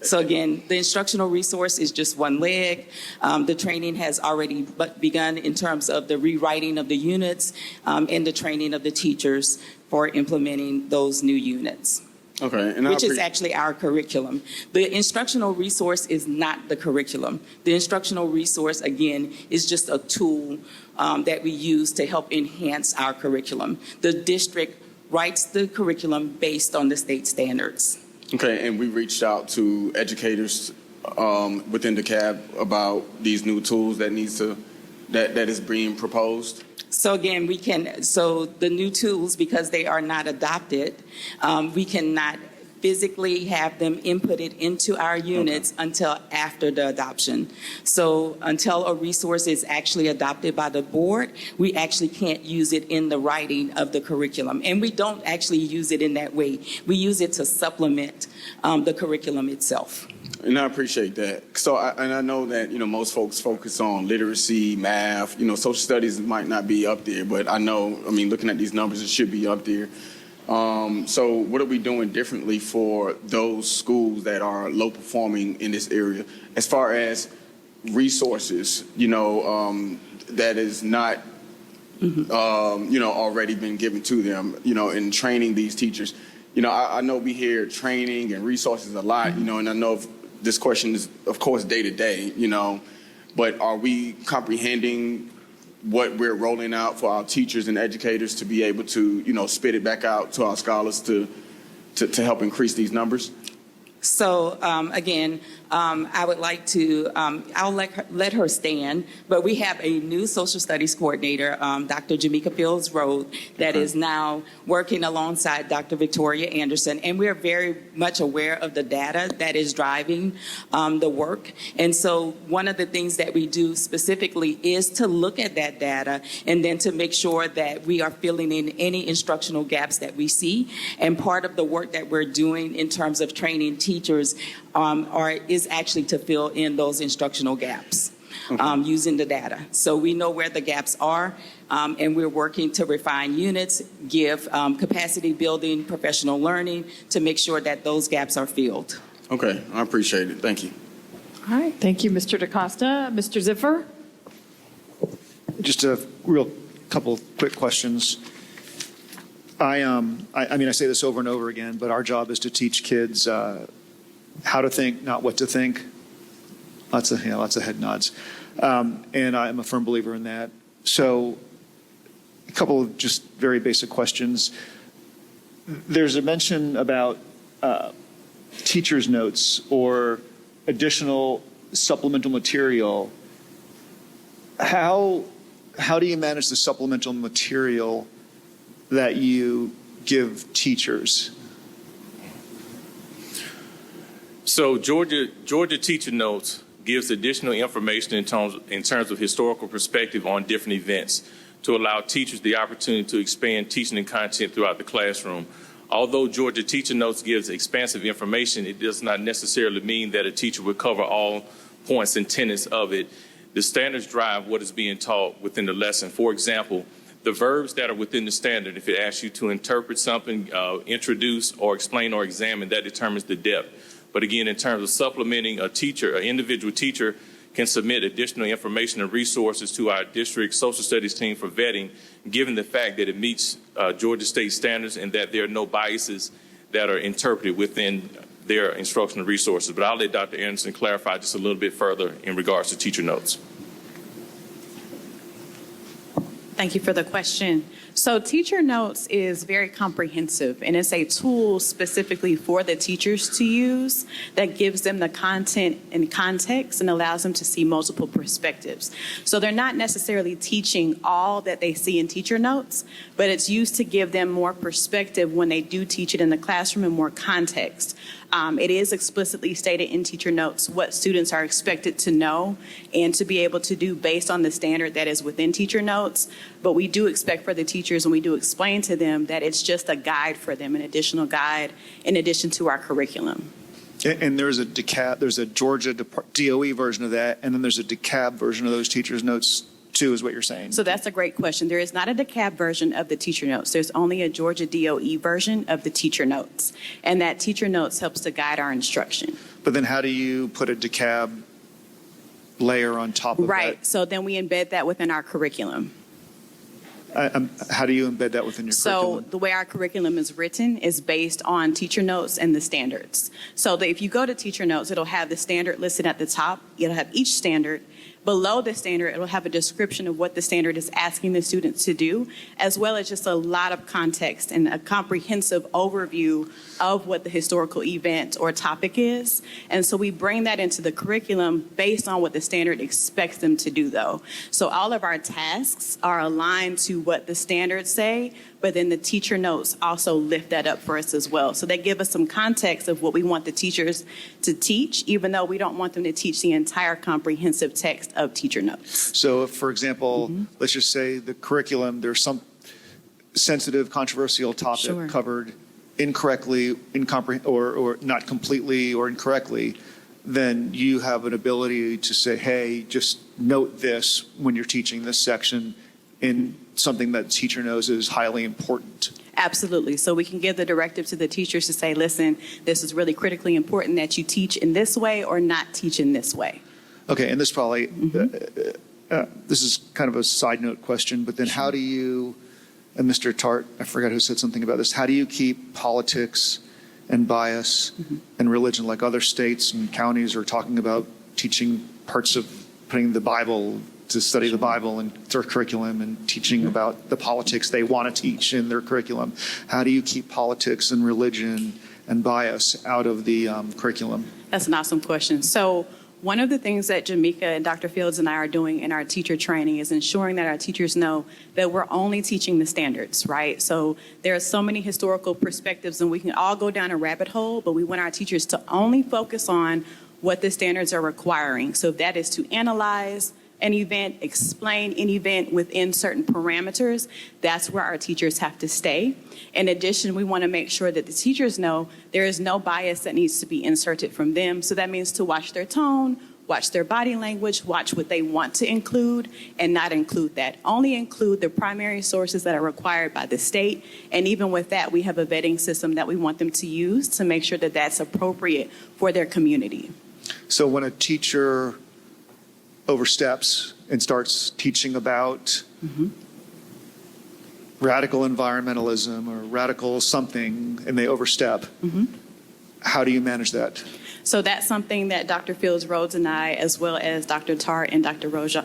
So again, the instructional resource is just one leg. The training has already begun in terms of the rewriting of the units and the training of the teachers for implementing those new units. Okay, and which is actually our curriculum. The instructional resource is not the curriculum. The instructional resource, again, is just a tool that we use to help enhance our curriculum. The district writes the curriculum based on the state standards. Okay, and we reached out to educators within Dekalb about these new tools that is being proposed. So again, so the new tools, because they are not adopted, we cannot physically have them inputted into our units until after the adoption. So until a resource is actually adopted by the board, we actually can't use it in the writing of the curriculum. And we don't actually use it in that way. We use it to supplement the curriculum itself. And I appreciate that. So, I know that, most folks focus on literacy, math, social studies might not be up there, but looking at these numbers, it should be up there. So what are we doing differently for those schools that are low performing in this area as far as resources, that is not, already been given to them, in training these teachers? I know we hear training and resources a lot, and I know this question is, of course, day to day, but are we comprehending what we're rolling out for our teachers and educators to be able to, spit it back out to our scholars to help increase these numbers? So again, I would like to, I'll let her stand, but we have a new social studies coordinator, Dr. Jamaica Fields Road, that is now working alongside Dr. Victoria Anderson, and we're very much aware of the data that is driving the work. And so one of the things that we do specifically is to look at that data and then to make sure that we are filling in any instructional gaps that we see. And part of the work that we're doing in terms of training teachers is actually to fill in those instructional gaps using the data. So we know where the gaps are, and we're working to refine units, give capacity building, professional learning to make sure that those gaps are filled. Okay, I appreciate it. Thank you. All right, thank you, Mr. DaCosta. Mr. Ziffer? Just a real couple quick questions. I say this over and over again, but our job is to teach kids how to think, not what to think. Lots of head nods. And I'm a firm believer in that. So a couple of just very basic questions. There's a mention about teacher's notes or additional supplemental material. How do you manage the supplemental material that you give teachers? So Georgia Teacher Notes gives additional information in terms of historical perspective on different events to allow teachers the opportunity to expand teaching and content throughout the classroom. Although Georgia Teacher Notes gives expansive information, it does not necessarily mean that a teacher would cover all points and tenets of it. The standards drive what is being taught within the lesson. For example, the verbs that are within the standard, if it asks you to interpret something, introduce or explain or examine, that determines the depth. But again, in terms of supplementing a teacher, an individual teacher can submit additional information and resources to our district social studies team for vetting, given the fact that it meets Georgia state standards and that there are no biases that are interpreted within their instructional resources. But I'll let Dr. Anderson clarify just a little bit further in regards to teacher notes. Thank you for the question. So Teacher Notes is very comprehensive, and it's a tool specifically for the teachers to use that gives them the content and context and allows them to see multiple perspectives. So they're not necessarily teaching all that they see in Teacher Notes, but it's used to give them more perspective when they do teach it in the classroom and more context. It is explicitly stated in Teacher Notes what students are expected to know and to be able to do based on the standard that is within Teacher Notes. But we do expect for the teachers, and we do explain to them that it's just a guide for them, an additional guide in addition to our curriculum. And there's a Dekalb, there's a Georgia DOE version of that, and then there's a Dekalb version of those teachers' notes too, is what you're saying. So that's a great question. There is not a Dekalb version of the Teacher Notes. There's only a Georgia DOE version of the Teacher Notes, and that Teacher Notes helps to guide our instruction. But then how do you put a Dekalb layer on top of that? Right. So then we embed that within our curriculum. How do you embed that within your curriculum? So the way our curriculum is written is based on Teacher Notes and the standards. So if you go to Teacher Notes, it'll have the standard listed at the top. It'll have each standard. Below the standard, it'll have a description of what the standard is asking the students to do, as well as just a lot of context and a comprehensive overview of what the historical event or topic is. And so we bring that into the curriculum based on what the standard expects them to do, though. So all of our tasks are aligned to what the standards say, but then the Teacher Notes also lift that up for us as well. So they give us some context of what we want the teachers to teach, even though we don't want them to teach the entire comprehensive text of Teacher Notes. So if, for example, let's just say the curriculum, there's some sensitive, controversial topic covered incorrectly, or not completely or incorrectly, then you have an ability to say, hey, just note this when you're teaching this section in something that the teacher knows is highly important. Absolutely. So we can give the directive to the teachers to say, listen, this is really critically important that you teach in this way or not teach in this way. Okay, and this probably, this is kind of a side note question, but then how do you, and Mr. Tart, I forgot who said something about this, how do you keep politics and bias and religion, like other states and counties are talking about teaching parts of putting the Bible, to study the Bible in their curriculum and teaching about the politics they want to teach in their curriculum. How do you keep politics and religion and bias out of the curriculum? That's an awesome question. So one of the things that Jamaica and Dr. Fields and I are doing in our teacher training is ensuring that our teachers know that we're only teaching the standards, right? So there are so many historical perspectives and we can all go down a rabbit hole, but we want our teachers to only focus on what the standards are requiring. So that is to analyze an event, explain an event within certain parameters. That's where our teachers have to stay. In addition, we want to make sure that the teachers know there is no bias that needs to be inserted from them. So that means to watch their tone, watch their body language, watch what they want to include and not include that. Only include the primary sources that are required by the state. And even with that, we have a vetting system that we want them to use to make sure that that's appropriate for their community. So when a teacher oversteps and starts teaching about radical environmentalism or radical something and they overstep, how do you manage that? So that's something that Dr. Fields Rhodes and I, as well as Dr. Tart and Dr. Rose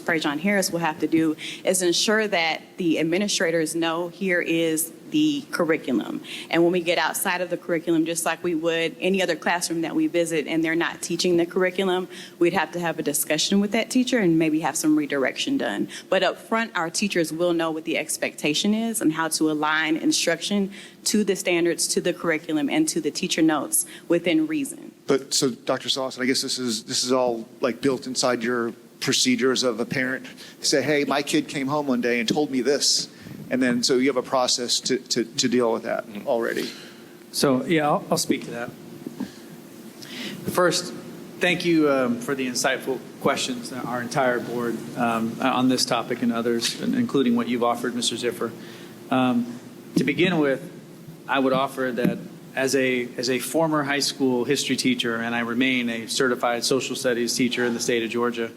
Prejean Harris, will have to do is ensure that the administrators know here is the curriculum. And when we get outside of the curriculum, just like we would any other classroom that we visit and they're not teaching the curriculum, we'd have to have a discussion with that teacher and maybe have some redirection done. But up front, our teachers will know what the expectation is and how to align instruction to the standards, to the curriculum, and to the teacher notes within reason. But so, Dr. Sauce, I guess this is all like built inside your procedures of a parent. Say, hey, my kid came home one day and told me this. And then, so you have a process to deal with that already. So, yeah, I'll speak to that. First, thank you for the insightful questions, our entire board, on this topic and others, including what you've offered, Mr. Ziffer. To begin with, I would offer that as a former high school history teacher, and I remain a certified social studies teacher in the state of Georgia.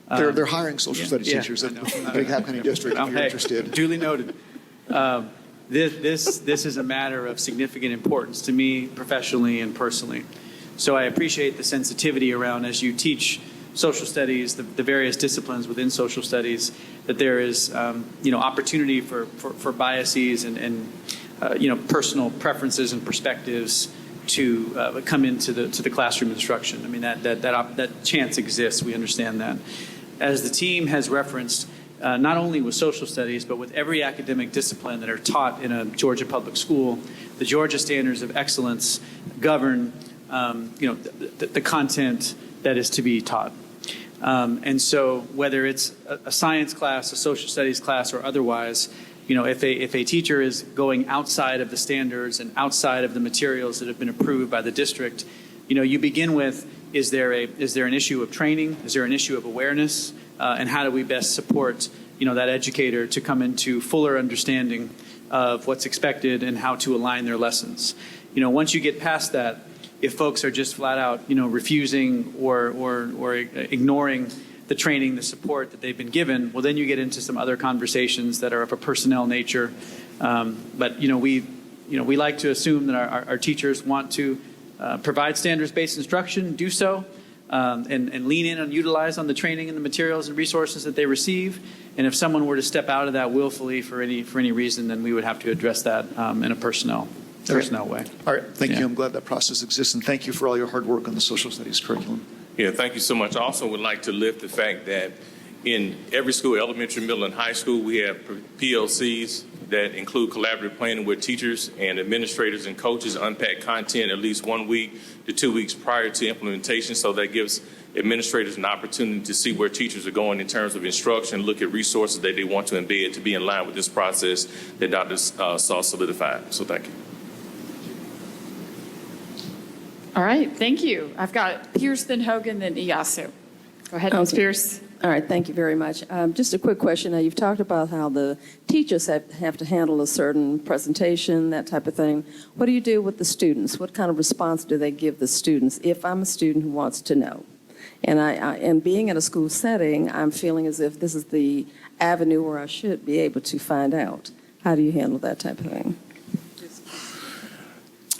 They're hiring social studies teachers in the DeKalb County District if you're interested. Duly noted. This is a matter of significant importance to me professionally and personally. So I appreciate the sensitivity around, as you teach social studies, the various disciplines within social studies, that there is opportunity for biases and personal preferences and perspectives to come into the classroom instruction. I mean, that chance exists. We understand that. As the team has referenced, not only with social studies, but with every academic discipline that are taught in a Georgia public school, the Georgia standards of excellence govern, the content that is to be taught. And so whether it's a science class, a social studies class, or otherwise, if a teacher is going outside of the standards and outside of the materials that have been approved by the district, you begin with, is there an issue of training? Is there an issue of awareness? And how do we best support, that educator to come into fuller understanding of what's expected and how to align their lessons? Once you get past that, if folks are just flat out, refusing or ignoring the training, the support that they've been given, well, then you get into some other conversations that are of a personnel nature. But we like to assume that our teachers want to provide standards-based instruction, do so, and lean in and utilize on the training and the materials and resources that they receive. And if someone were to step out of that willfully for any reason, then we would have to address that in a personnel way. All right, thank you. I'm glad that process exists, and thank you for all your hard work on the social studies curriculum. Yeah, thank you so much. I also would like to lift the fact that in every school, elementary, middle, and high school, we have PLCs that include collaborative planning with teachers and administrators and coaches, unpack content at least 1 week to 2 weeks prior to implementation. So that gives administrators an opportunity to see where teachers are going in terms of instruction, look at resources that they want to embed to be in line with this process that Dr. Saw solidified. So thank you. All right, thank you. I've got Pierce, then Hogan, then Iyasu. Go ahead, Ms. Pierce. All right, thank you very much. Just a quick question. Now, you've talked about how the teachers have to handle a certain presentation, that type of thing. What do you do with the students? What kind of response do they give the students if I'm a student who wants to know? And being in a school setting, I'm feeling as if this is the avenue where I should be able to find out. How do you handle that type of thing?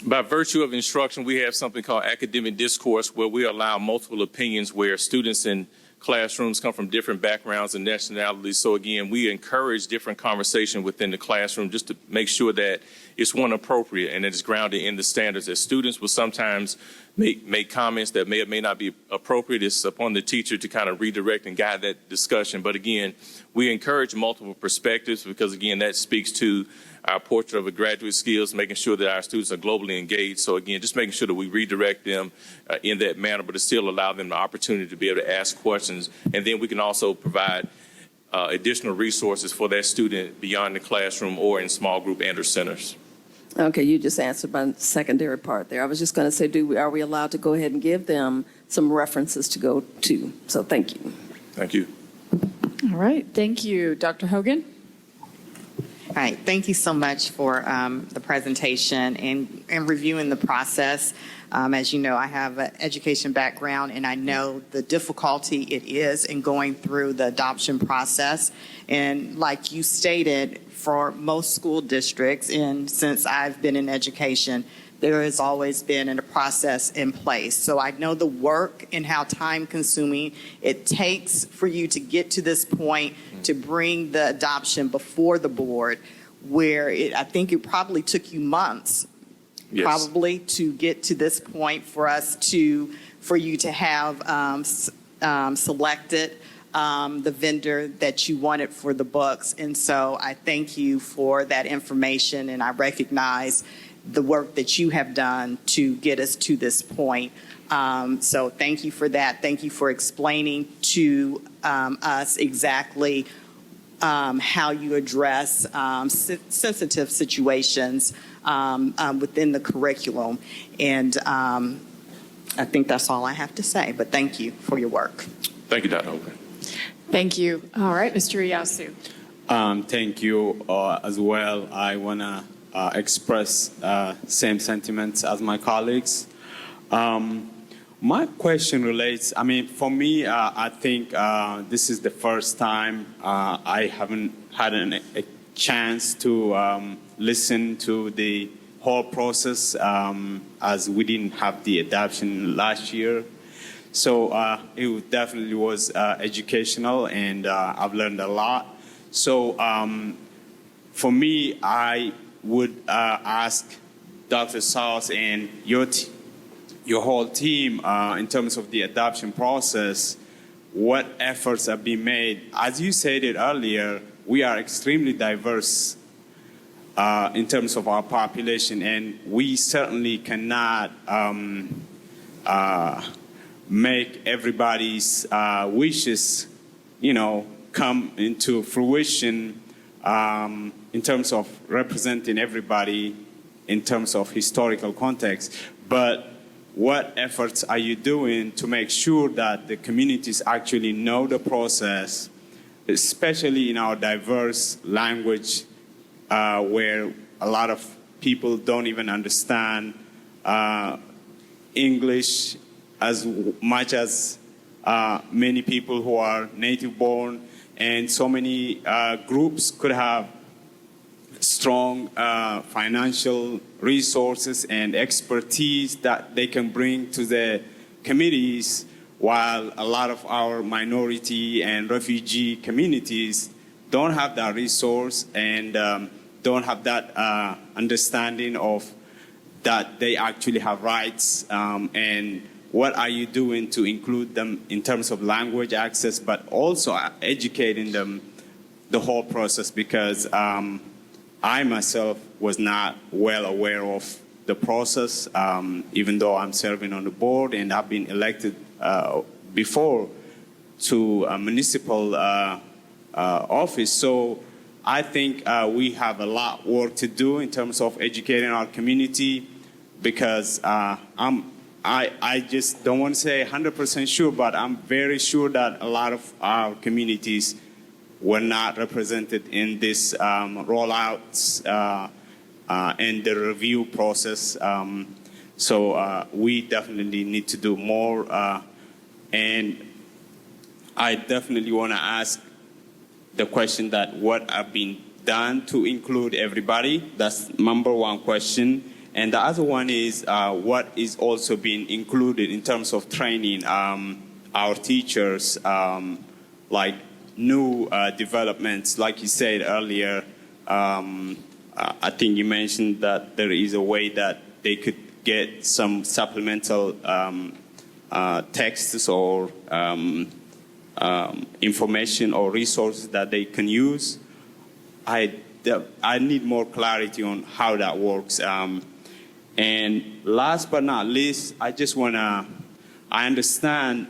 By virtue of instruction, we have something called academic discourse, where we allow multiple opinions, where students in classrooms come from different backgrounds and nationalities. So again, we encourage different conversation within the classroom just to make sure that it's one appropriate and it is grounded in the standards. As students will sometimes make comments that may or may not be appropriate, it's upon the teacher to kind of redirect and guide that discussion. But again, we encourage multiple perspectives because again, that speaks to our portrait of a graduate skills, making sure that our students are globally engaged. So again, just making sure that we redirect them in that manner, but to still allow them the opportunity to be able to ask questions. And then we can also provide additional resources for that student beyond the classroom or in small group and or centers. Okay, you just answered my secondary part there. I was just going to say, are we allowed to go ahead and give them some references to go to? So thank you. Thank you. All right, thank you. Dr. Hogan? All right, thank you so much for the presentation and reviewing the process. As you know, I have an education background, and I know the difficulty it is in going through the adoption process. And like you stated, for most school districts, and since I've been in education, there has always been a process in place. So I know the work and how time-consuming it takes for you to get to this point, to bring the adoption before the board, where I think it probably took you months, Yes. probably, to get to this point for you to have selected the vendor that you wanted for the books. And so I thank you for that information, and I recognize the work that you have done to get us to this point. So thank you for that. Thank you for explaining to us exactly how you address sensitive situations within the curriculum. And I think that's all I have to say, but thank you for your work. Thank you, Dr. Hogan. Thank you. All right, Mr. Iyasu. Thank you as well. I want to express same sentiments as my colleagues. My question relates, for me, I think this is the first time I haven't had a chance to listen to the whole process as we didn't have the adoption last year. So it definitely was educational, and I've learned a lot. So for me, I would ask Dr. Sauce and your whole team in terms of the adoption process, what efforts are being made? As you said it earlier, we are extremely diverse in terms of our population, and we certainly cannot make everybody's wishes, come into fruition in terms of representing everybody in terms of historical context. But what efforts are you doing to make sure that the communities actually know the process, especially in our diverse language, where a lot of people don't even understand English as much as many people who are native born, and so many groups could have strong financial resources and expertise that they can bring to the committees, while a lot of our minority and refugee communities don't have that resource and don't have that understanding of that they actually have rights, and what are you doing to include them in terms of language access, but also educating them the whole process, because I myself was not well aware of the process, even though I'm serving on the board and I've been elected before to a municipal office. So I think we have a lot of work to do in terms of educating our community, because I just don't want to say 100% sure, but I'm very sure that a lot of our communities were not represented in this rollouts and the review process. So we definitely need to do more. And I definitely want to ask the question that what have been done to include everybody? That's number one question. And the other one is what is also being included in terms of training our teachers, like new developments, like you said earlier. I think you mentioned that there is a way that they could get some supplemental texts or information or resources that they can use. I need more clarity on how that works. And last but not least, I just want to, I understand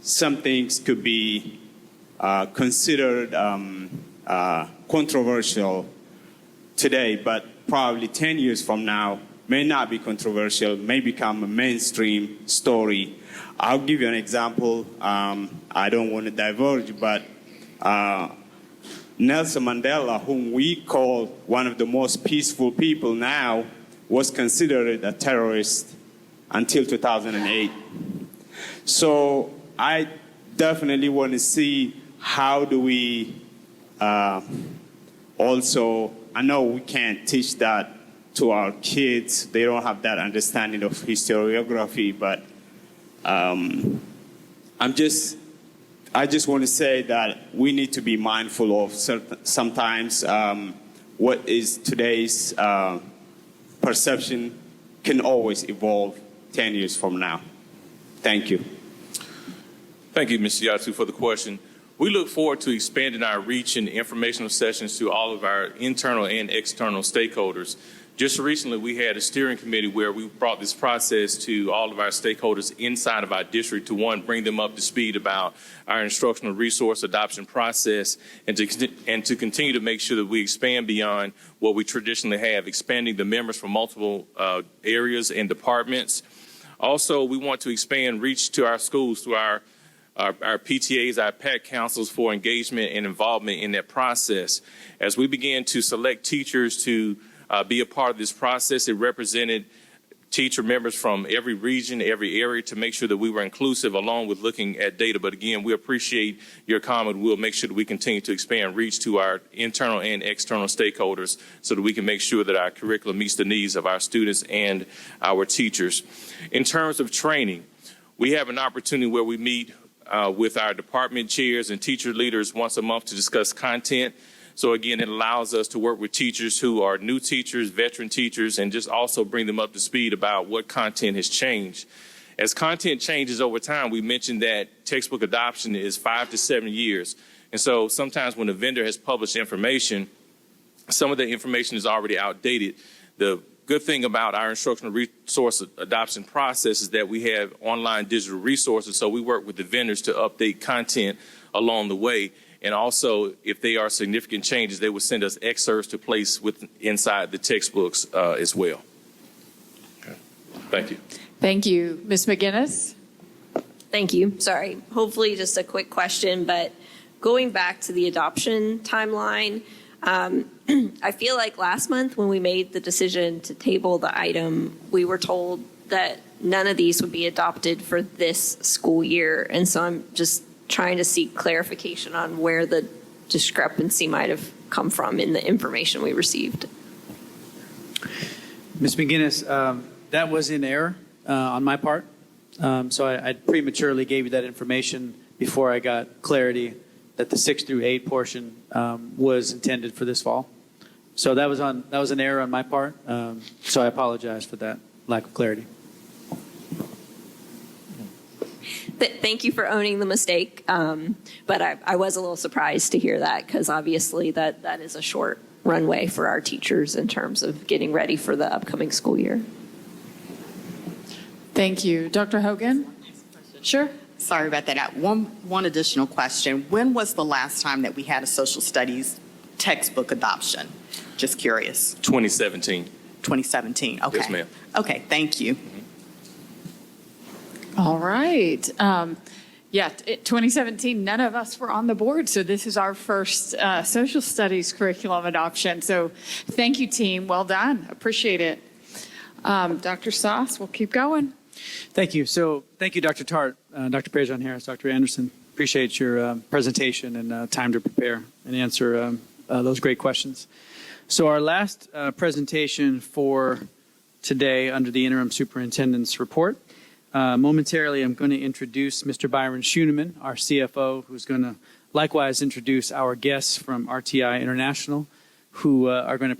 some things could be considered controversial today, but probably 10 years from now may not be controversial, may become a mainstream story. I'll give you an example. I don't want to diverge, but Nelson Mandela, whom we call one of the most peaceful people now, was considered a terrorist until 2008. So I definitely want to see how do we also, I know we can't teach that to our kids. They don't have that understanding of historiography, but I just want to say that we need to be mindful of sometimes what is today's perception can always evolve 10 years from now. Thank you. Thank you, Mr. Yasu, for the question. We look forward to expanding our reach and informational sessions to all of our internal and external stakeholders. Just recently, we had a steering committee where we brought this process to all of our stakeholders inside of our district to, one, bring them up to speed about our instructional resource adoption process and to continue to make sure that we expand beyond what we traditionally have, expanding the members from multiple areas and departments. Also, we want to expand reach to our schools through our PTAs, our PAC councils for engagement and involvement in that process. As we began to select teachers to be a part of this process, it represented teacher members from every region, every area, to make sure that we were inclusive along with looking at data. But again, we appreciate your comment. We'll make sure that we continue to expand reach to our internal and external stakeholders so that we can make sure that our curriculum meets the needs of our students and our teachers. In terms of training, we have an opportunity where we meet with our department chairs and teacher leaders once a month to discuss content. So again, it allows us to work with teachers who are new teachers, veteran teachers, and just also bring them up to speed about what content has changed. As content changes over time, we mentioned that textbook adoption is 5 to 7 years. And so sometimes when a vendor has published information, some of the information is already outdated. The good thing about our instructional resource adoption process is that we have online digital resources, so we work with the vendors to update content along the way. And also, if there are significant changes, they will send us excerpts to place inside the textbooks as well. Okay. Thank you. Thank you. Ms. McGinnis? Thank you. Sorry. Hopefully just a quick question, but going back to the adoption timeline, I feel like last month when we made the decision to table the item, we were told that none of these would be adopted for this school year. And so I'm just trying to seek clarification on where the discrepancy might have come from in the information we received. Ms. McGinnis, that was in error on my part. So I prematurely gave you that information before I got clarity that the 6 through 8 portion was intended for this fall. So that was an error on my part. So I apologize for that lack of clarity. Thank you for owning the mistake. But I was a little surprised to hear that because obviously that is a short runway for our teachers in terms of getting ready for the upcoming school year. Thank you. Dr. Hogan? Sure. Sorry about that. One additional question. When was the last time that we had a social studies textbook adoption? Just curious. 2017. 2017. Okay. Yes, ma'am. Okay. Thank you. All right. 2017, none of us were on the board, so this is our first social studies curriculum adoption. So thank you, team. Well done. Appreciate it. Dr. Sauce, we'll keep going. Thank you. So thank you, Dr. Tart, Dr. Prejean-Harris, Dr. Anderson. Appreciate your presentation and time to prepare and answer those great questions. So our last presentation for today under the interim superintendent's report. Momentarily, I'm going to introduce Mr. Byron Schoeneman, our CFO, who's going to likewise introduce our guests from RTI International, who are going to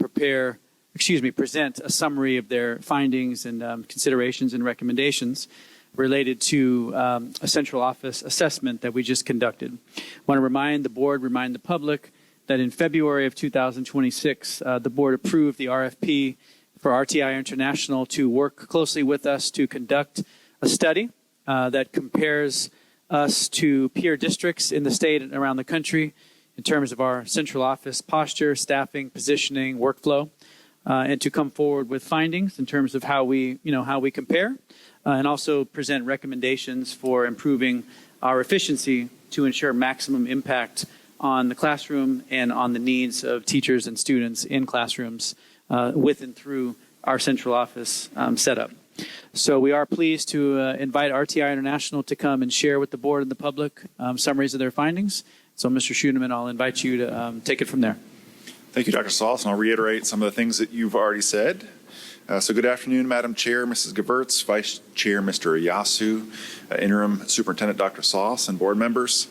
present a summary of their findings and considerations and recommendations related to a central office assessment that we just conducted. I want to remind the public that in February of 2026, the board approved the RFP for RTI International to work closely with us to conduct a study that compares us to peer districts in the state and around the country in terms of our central office posture, staffing, positioning, workflow, and to come forward with findings in terms of how we compare, and also present recommendations for improving our efficiency to ensure maximum impact on the classroom and on the needs of teachers and students in classrooms with and through our central office setup. So we are pleased to invite RTI International to come and share with the board and the public summaries of their findings. So Mr. Schoeneman, I'll invite you to take it from there. Thank you, Dr. Sauce, and I'll reiterate some of the things that you've already said. So good afternoon, Madam Chair, Mrs. Gevirtz, Vice Chair, Mr. Iyasu, Interim Superintendent Dr. Sauce, and board members.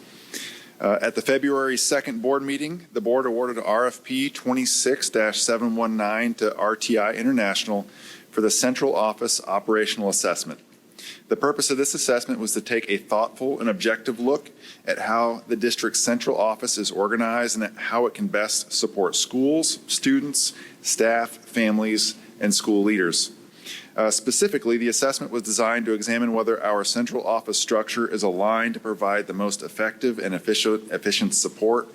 At the February 2nd board meeting, the board awarded RFP 26-719 to RTI International for the Central Office Operational Assessment. The purpose of this assessment was to take a thoughtful and objective look at how the district's central office is organized and how it can best support schools, students, staff, families, and school leaders. Specifically, the assessment was designed to examine whether our central office structure is aligned to provide the most effective and efficient support,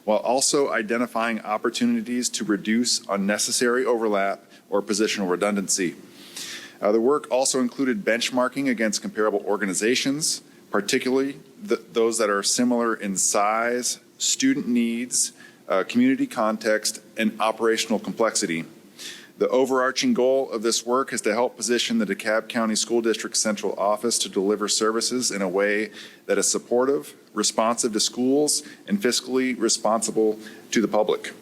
while also identifying opportunities to reduce unnecessary overlap or positional redundancy. The work also included benchmarking against comparable organizations, particularly those that are similar in size, student needs, community context, and operational complexity. The overarching goal of this work is to help position the DeKalb County School District Central Office to deliver services in a way that is supportive, responsive to schools, and fiscally responsible to the public.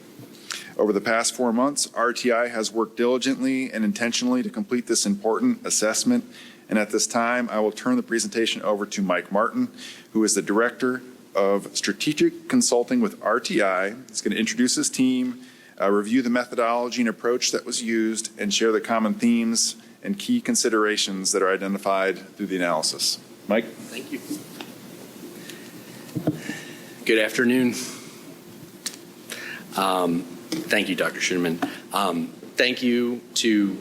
Over the past 4 months, RTI has worked diligently and intentionally to complete this important assessment. And at this time, I will turn the presentation over to Mike Martin, who is the Director of Strategic Consulting with RTI. He's going to introduce his team, review the methodology and approach that was used, and share the common themes and key considerations that are identified through the analysis. Mike? Thank you. Good afternoon. Thank you, Dr. Schumann. Thank you to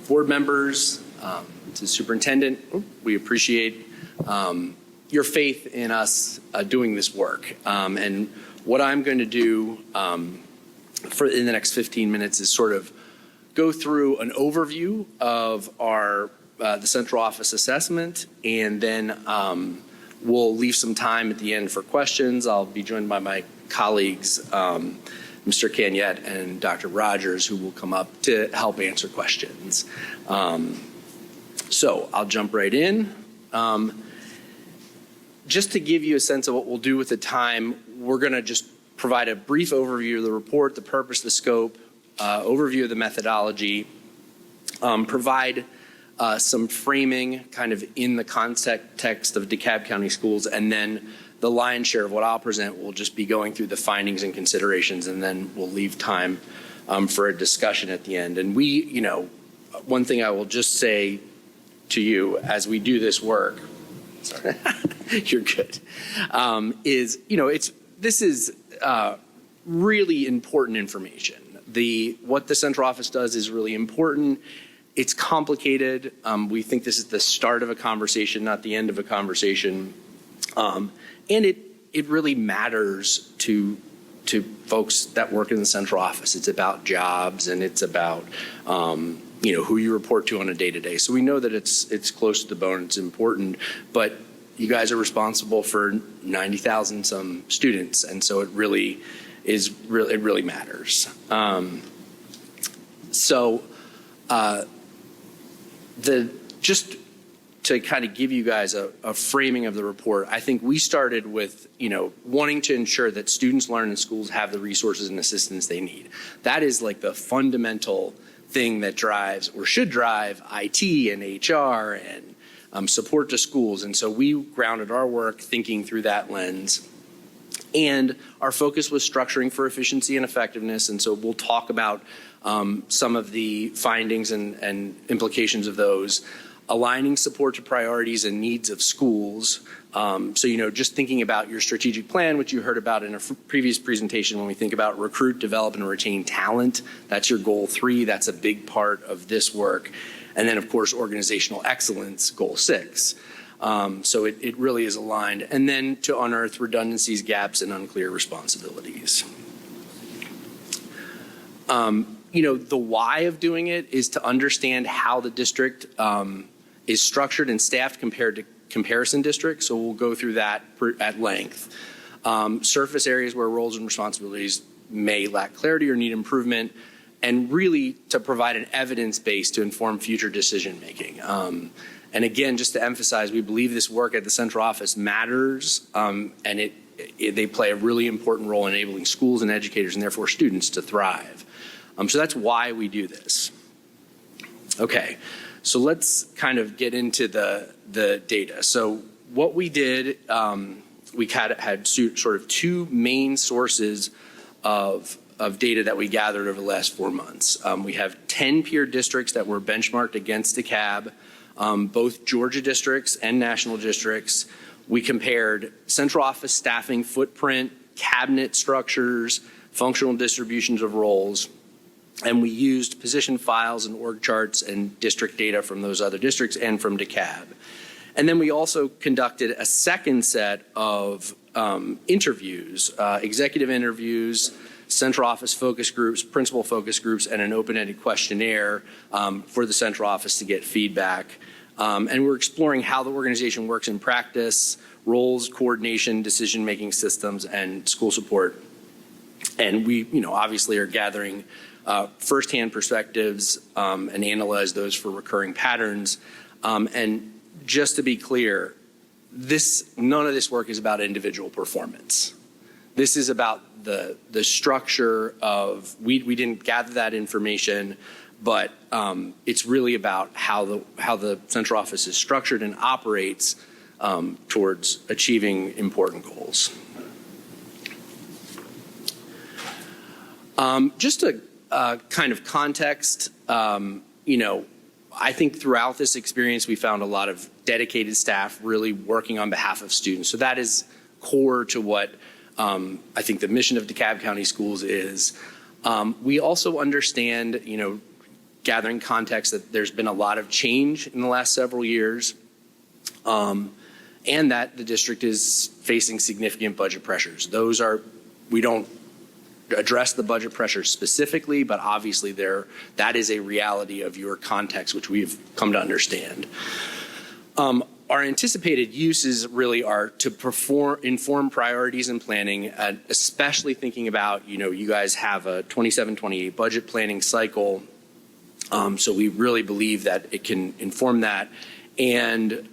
board members, to the superintendent. We appreciate your faith in us doing this work. And what I'm going to do in the next 15 minutes is sort of go through an overview of our the central office assessment, and then we'll leave some time at the end for questions. I'll be joined by my colleagues, Mr. Canyette and Dr. Rogers, who will come up to help answer questions. So I'll jump right in. Just to give you a sense of what we'll do with the time, we're going to just provide a brief overview of the report, the purpose, the scope, overview of the methodology, provide some framing kind of in the context of DeKalb County Schools, and then the lion's share of what I'll present will just be going through the findings and considerations, and then we'll leave time for a discussion at the end. And one thing I will just say to you as we do this work, sorry, you're good, is, this is really important information. What the central office does is really important. It's complicated. We think this is the start of a conversation, not the end of a conversation. And it really matters to folks that work in the central office. It's about jobs, and it's about who you report to on a day-to-day. So we know that it's close to the bone. It's important, but you guys are responsible for 90,000 some students, and so it really matters. Just to kind of give you guys a framing of the report, I think we started with, wanting to ensure that students learn and schools have the resources and assistance they need. That is like the fundamental thing that drives or should drive IT and HR and support to schools. And so we grounded our work thinking through that lens. And our focus was structuring for efficiency and effectiveness. And so we'll talk about some of the findings and implications of those. Aligning support to priorities and needs of schools. Just thinking about your strategic plan, which you heard about in a previous presentation, when we think about recruit, develop, and retain talent, that's your goal 3. That's a big part of this work. And then, of course, organizational excellence, goal 6. So it really is aligned. And then to unearth redundancies, gaps, and unclear responsibilities. The why of doing it is to understand how the district is structured and staffed compared to comparison districts. So we'll go through that at length. Surface areas where roles and responsibilities may lack clarity or need improvement, and really to provide an evidence base to inform future decision making. And again, just to emphasize, we believe this work at the central office matters, and they play a really important role in enabling schools and educators and therefore students to thrive. So that's why we do this. Okay, so let's kind of get into the data. So what we did, we had sort of two main sources of data that we gathered over the last 4 months. We have 10 peer districts that were benchmarked against Dekalb, both Georgia districts and national districts. We compared central office staffing footprint, cabinet structures, functional distributions of roles, and we used position files and org charts and district data from those other districts and from Dekalb. And then we also conducted a second set of interviews, executive interviews, central office focus groups, principal focus groups, and an open-ended questionnaire for the central office to get feedback. And we're exploring how the organization works in practice, roles, coordination, decision-making systems, and school support. And we, obviously are gathering firsthand perspectives and analyze those for recurring patterns. And just to be clear, none of this work is about individual performance. This is about the structure of, we didn't gather that information, but it's really about how the central office is structured and operates towards achieving important goals. Just a kind of context, I think throughout this experience, we found a lot of dedicated staff really working on behalf of students. So that is core to what I think the mission of DeKalb County Schools is. We also understand, gathering context, that there's been a lot of change in the last several years, and that the district is facing significant budget pressures. We don't address the budget pressures specifically, but obviously that is a reality of your context, which we've come to understand. Our anticipated uses really are to inform priorities and planning, especially thinking about, you guys have a 27-28 budget planning cycle. So we really believe that it can inform that, and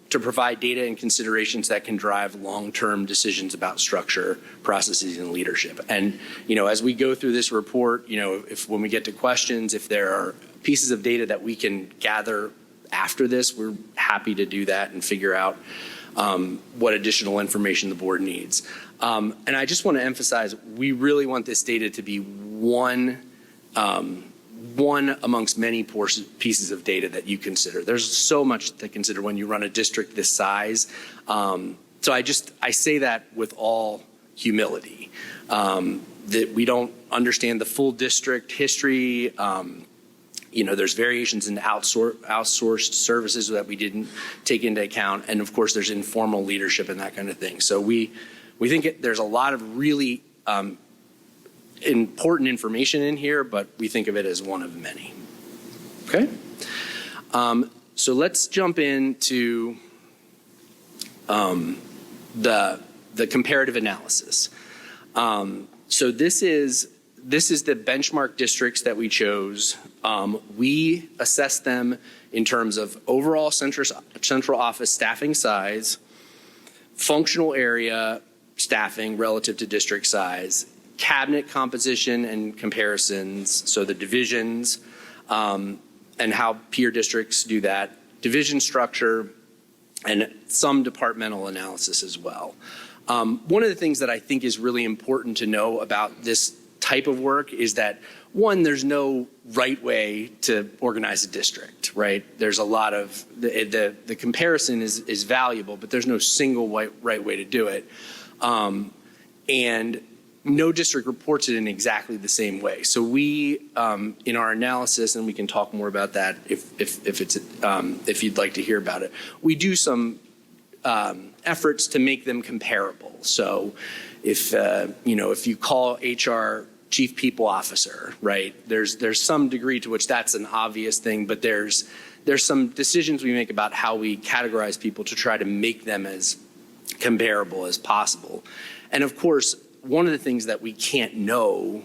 to provide data and considerations that can drive long-term decisions about structure, processes, and leadership. And, as we go through this report, when we get to questions, if there are pieces of data that we can gather after this, we're happy to do that and figure out what additional information the board needs. And I just want to emphasize, we really want this data to be one amongst many pieces of data that you consider. There's so much to consider when you run a district this size. So I say that with all humility, that we don't understand the full district history. There's variations in outsourced services that we didn't take into account. And of course, there's informal leadership and that kind of thing. So we think there's a lot of really important information in here, but we think of it as one of many. Okay? So let's jump into the comparative analysis. So this is the benchmark districts that we chose. We assessed them in terms of overall central office staffing size, functional area staffing relative to district size, cabinet composition and comparisons, so the divisions, and how peer districts do that, division structure, and some departmental analysis as well. One of the things that I think is really important to know about this type of work is that, one, there's no right way to organize a district, right? There's a lot of, the comparison is valuable, but there's no single right way to do it. And no district reports it in exactly the same way. So we, in our analysis, and we can talk more about that if you'd like to hear about it, we do some efforts to make them comparable. So if you call HR Chief People Officer, right? There's some degree to which that's an obvious thing, but there's some decisions we make about how we categorize people to try to make them as comparable as possible. And of course, one of the things that we can't know,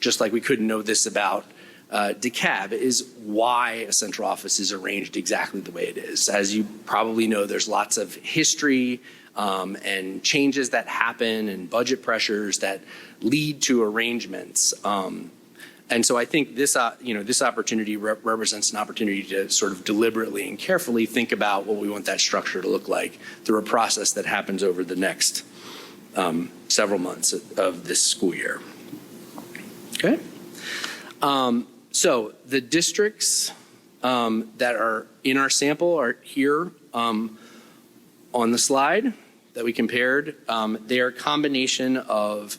just like we couldn't know this about Dekalb, is why a central office is arranged exactly the way it is. As you probably know, there's lots of history and changes that happen and budget pressures that lead to arrangements. And so I think this opportunity represents an opportunity to sort of deliberately and carefully think about what we want that structure to look like through a process that happens over the next several months of this school year. Okay. So the districts that are in our sample are here on the slide that we compared. They are a combination of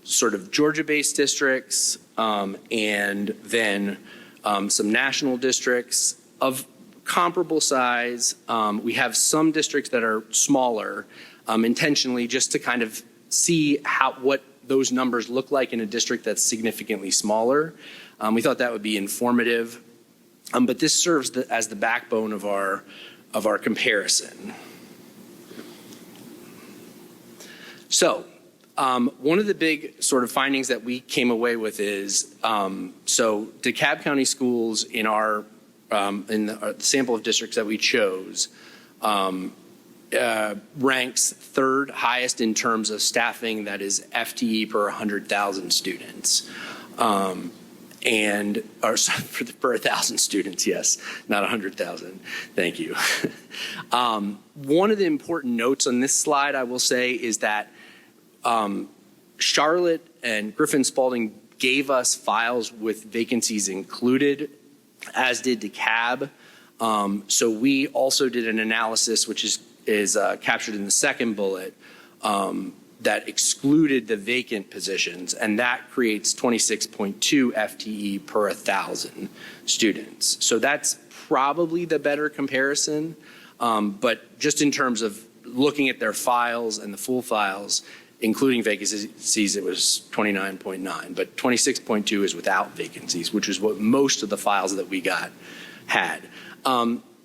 sort of Georgia-based districts and then some national districts of comparable size. We have some districts that are smaller intentionally just to kind of see what those numbers look like in a district that's significantly smaller. We thought that would be informative, but this serves as the backbone of our comparison. So one of the big sort of findings that we came away with is, so DeKalb County Schools in the sample of districts that we chose ranks third highest in terms of staffing, that is FTE per 100,000 students. Per 1,000 students, yes, not 100,000. Thank you. One of the important notes on this slide, I will say, is that Charlotte and Griffin Spalding gave us files with vacancies included, as did DeKalb. So we also did an analysis, which is captured in the second bullet, that excluded the vacant positions, and that creates 26.2 FTE per 1,000 students. So that's probably the better comparison, but just in terms of looking at their files and the full files, including vacancies, it was 29.9, but 26.2 is without vacancies, which is what most of the files that we got had.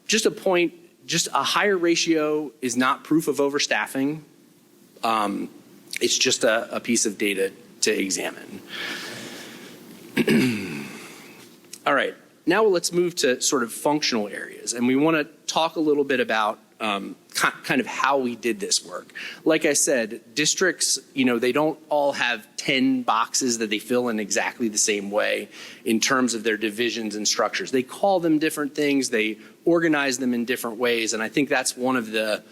Just a point, just a higher ratio is not proof of overstaffing. It's just a piece of data to examine. All right, now let's move to sort of functional areas, and we want to talk a little bit about kind of how we did this work. Like I said, districts, they don't all have 10 boxes that they fill in exactly the same way in terms of their divisions and structures. They call them different things, they organize them in different ways, and I think that's one of the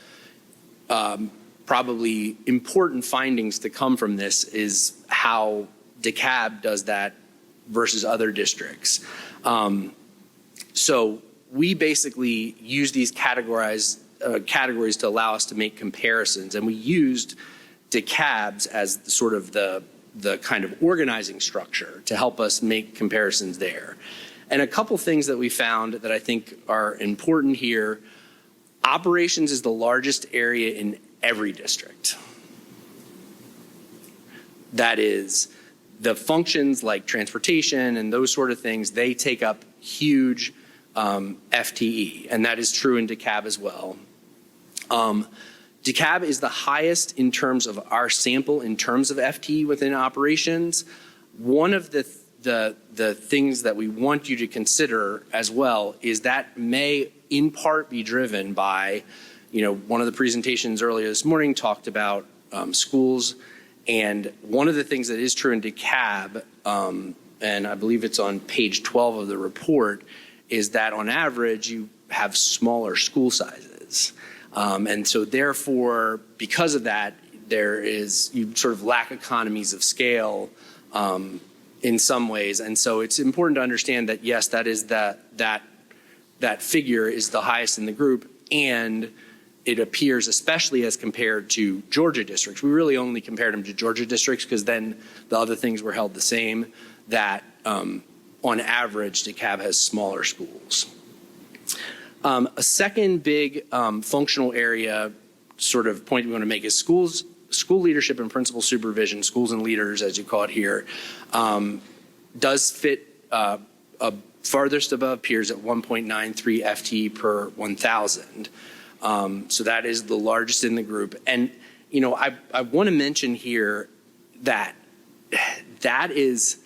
probably important findings to come from this is how DeKalb does that versus other districts. So we basically use these categories to allow us to make comparisons, and we used DeKalb's as sort of the kind of organizing structure to help us make comparisons there. And a couple things that we found that I think are important here. Operations is the largest area in every district. That is, the functions like transportation and those sort of things, they take up huge FTE, and that is true in DeKalb as well. DeKalb is the highest in terms of our sample in terms of FTE within operations. One of the things that we want you to consider as well is that may in part be driven by, one of the presentations earlier this morning talked about schools, and one of the things that is true in DeKalb, and I believe it's on page 12 of the report, is that on average you have smaller school sizes. And so therefore, because of that, you sort of lack economies of scale in some ways. And so it's important to understand that, yes, that is that figure is the highest in the group, and it appears, especially as compared to Georgia districts. We really only compared them to Georgia districts because then the other things were held the same, that on average, DeKalb has smaller schools. A second big functional area sort of point we want to make is school leadership and principal supervision, schools and leaders, as you call it here, does fit farthest above peers at 1.93 FTE per 1,000. So that is the largest in the group. And, I want to mention here that is,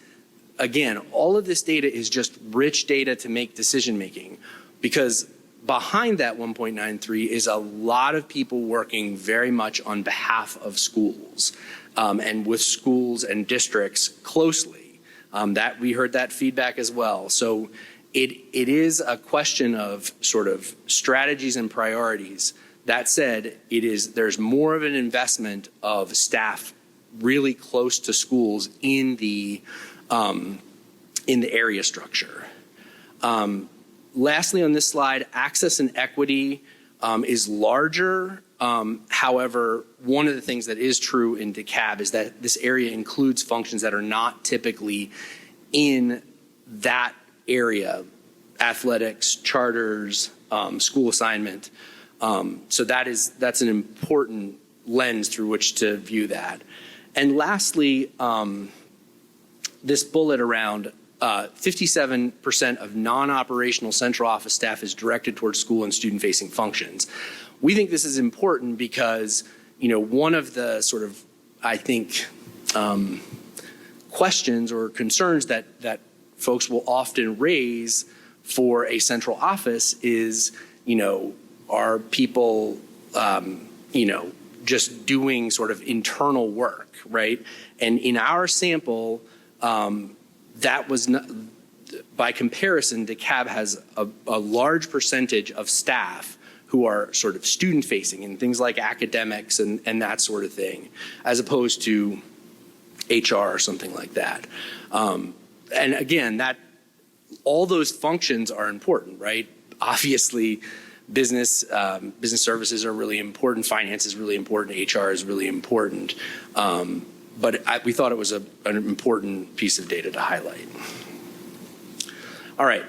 again, all of this data is just rich data to make decision making, because behind that 1.93 is a lot of people working very much on behalf of schools and with schools and districts closely. That we heard that feedback as well. So it is a question of sort of strategies and priorities. That said, there's more of an investment of staff really close to schools in the area structure. Lastly, on this slide, access and equity is larger. However, one of the things that is true in Dekalb is that this area includes functions that are not typically in that area: athletics, charters, school assignment. So that's an important lens through which to view that. And lastly, this bullet around 57% of non-operational central office staff is directed towards school and student-facing functions. We think this is important because, one of the sort of, I think, questions or concerns that folks will often raise for a central office is, are people, just doing sort of internal work, right? And in our sample, that was not, by comparison, Dekalb has a large percentage of staff who are sort of student facing in things like academics and that sort of thing, as opposed to HR or something like that. And again, all those functions are important, right? Obviously, business services are really important, finance is really important, HR is really important. But we thought it was an important piece of data to highlight. All right.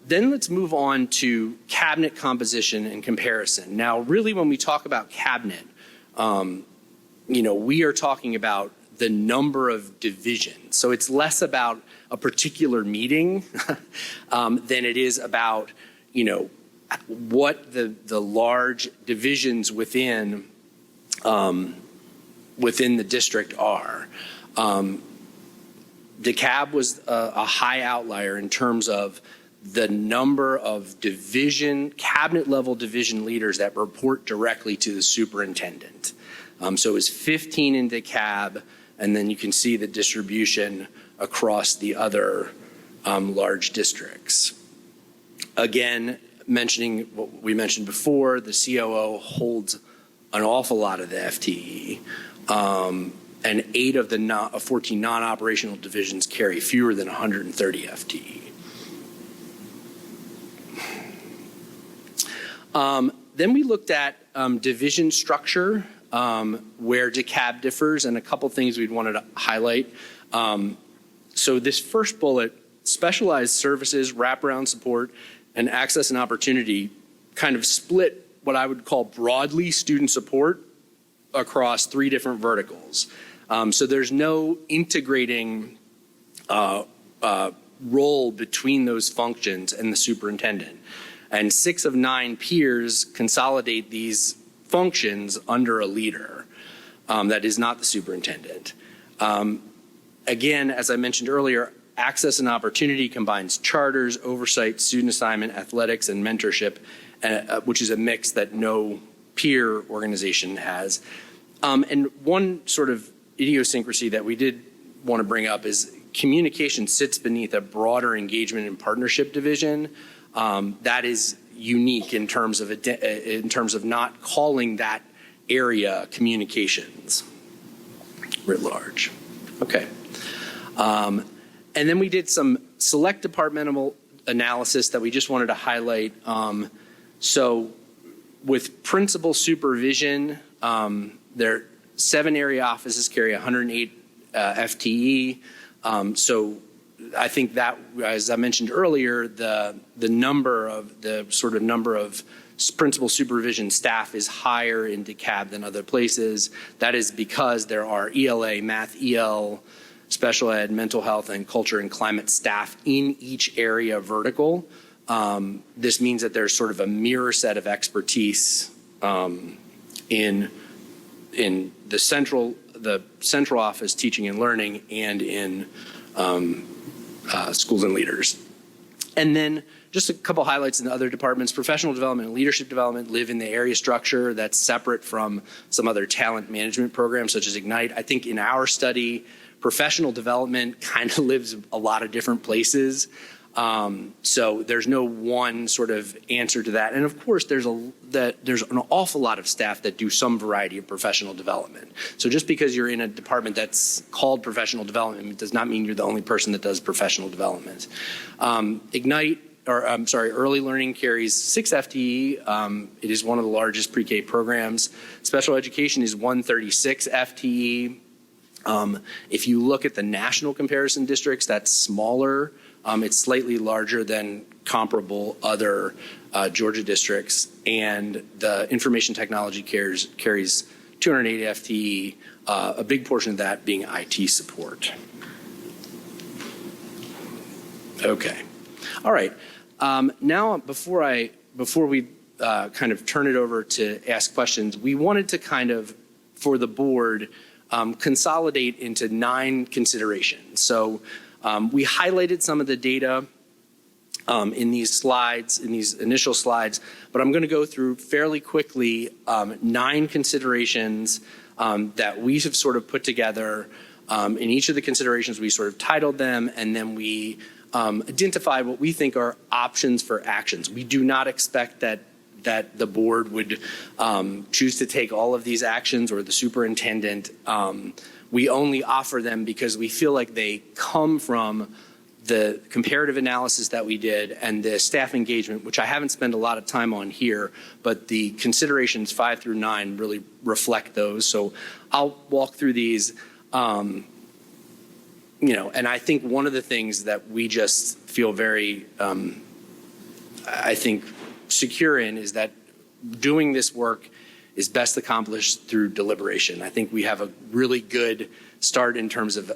Then let's move on to cabinet composition and comparison. Now, really, when we talk about cabinet, we are talking about the number of divisions. So it's less about a particular meeting than it is about, what the large divisions within the district are. Dekalb was a high outlier in terms of the number of cabinet level division leaders that report directly to the superintendent. So it was 15 in Dekalb, and then you can see the distribution across the other large districts. Again, mentioning what we mentioned before, the COO holds an awful lot of the FTE. And 8 of the 14 non-operational divisions carry fewer than 130 FTE. Then we looked at division structure, where Dekalb differs, and a couple things we'd wanted to highlight. So this first bullet, specialized services, wraparound support, and access and opportunity, kind of split what I would call broadly student support across 3 different verticals. So there's no integrating role between those functions and the superintendent. And 6 of 9 peers consolidate these functions under a leader that is not the superintendent. Again, as I mentioned earlier, access and opportunity combines charters, oversight, student assignment, athletics, and mentorship, which is a mix that no peer organization has. And one sort of idiosyncrasy that we did want to bring up is communication sits beneath a broader engagement and partnership division. That is unique in terms of not calling that area communications writ large. Okay. And then we did some select departmental analysis that we just wanted to highlight. So with principal supervision, there 7 area offices carry 108 FTE. So I think that, as I mentioned earlier, the number of principal supervision staff is higher in Dekalb than other places. That is because there are ELA, math, EL, special ed, mental health, and culture and climate staff in each area vertical. This means that there's sort of a mirror set of expertise in the central office, teaching and learning, and in schools and leaders. And then just a couple highlights in the other departments. Professional development and leadership development live in the area structure that's separate from some other talent management programs such as Ignite. I think in our study, professional development kind of lives a lot of different places. So there's no one sort of answer to that. And of course, there's an awful lot of staff that do some variety of professional development. So just because you're in a department that's called professional development does not mean you're the only person that does professional development. Early learning carries 6 FTE. It is one of the largest pre-K programs. Special education is 136 FTE. If you look at the national comparison districts, that's smaller. It's slightly larger than comparable other Georgia districts. And the information technology carries 280 FTE, a big portion of that being IT support. Okay. All right. Now, before we kind of turn it over to ask questions, we wanted to kind of, for the board, consolidate into 9 considerations. So we highlighted some of the data in these slides, in these initial slides, but I'm going to go through fairly quickly 9 considerations that we have sort of put together. In each of the considerations, we sort of titled them, and then we identified what we think are options for actions. We do not expect that the board would choose to take all of these actions, or the superintendent. We only offer them because we feel like they come from the comparative analysis that we did and the staff engagement, which I haven't spent a lot of time on here, but the considerations 5 through 9 really reflect those. So I'll walk through these. And I think one of the things that we just feel very, I think, secure in is that doing this work is best accomplished through deliberation. I think we have a really good start in terms of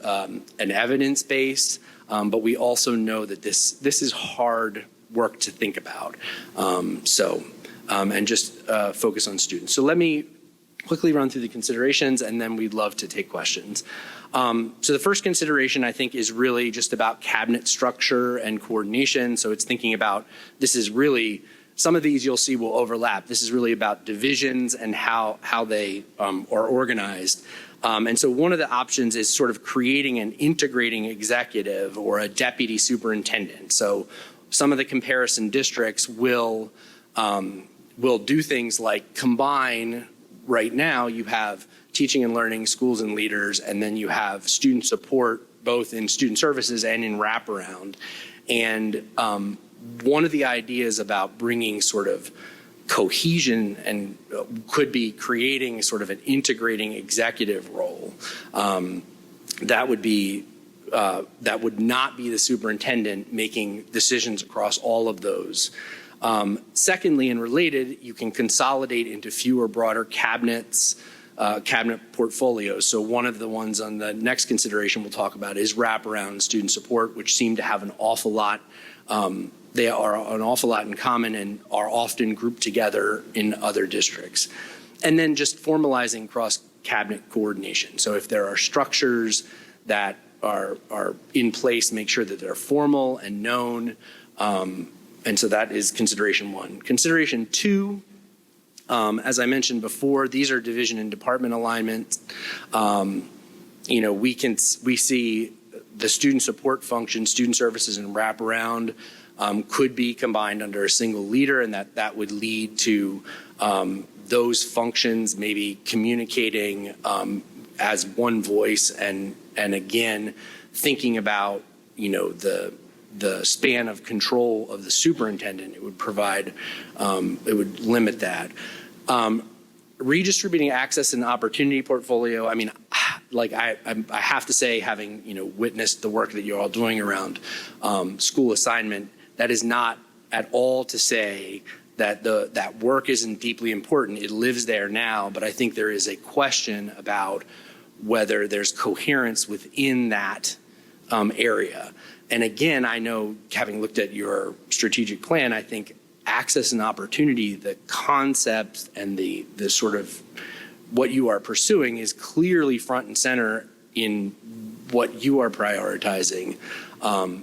an evidence base, but we also know that this is hard work to think about. And just focus on students. So let me quickly run through the considerations, and then we'd love to take questions. So the first consideration, I think, is really just about cabinet structure and coordination. So it's thinking about, this is really, some of these you'll see will overlap. This is really about divisions and how they are organized. And so one of the options is sort of creating an integrating executive or a deputy superintendent. So some of the comparison districts will do things like combine. Right now, you have teaching and learning, schools and leaders, and then you have student support, both in student services and in wraparound. And one of the ideas about bringing sort of cohesion and could be creating sort of an integrating executive role. That would not be the superintendent making decisions across all of those. Secondly, and related, you can consolidate into fewer, broader cabinets, cabinet portfolios. So one of the ones on the next consideration we'll talk about is wraparound student support, which seem to have an awful lot. They are an awful lot in common and are often grouped together in other districts. And then just formalizing cross-cabinet coordination. So if there are structures that are in place, make sure that they're formal and known. And so that is consideration 1. Consideration 2, as I mentioned before, these are division and department alignment. We see the student support function, student services and wraparound could be combined under a single leader, and that would lead to those functions maybe communicating as one voice, and again thinking about the span of control of the superintendent. It would provide, it would limit that. Redistributing access and opportunity portfolio. I mean, like I have to say, having witnessed the work that you're all doing around school assignment, that is not at all to say that that work isn't deeply important. It lives there now, but I think there is a question about whether there's coherence within that area. And again, I know, having looked at your strategic plan, I think access and opportunity, the concept and the sort of what you are pursuing is clearly front and center in what you are prioritizing.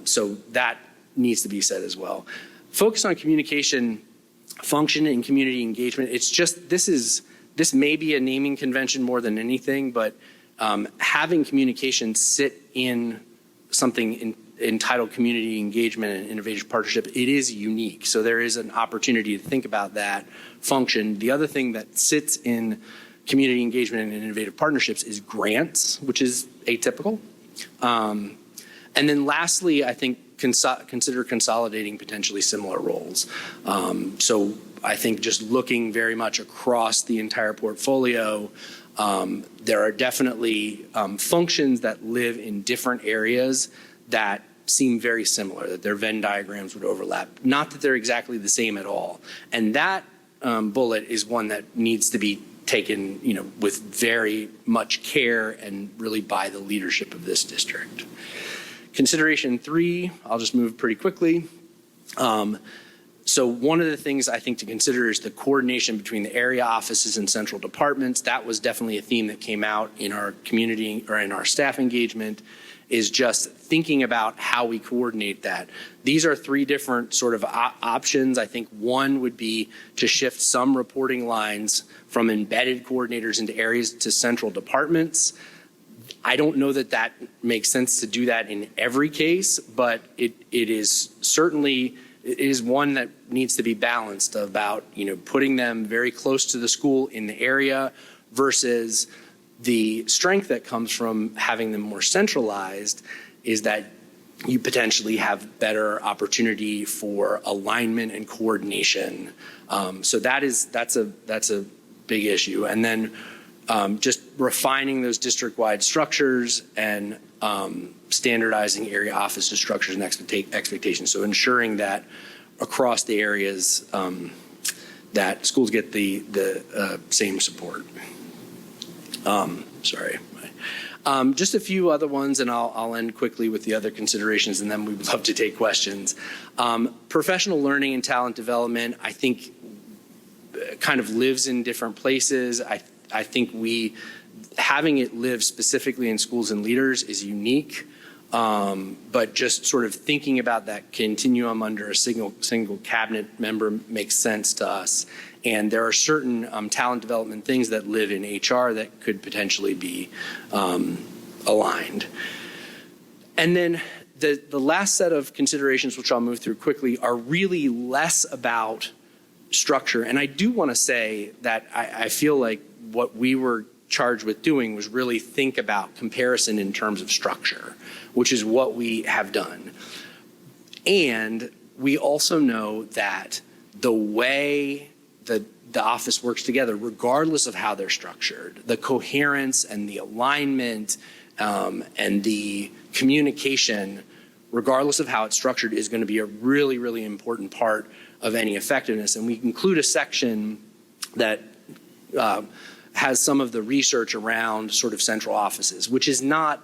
So that needs to be said as well. Focus on communication function and community engagement. It's just, this may be a naming convention more than anything, but having communication sit in something entitled community engagement and innovative partnership, it is unique. So there is an opportunity to think about that function. The other thing that sits in community engagement and innovative partnerships is grants, which is atypical. And then lastly, I think consider consolidating potentially similar roles. So I think just looking very much across the entire portfolio, there are definitely functions that live in different areas that seem very similar, that their Venn diagrams would overlap. Not that they're exactly the same at all. And that bullet is one that needs to be taken, with very much care and really by the leadership of this district. Consideration 3, I'll just move pretty quickly. So one of the things I think to consider is the coordination between the area offices and central departments. That was definitely a theme that came out in our community or in our staff engagement, is just thinking about how we coordinate that. These are 3 different sort of options. I think one would be to shift some reporting lines from embedded coordinators into areas to central departments. I don't know that that makes sense to do that in every case, but it is certainly, it is one that needs to be balanced about, putting them very close to the school in the area versus the strength that comes from having them more centralized is that you potentially have better opportunity for alignment and coordination. So that's a big issue. And then just refining those district-wide structures and standardizing area offices structures and expectations. So ensuring that across the areas that schools get the same support. Sorry. Just a few other ones, and I'll end quickly with the other considerations, and then we would love to take questions. Professional learning and talent development, I think, kind of lives in different places. I think having it live specifically in schools and leaders is unique, but just sort of thinking about that continuum under a single cabinet member makes sense to us. And there are certain talent development things that live in HR that could potentially be aligned. And then the last set of considerations, which I'll move through quickly, are really less about structure. And I do want to say that I feel like what we were charged with doing was really think about comparison in terms of structure, which is what we have done. And we also know that the way the office works together, regardless of how they're structured, the coherence and the alignment and the communication, regardless of how it's structured, is going to be a really, really important part of any effectiveness. And we include a section that has some of the research around sort of central offices, which is not,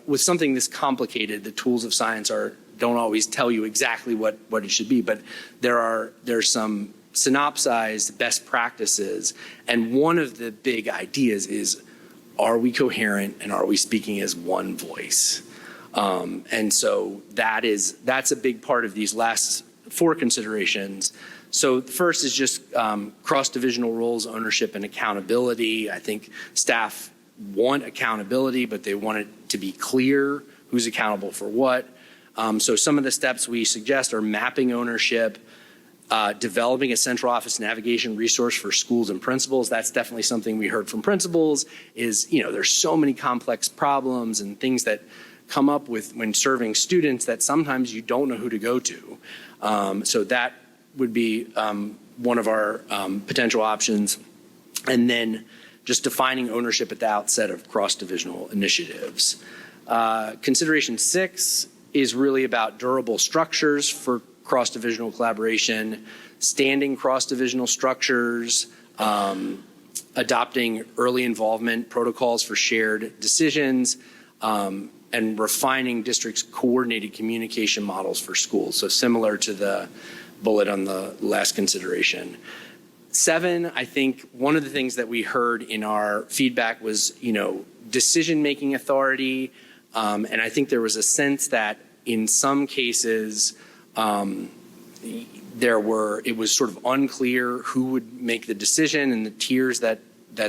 with something this complicated, the tools of science don't always tell you exactly what it should be, but there's some synopsized best practices. And one of the big ideas is, are we coherent and are we speaking as one voice? And so that's a big part of these last 4 considerations. So the first is just cross-divisional roles, ownership, and accountability. I think staff want accountability, but they want it to be clear who's accountable for what. So some of the steps we suggest are mapping ownership, developing a central office navigation resource for schools and principals. That's definitely something we heard from principals is, there's so many complex problems and things that come up with when serving students that sometimes you don't know who to go to. So that would be one of our potential options. And then just defining ownership at the outset of cross-divisional initiatives. Consideration 6 is really about durable structures for cross-divisional collaboration, standing cross-divisional structures, adopting early involvement protocols for shared decisions, and refining districts' coordinated communication models for schools. So similar to the bullet on the last consideration. 7, I think one of the things that we heard in our feedback was, decision-making authority. And I think there was a sense that in some cases, it was sort of unclear who would make the decision and the tiers that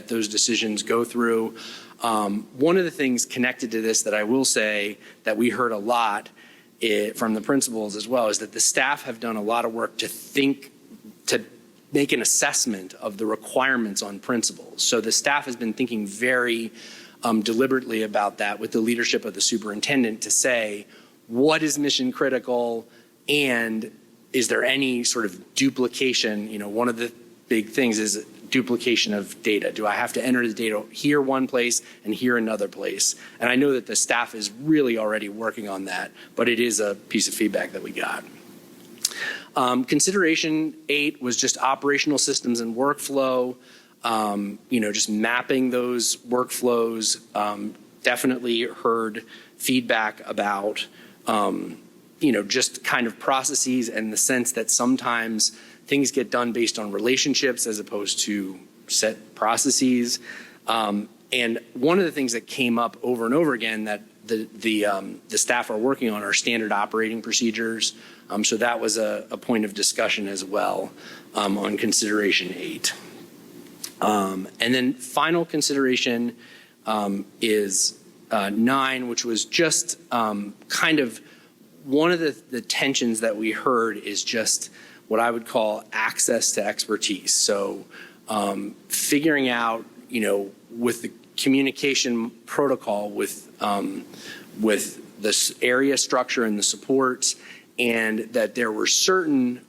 those decisions go through. One of the things connected to this that I will say that we heard a lot from the principals as well is that the staff have done a lot of work to make an assessment of the requirements on principals. So the staff has been thinking very deliberately about that with the leadership of the superintendent to say, what is mission critical and is there any sort of duplication? One of the big things is duplication of data. Do I have to enter the data here one place and here another place? And I know that the staff is really already working on that, but it is a piece of feedback that we got. Consideration 8 was just operational systems and workflow, just mapping those workflows. Definitely heard feedback about, just kind of processes and the sense that sometimes things get done based on relationships as opposed to set processes. And one of the things that came up over and over again that the staff are working on are standard operating procedures. So that was a point of discussion as well on consideration 8. And then final consideration is 9, which was just kind of one of the tensions that we heard is just what I would call access to expertise. So figuring out, with the communication protocol with this area structure and the supports, and that there were certain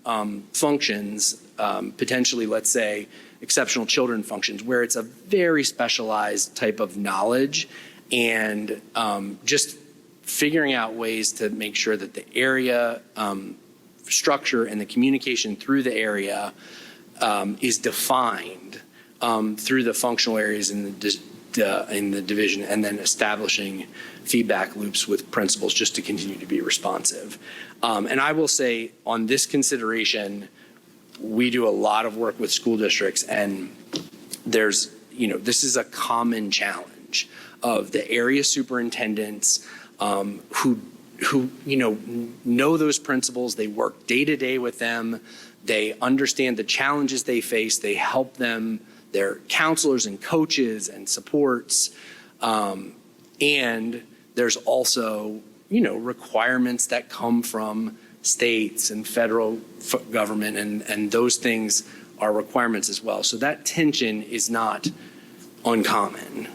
functions, potentially, let's say, exceptional children functions, where it's a very specialized type of knowledge, and just figuring out ways to make sure that the area structure and the communication through the area is defined through the functional areas in the division, and then establishing feedback loops with principals just to continue to be responsive. And I will say on this consideration, we do a lot of work with school districts, and there's, this is a common challenge of the area superintendents who know those principals. They work day to day with them. They understand the challenges they face. They help them. They're counselors and coaches and supports. And there's also, requirements that come from states and federal government, and those things are requirements as well. So that tension is not uncommon.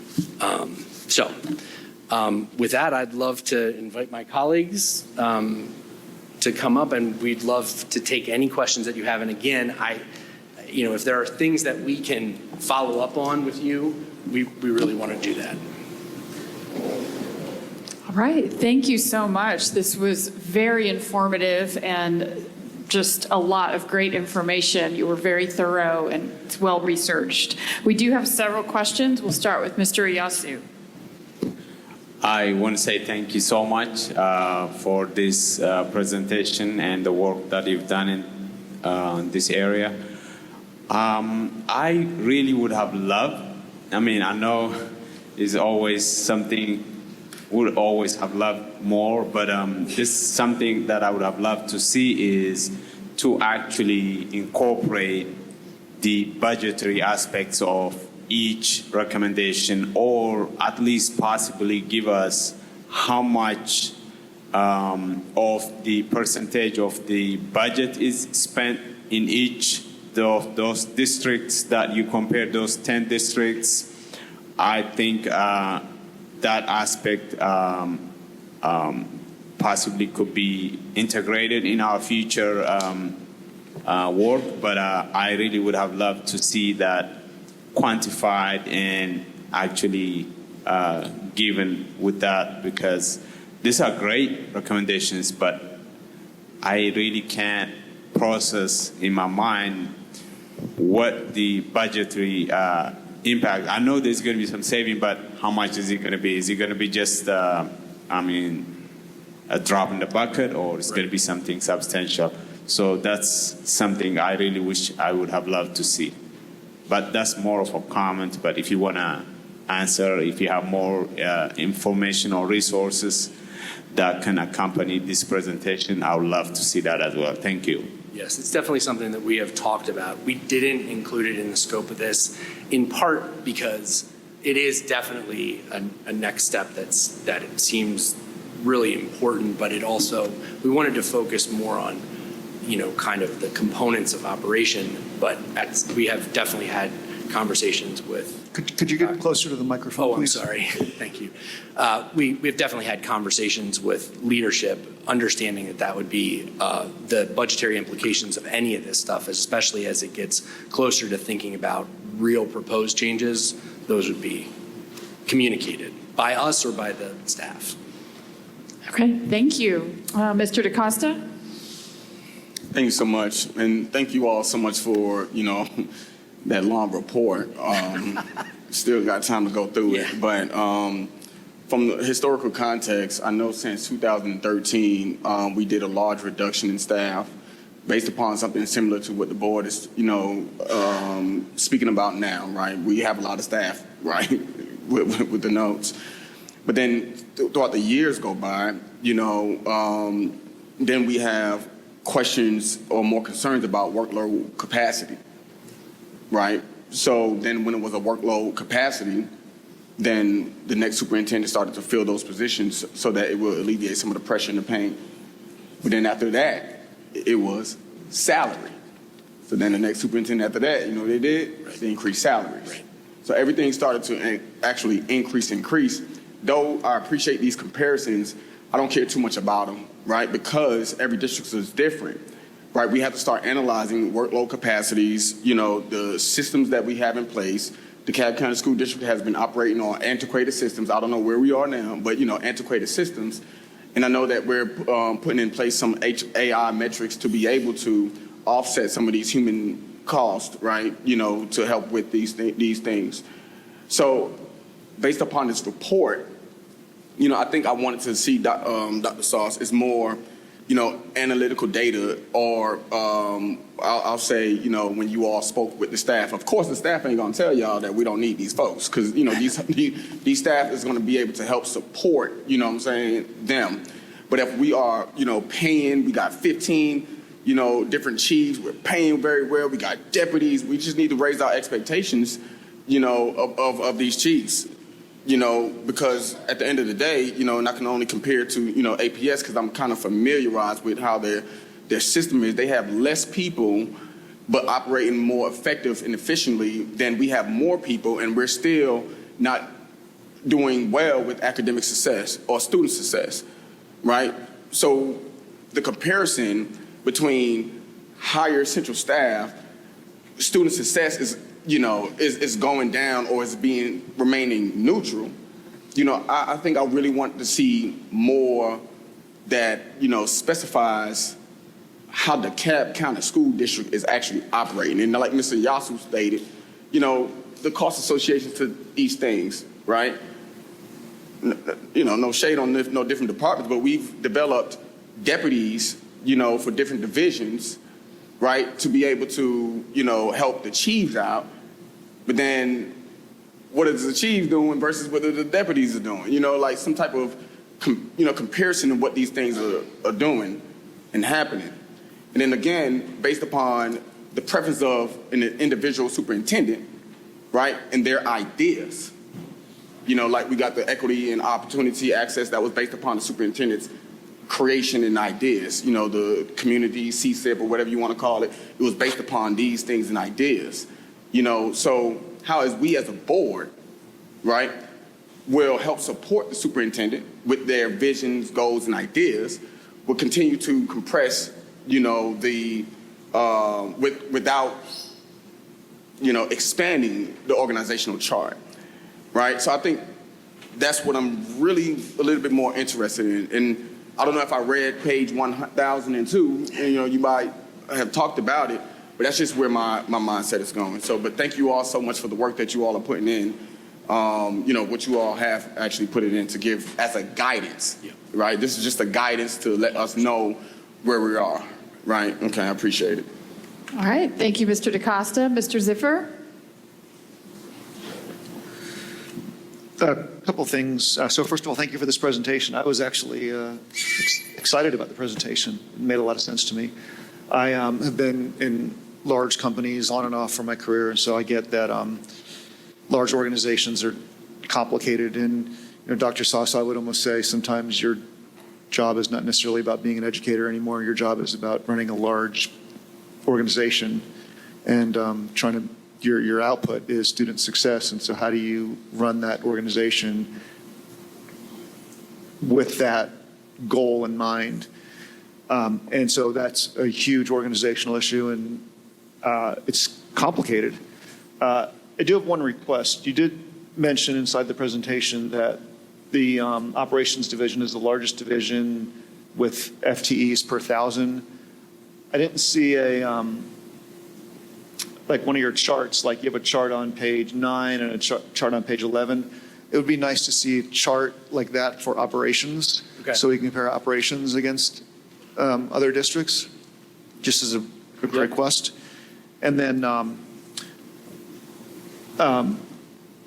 With that, I'd love to invite my colleagues to come up, and we'd love to take any questions that you have. And again, if there are things that we can follow up on with you, we really want to do that. All right, thank you so much. This was very informative and just a lot of great information. You were very thorough and it's well researched. We do have several questions. We'll start with Mr. Iyasu. I want to say thank you so much for this presentation and the work that you've done in this area. I really would have loved, I know it's always something, would always have loved more, but this is something that I would have loved to see is to actually incorporate the budgetary aspects of each recommendation, or at least possibly give us how much of the percentage of the budget is spent in each of those districts that you compare those 10 districts. I think that aspect possibly could be integrated in our future work, but I really would have loved to see that quantified and actually given with that, because these are great recommendations, but I really can't process in my mind what the budgetary impact. I know there's going to be some saving, but how much is it going to be? Is it going to be just, a drop in the bucket, or is it going to be something substantial? So that's something I really wish I would have loved to see. But that's more of a comment. But if you want to answer, if you have more information or resources, that can accompany this presentation, I would love to see that as well. Thank you. Yes, it's definitely something that we have talked about. We didn't include it in the scope of this, in part because it is definitely a next step that it seems really important, but it also, we wanted to focus more on, kind of the components of operation, but we have definitely had conversations with. Could you get closer to the microphone, please? I'm sorry. Thank you. We've definitely had conversations with leadership, understanding that would be the budgetary implications of any of this stuff, especially as it gets closer to thinking about real proposed changes. Those would be communicated by us or by the staff. Okay, thank you. Mr. DaCosta? Thank you so much. And thank you all so much for, that long report. Still got time to go through it. But from the historical context, I know since 2013, we did a large reduction in staff based upon something similar to what the board is, speaking about now, right? We have a lot of staff, right, with the notes. But then throughout the years go by, then we have questions or more concerns about workload capacity, right? So then when it was a workload capacity, then the next superintendent started to fill those positions so that it will alleviate some of the pressure and the pain. But then after that, it was salary. So then the next superintendent after that, what they did? Right. They increased salaries. Right. So everything started to actually increase. Though I appreciate these comparisons, I don't care too much about them, right? Because every district is different, right? We have to start analyzing workload capacities, the systems that we have in place. The DeKalb County School District has been operating on antiquated systems. I don't know where we are now, but, antiquated systems. And I know that we're putting in place some AI metrics to be able to offset some of these human costs, right, to help with these things. So based upon this report, I think I wanted to see Dr. Sauce is more, analytical data, or I'll say, when you all spoke with the staff. Of course, the staff ain't gonna tell y'all that we don't need these folks, because these staff is gonna be able to help support, them. But if we are, paying, we got 15, different chiefs, we're paying very well, we got deputies, we just need to raise our expectations, of these chiefs. Because at the end of the day, and I can only compare to, APS because I'm kind of familiarized with how their system is. They have less people, but operating more effective and efficiently than we have more people, and we're still not doing well with academic success or student success, right? So the comparison between higher central staff, student success is going down or is remaining neutral. I think I really want to see more that, specifies how the DeKalb County School District is actually operating. And like Mr. Yasu stated, the cost associations to these things, right? No shade on no different departments, but we've developed deputies, for different divisions, right, to be able to, help the chiefs out. But then what is the chiefs doing versus what the deputies are doing? Like some type of, comparison of what these things are doing and happening. And then again, based upon the preference of an individual superintendent, right, and their ideas. Like we got the equity and opportunity access that was based upon the superintendent's creation and ideas, the community, CSIP, or whatever you want to call it. It was based upon these things and ideas. So how is we as a board, right, will help support the superintendent with their visions, goals, and ideas, will continue to compress, without, expanding the organizational chart, right? So I think that's what I'm really a little bit more interested in. And I don't know if I read page 1002, and you might have talked about it, but that's just where my mindset is going. So, but thank you all so much for the work that you all are putting in, what you all have actually put it in to give as a guidance, right? This is just a guidance to let us know where we are, right? Okay, I appreciate it. All right, thank you, Mr. DaCosta. Mr. Ziffer? couple things. So first of all, thank you for this presentation. I was actually excited about the presentation. It made a lot of sense to me. I have been in large companies on and off for my career, and so I get that large organizations are complicated. And Dr. Sauce, I would almost say sometimes your job is not necessarily about being an educator anymore. Your job is about running a large organization and trying to. Your output is student success, and so how do you run that organization with that goal in mind? And so that's a huge organizational issue, and it's complicated. I do have one request. You did mention inside the presentation that the operations division is the largest division with FTEs per 1,000. I didn't see a like one of your charts, like you have a chart on page 9 and a chart on page 11. It would be nice to see a chart like that for operations, so we can compare operations against other districts, just as a request. And then I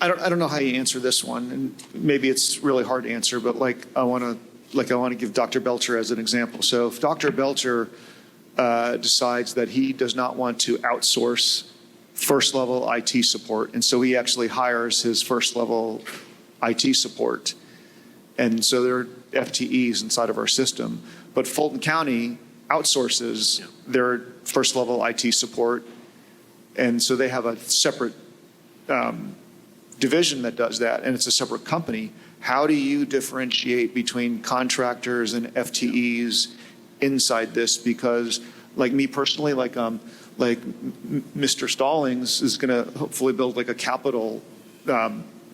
don't know how you answer this one, and maybe it's really hard to answer, but I want to give Dr. Belcher as an example. So if Dr. Belcher decides that he does not want to outsource first level IT support, and so he actually hires his first level IT support, and so there are FTEs inside of our system. But Fulton County outsources their first level IT support, and so they have a separate division that does that, and it's a separate company. How do you differentiate between contractors and FTEs inside this? Because like me personally, like Mr. Stallings is going to hopefully build like a capital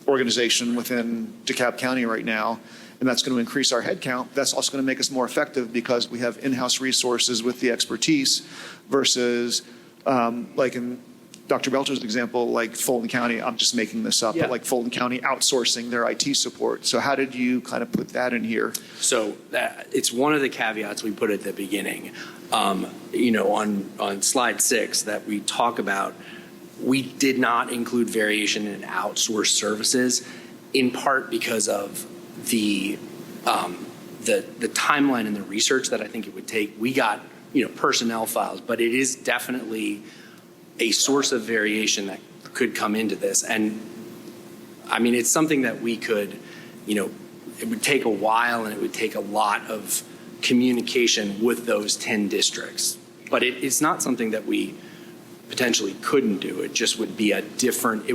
organization within DeKalb County right now, and that's going to increase our headcount. That's also going to make us more effective because we have in-house resources with the expertise versus like in Dr. Belcher's example, like Fulton County, I'm just making this up, but like Fulton County outsourcing their IT support. So how did you kind of put that in here? So it's one of the caveats we put at the beginning. On slide 6 that we talk about, we did not include variation in outsourced services, in part because of the timeline and the research that I think it would take. We got personnel files, but it is definitely a source of variation that could come into this. And I mean, it's something that we could, it would take a while and it would take a lot of communication with those 10 districts. But it's not something that we potentially couldn't do. It just would be a different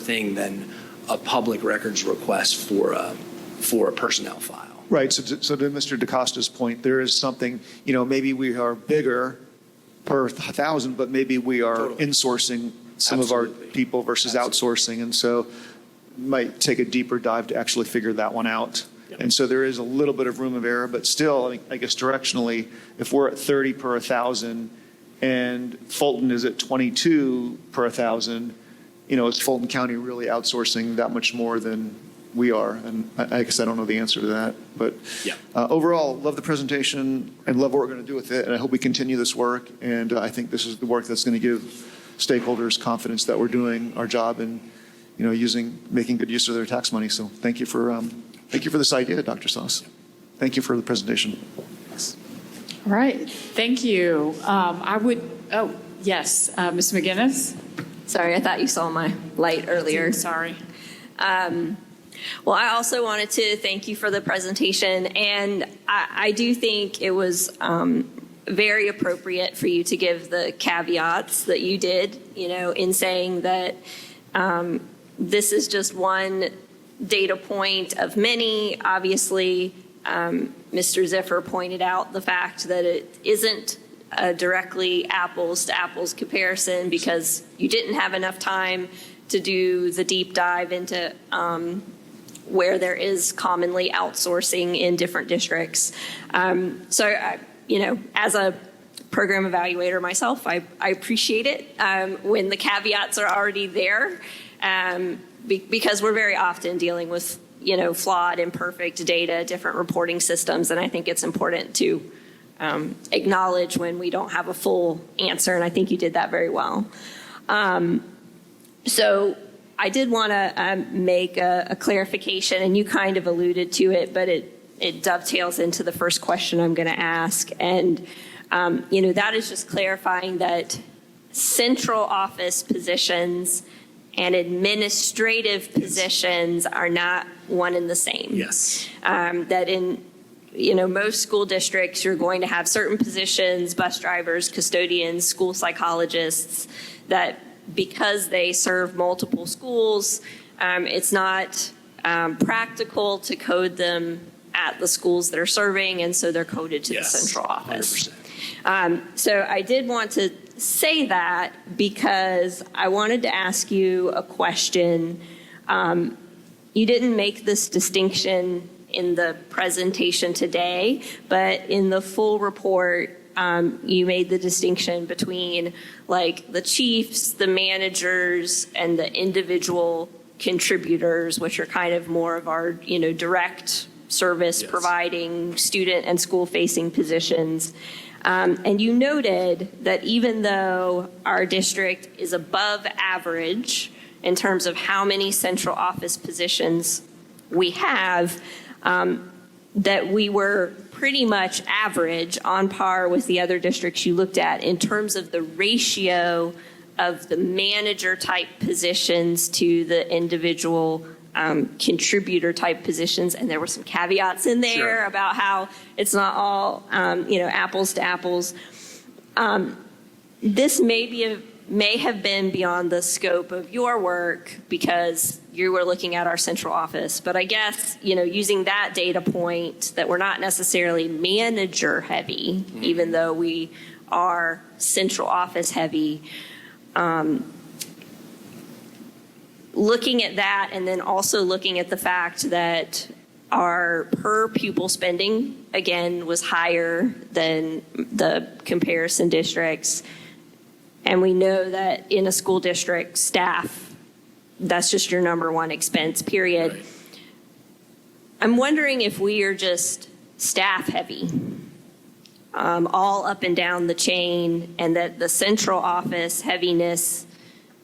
thing than a public records request for a personnel file. Right. So to Mr. DaCosta's point, there is something, maybe we are bigger per 1,000, but maybe we are insourcing some of our people versus outsourcing. And so it might take a deeper dive to actually figure that one out. And so there is a little bit of room of error, but still, I guess directionally, if we're at 30 per 1,000 and Fulton is at 22 per 1,000, is Fulton County really outsourcing that much more than we are? And I guess I don't know the answer to that. But overall, love the presentation and love what we're going to do with it. And I hope we continue this work. And I think this is the work that's going to give stakeholders confidence that we're doing our job and, making good use of their tax money. So thank you for this idea, Dr. Sauce. Thank you for the presentation. All right. Thank you. Yes, Ms. McGinnis. Sorry, I thought you saw my light earlier. Sorry. Well, I also wanted to thank you for the presentation, and I do think it was very appropriate for you to give the caveats that you did, in saying that this is just one data point of many. Obviously, Mr. Ziffer pointed out the fact that it isn't a directly apples to apples comparison because you didn't have enough time to do the deep dive into where there is commonly outsourcing in different districts. So, as a program evaluator myself, I appreciate it when the caveats are already there, because we're very often dealing with, flawed, imperfect data, different reporting systems, and I think it's important to acknowledge when we don't have a full answer, and I think you did that very well. So I did want to make a clarification, and you kind of alluded to it, but it dovetails into the first question I'm going to ask. And, that is just clarifying that central office positions and administrative positions are not one and the same. Yes. That in most school districts, you're going to have certain positions, bus drivers, custodians, school psychologists, that because they serve multiple schools, it's not practical to code them at the schools that are serving, and so they're coded to the central office. 100%. So I did want to say that because I wanted to ask you a question. You didn't make this distinction in the presentation today, but in the full report, you made the distinction between like the chiefs, the managers, and the individual contributors, which are kind of more of our, direct service providing student and school facing positions. And you noted that even though our district is above average in terms of how many central office positions we have, that we were pretty much average, on par with the other districts you looked at in terms of the ratio of the manager type positions to the individual contributor type positions. And there were some caveats in there about how it's not all, apples to apples. This may have been beyond the scope of your work because you were looking at our central office. But I guess, using that data point that we're not necessarily manager heavy, even though we are central office heavy, looking at that and then also looking at the fact that our per pupil spending, again, was higher than the comparison districts. And we know that in a school district, staff, that's just your number one expense, period. Right. I'm wondering if we are just staff heavy, all up and down the chain, and that the central office heaviness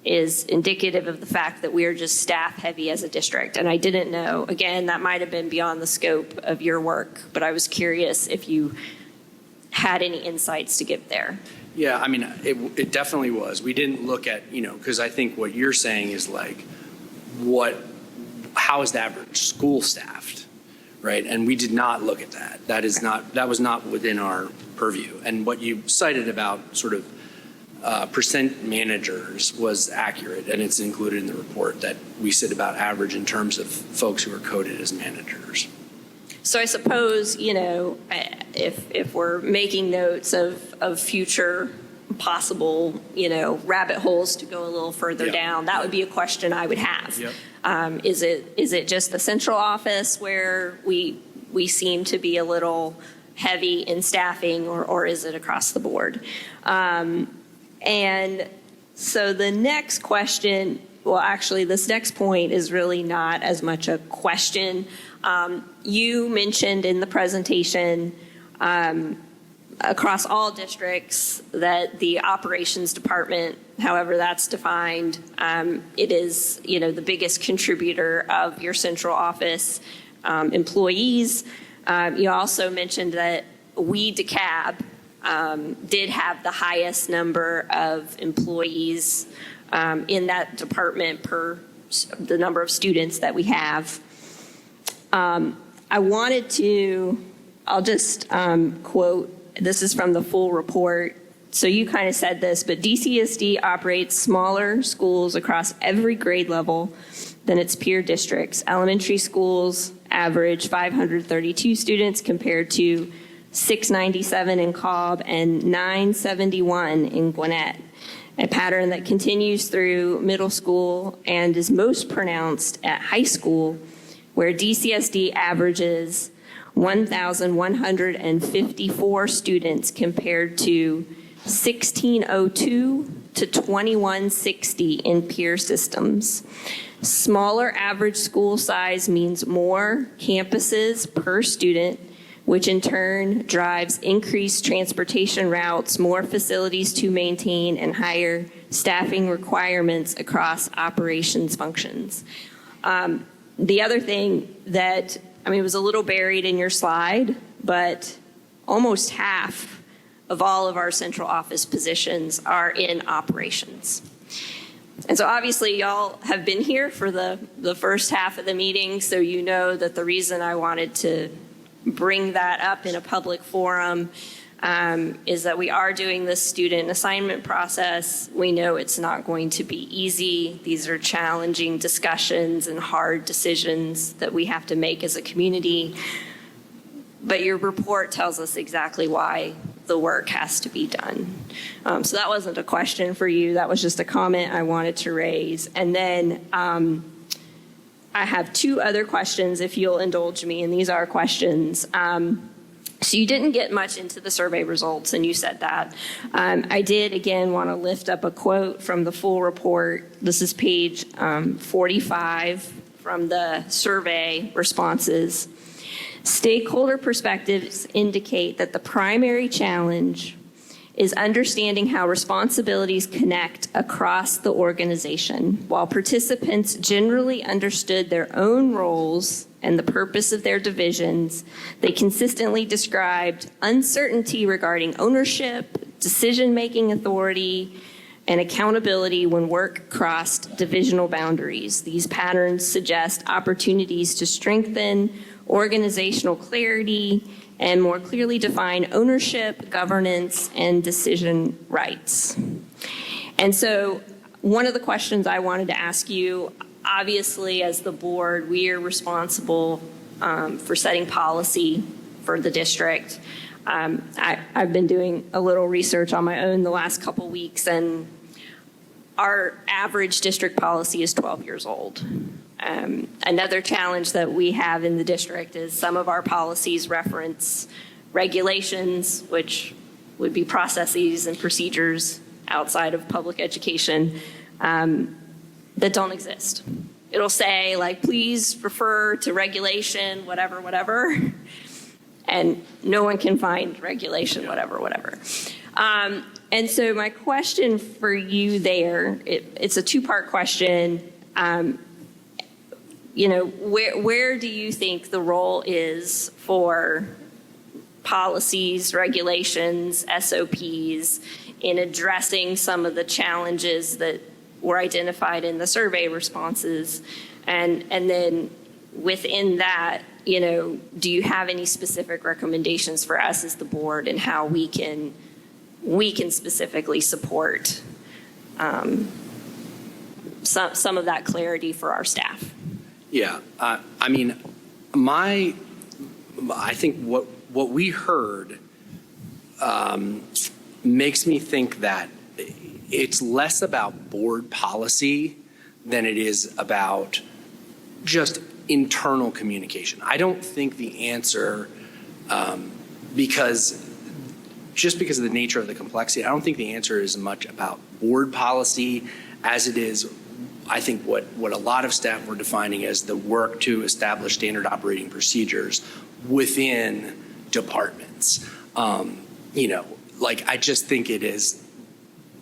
is indicative of the fact that we are just staff heavy as a district. And I didn't know, again, that might have been beyond the scope of your work, but I was curious if you had any insights to give there. Yeah, I mean, it definitely was. We didn't look at, because I think what you're saying is like, how is the average school staffed, right? And we did not look at that. That was not within our purview. And what you cited about sort of percent managers was accurate, and it's included in the report that we sit about average in terms of folks who are coded as managers. So I suppose, if we're making notes of future possible, rabbit holes to go a little further down, that would be a question I would have. Yep. Is it just the central office where we seem to be a little heavy in staffing, or is it across the board? And so the next question, well, actually, this next point is really not as much a question. You mentioned in the presentation across all districts that the operations department, however that's defined, it is the biggest contributor of your central office employees. You also mentioned that we, Dekalb, did have the highest number of employees in that department per the number of students that we have. I'll just quote, this is from the full report. So you kind of said this, but DCSD operates smaller schools across every grade level than its peer districts. Elementary schools average 532 students compared to 697 in Cobb and 971 in Gwinnett, a pattern that continues through middle school and is most pronounced at high school, where DCSD averages 1,154 students compared to 1,602 to 2,160 in peer systems. Smaller average school size means more campuses per student, which in turn drives increased transportation routes, more facilities to maintain, and higher staffing requirements across operations functions. The other thing that, it was a little buried in your slide, but almost half of all of our central office positions are in operations. And so obviously y'all have been here for the first half of the meeting, so you know that the reason I wanted to bring that up in a public forum is that we are doing this student assignment process. We know it's not going to be easy. These are challenging discussions and hard decisions that we have to make as a community. But your report tells us exactly why the work has to be done. So that wasn't a question for you. That was just a comment I wanted to raise. And then I have two other questions, if you'll indulge me, and these are questions. So you didn't get much into the survey results, and you said that. I did, again, want to lift up a quote from the full report. This is page 45 from the survey responses. Stakeholder perspectives indicate that the primary challenge is understanding how responsibilities connect across the organization. While participants generally understood their own roles and the purpose of their divisions, they consistently described uncertainty regarding ownership, decision-making authority, and accountability when work crossed divisional boundaries. These patterns suggest opportunities to strengthen organizational clarity and more clearly define ownership, governance, and decision rights. And so one of the questions I wanted to ask you, obviously as the board, we are responsible for setting policy for the district. I've been doing a little research on my own the last couple weeks, and our average district policy is 12 years old. Another challenge that we have in the district is some of our policies reference regulations, which would be processes and procedures outside of public education that don't exist. It'll say, like, please refer to regulation, whatever, whatever, and no one can find regulation, whatever, whatever. And so my question for you there, it's a two-part question. Where do you think the role is for policies, regulations, SOPs in addressing some of the challenges that were identified in the survey responses? And then within that, do you have any specific recommendations for us as the board and how we can specifically support some of that clarity for our staff? Yeah, I think what we heard makes me think that it's less about board policy than it is about just internal communication. I don't think the answer, because of the nature of the complexity, I don't think the answer is much about board policy as it is, I think, what a lot of staff were defining as the work to establish standard operating procedures within departments. I just think it is,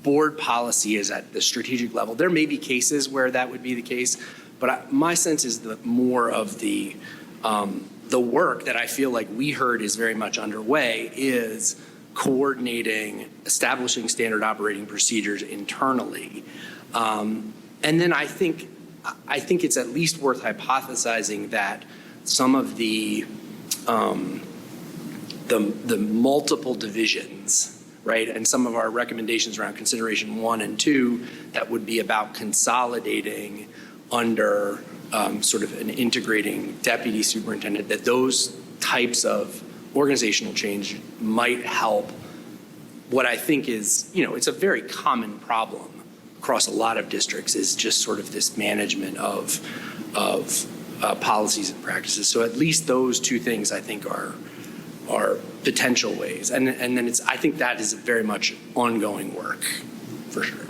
board policy is at the strategic level. There may be cases where that would be the case, but my sense is that more of the work that I feel like we heard is very much underway is coordinating, establishing standard operating procedures internally. And then I think it's at least worth hypothesizing that some of the multiple divisions, right, and some of our recommendations around consideration 1 and 2 that would be about consolidating under sort of an integrating deputy superintendent, that those types of organizational change might help what I think is, it's a very common problem across a lot of districts, is just sort of this management of policies and practices. So at least those two things I think are potential ways. And then I think that is very much ongoing work for sure.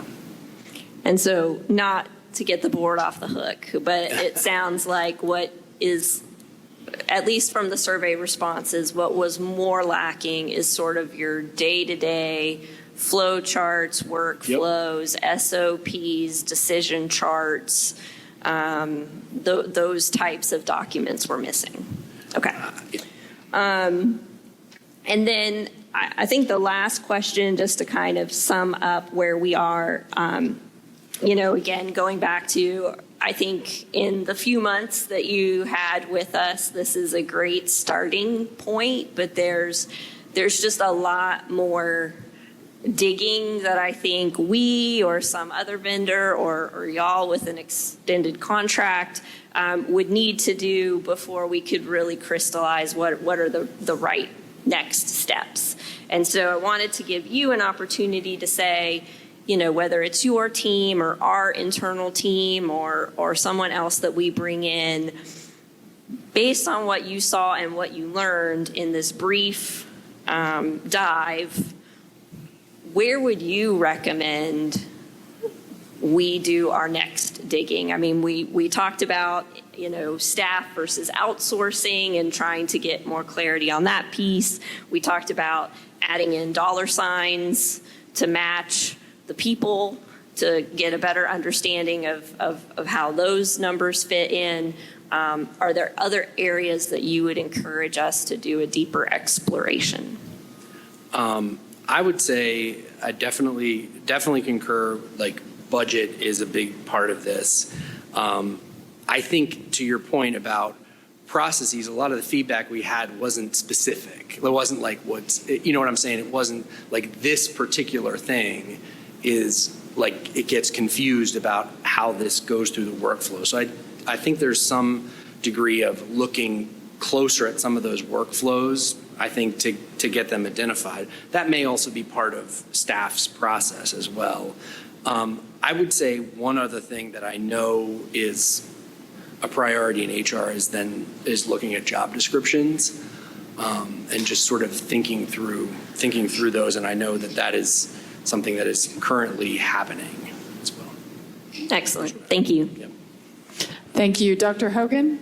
And so, not to get the board off the hook, but it sounds like what is, at least from the survey responses, what was more lacking is sort of your day-to-day flow charts, workflows, SOPs, decision charts, those types of documents were missing. Okay. And then I think the last question, just to kind of sum up where we are, again, going back to, I think in the few months that you had with us, this is a great starting point, but there's just a lot more digging that I think we or some other vendor or y'all with an extended contract would need to do before we could really crystallize what are the right next steps. And so I wanted to give you an opportunity to say, whether it's your team or our internal team or someone else that we bring in, based on what you saw and what you learned in this brief dive, where would you recommend we do our next digging? I mean, we talked about, staff versus outsourcing and trying to get more clarity on that piece. We talked about adding in dollar signs to match the people to get a better understanding of how those numbers fit in. Are there other areas that you would encourage us to do a deeper exploration? I would say I definitely concur, like budget is a big part of this. I think to your point about processes, a lot of the feedback we had wasn't specific. It wasn't like you know what I'm saying? It wasn't like this particular thing is like it gets confused about how this goes through the workflow. So I think there's some degree of looking closer at some of those workflows, I think, to get them identified. That may also be part of staff's process as well. I would say one other thing that I know is a priority in HR is looking at job descriptions and just sort of thinking through those. And I know that is something that is currently happening as well. Excellent. Thank you. Yep. Thank you. Dr. Hogan?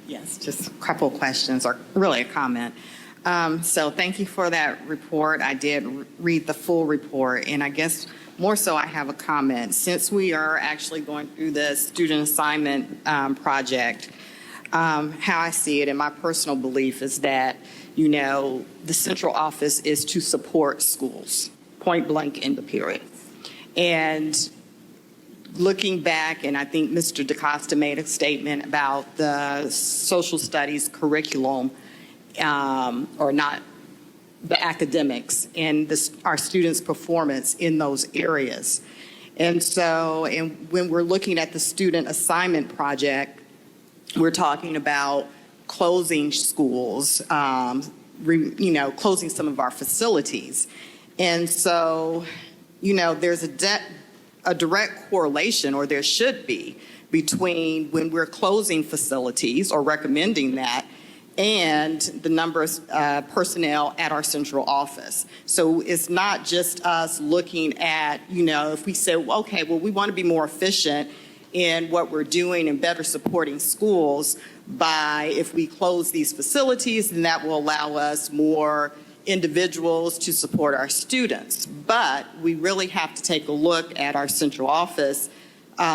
Yes, just a couple of questions or really a comment. So thank you for that report. I did read the full report, and I guess more so I have a comment. Since we are actually going through the student assignment project, how I see it and my personal belief is that, the central office is to support schools, point blank in the period. And looking back, and I think Mr. DaCosta made a statement about the social studies curriculum, or not the academics, and our students' performance in those areas. And so, when we're looking at the student assignment project, we're talking about closing schools, closing some of our facilities. And so, there's a direct correlation, or there should be, between when we're closing facilities or recommending that and the number of personnel at our central office. So it's not just us looking at, if we say, okay, well, we want to be more efficient in what we're doing and better supporting schools if we close these facilities, then that will allow us more individuals to support our students. But we really have to take a look at our central office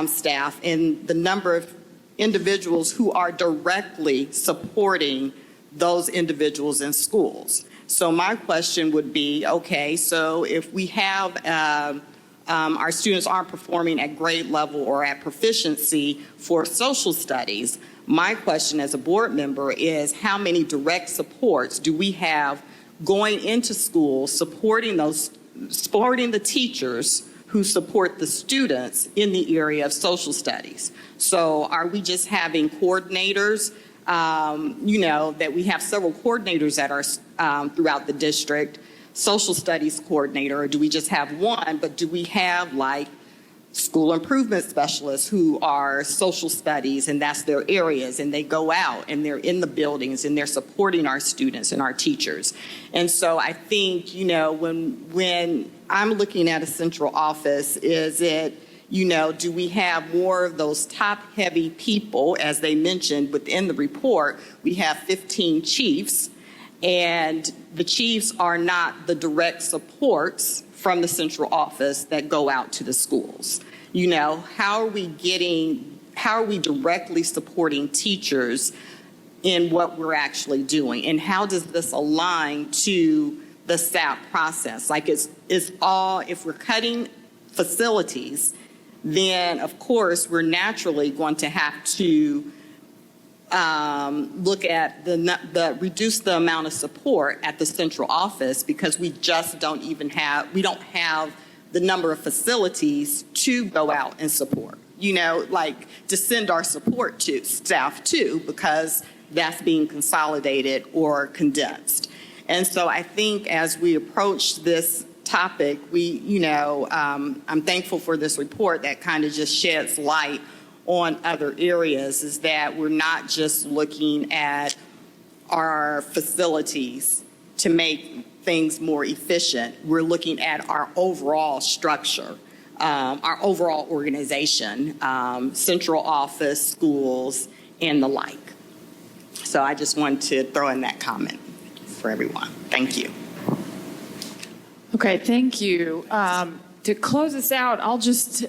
staff and the number of individuals who are directly supporting those individuals in schools. So my question would be, okay, so if we have our students aren't performing at grade level or at proficiency for social studies, my question as a board member is how many direct supports do we have going into schools supporting the teachers who support the students in the area of social studies? So are we just having coordinators, that we have several coordinators at our throughout the district, social studies coordinator, or do we just have one, but do we have like school improvement specialists who are social studies and that's their areas and they go out and they're in the buildings and they're supporting our students and our teachers? And so I think, when I'm looking at a central office, is it, do we have more of those top-heavy people, as they mentioned within the report? We have 15 chiefs, and the chiefs are not the direct supports from the central office that go out to the schools. You know, how are we directly supporting teachers in what we're actually doing? And how does this align to the SAP process? Like it's all, if we're cutting facilities, then of course we're naturally going to have to look at reduce the amount of support at the central office, because we just don't have the number of facilities to go out and support, you know, like to send our support to staff to, because that's being consolidated or condensed. And so I think as we approach this topic, I'm thankful for this report that kind of just sheds light on other areas, is that we're not just looking at our facilities to make things more efficient. We're looking at our overall structure, our overall organization, central office, schools, and the like. So I just wanted to throw in that comment for everyone. Thank you. Okay, thank you. To close us out, I'll just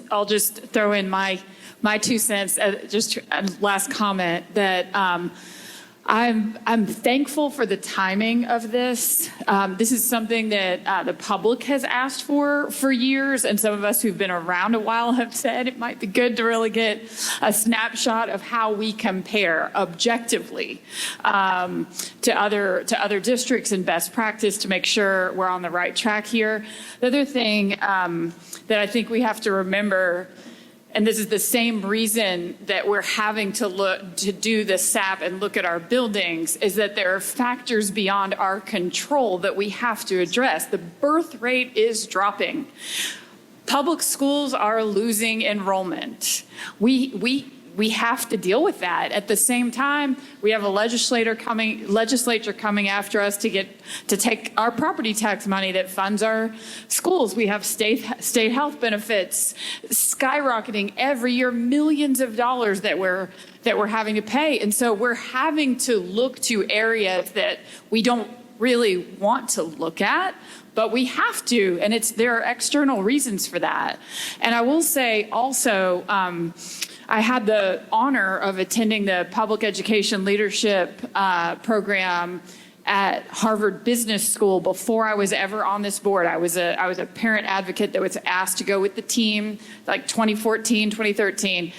throw in my 2 cents. Just a last comment that I'm thankful for the timing of this. This is something that the public has asked for years, and some of us who've been around a while have said it might be good to really get a snapshot of how we compare objectively to other districts and best practice to make sure we're on the right track here. The other thing that I think we have to remember, and this is the same reason that we're having to do the SAP and look at our buildings, is that there are factors beyond our control that we have to address. The birth rate is dropping. Public schools are losing enrollment. We have to deal with that. At the same time, we have a legislature coming after us to take our property tax money that funds our schools. We have state health benefits skyrocketing every year, millions of dollars that we're having to pay. And so we're having to look to areas that we don't really want to look at, but we have to, and there are external reasons for that. And I will say also, I had the honor of attending the Public Education Leadership Program at Harvard Business School before I was ever on this board. I was a parent advocate that was asked to go with the team, like 2014, 2013.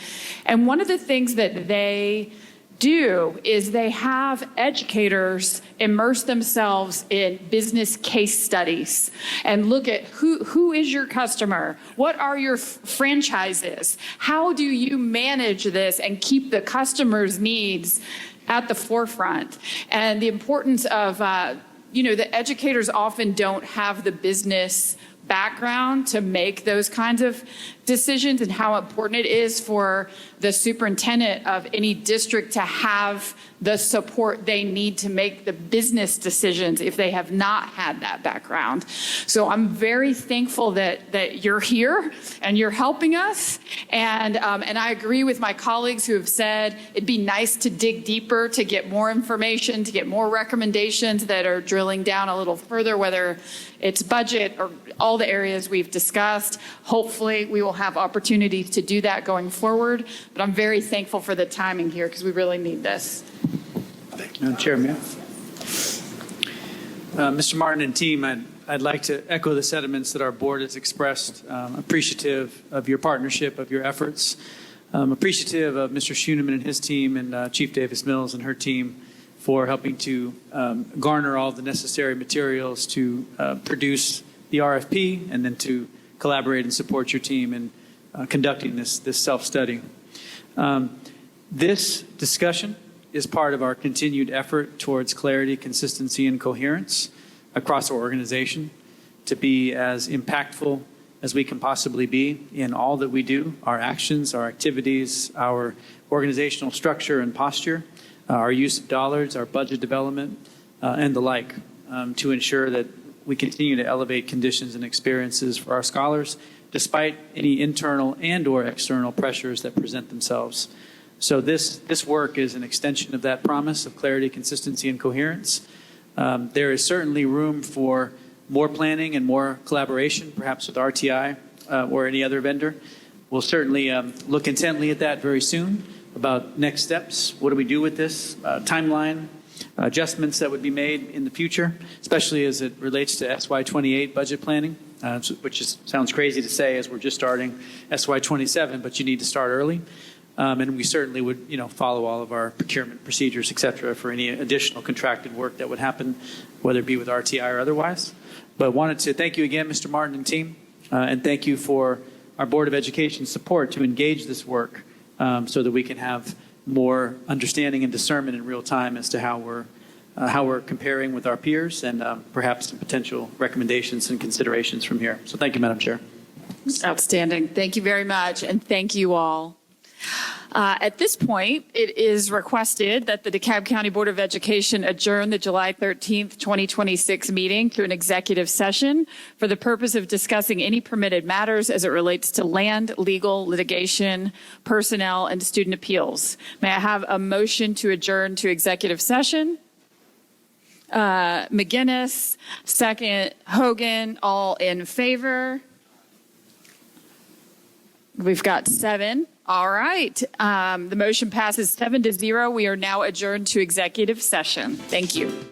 And one of the things that they do is they have educators immerse themselves in business case studies and look at who is your customer? What are your franchises? How do you manage this and keep the customer's needs at the forefront? And the importance of, the educators often don't have the business background to make those kinds of decisions, and how important it is for the superintendent of any district to have the support they need to make the business decisions if they have not had that background. So I'm very thankful that you're here and you're helping us. And I agree with my colleagues who have said it'd be nice to dig deeper, to get more information, to get more recommendations that are drilling down a little further, whether it's budget or all the areas we've discussed. Hopefully we will have opportunities to do that going forward. But I'm very thankful for the timing here because we really need this. Thank you, Chairman. Mr. Martin and team, I'd like to echo the sentiments that our board has expressed. Appreciative of your partnership, of your efforts. Appreciative of Mr. Schoeneman and his team, and Chief Davis Mills and her team for helping to garner all the necessary materials to produce the RFP, and then to collaborate and support your team in conducting this self-study. This discussion is part of our continued effort towards clarity, consistency, and coherence across our organization, to be as impactful as we can possibly be in all that we do, our actions, our activities, our organizational structure and posture, our use of dollars, our budget development, and the like, to ensure that we continue to elevate conditions and experiences for our scholars, despite any internal and or external pressures that present themselves. So this work is an extension of that promise of clarity, consistency, and coherence. There is certainly room for more planning and more collaboration, perhaps with RTI or any other vendor. We'll certainly look intently at that very soon about next steps. What do we do with this? Timeline, adjustments that would be made in the future, especially as it relates to SY28 budget planning, which sounds crazy to say as we're just starting SY27, but you need to start early. And we certainly would, follow all of our procurement procedures, et cetera, for any additional contracted work that would happen, whether it be with RTI or otherwise. But wanted to thank you again, Mr. Martin and team, and thank you for our Board of Education support to engage this work so that we can have more understanding and discernment in real time as to how we're comparing with our peers and perhaps some potential recommendations and considerations from here. So thank you, Madam Chair. Outstanding. Thank you very much, and thank you all. At this point, it is requested that the DeKalb County Board of Education adjourn the July 13th, 2026 meeting to an executive session for the purpose of discussing any permitted matters as it relates to land, legal, litigation, personnel, and student appeals. May I have a motion to adjourn to executive session? McGinnis, second Hogan, all in favor? We've got 7. All right. The motion passes 7-0. We are now adjourned to executive session. Thank you.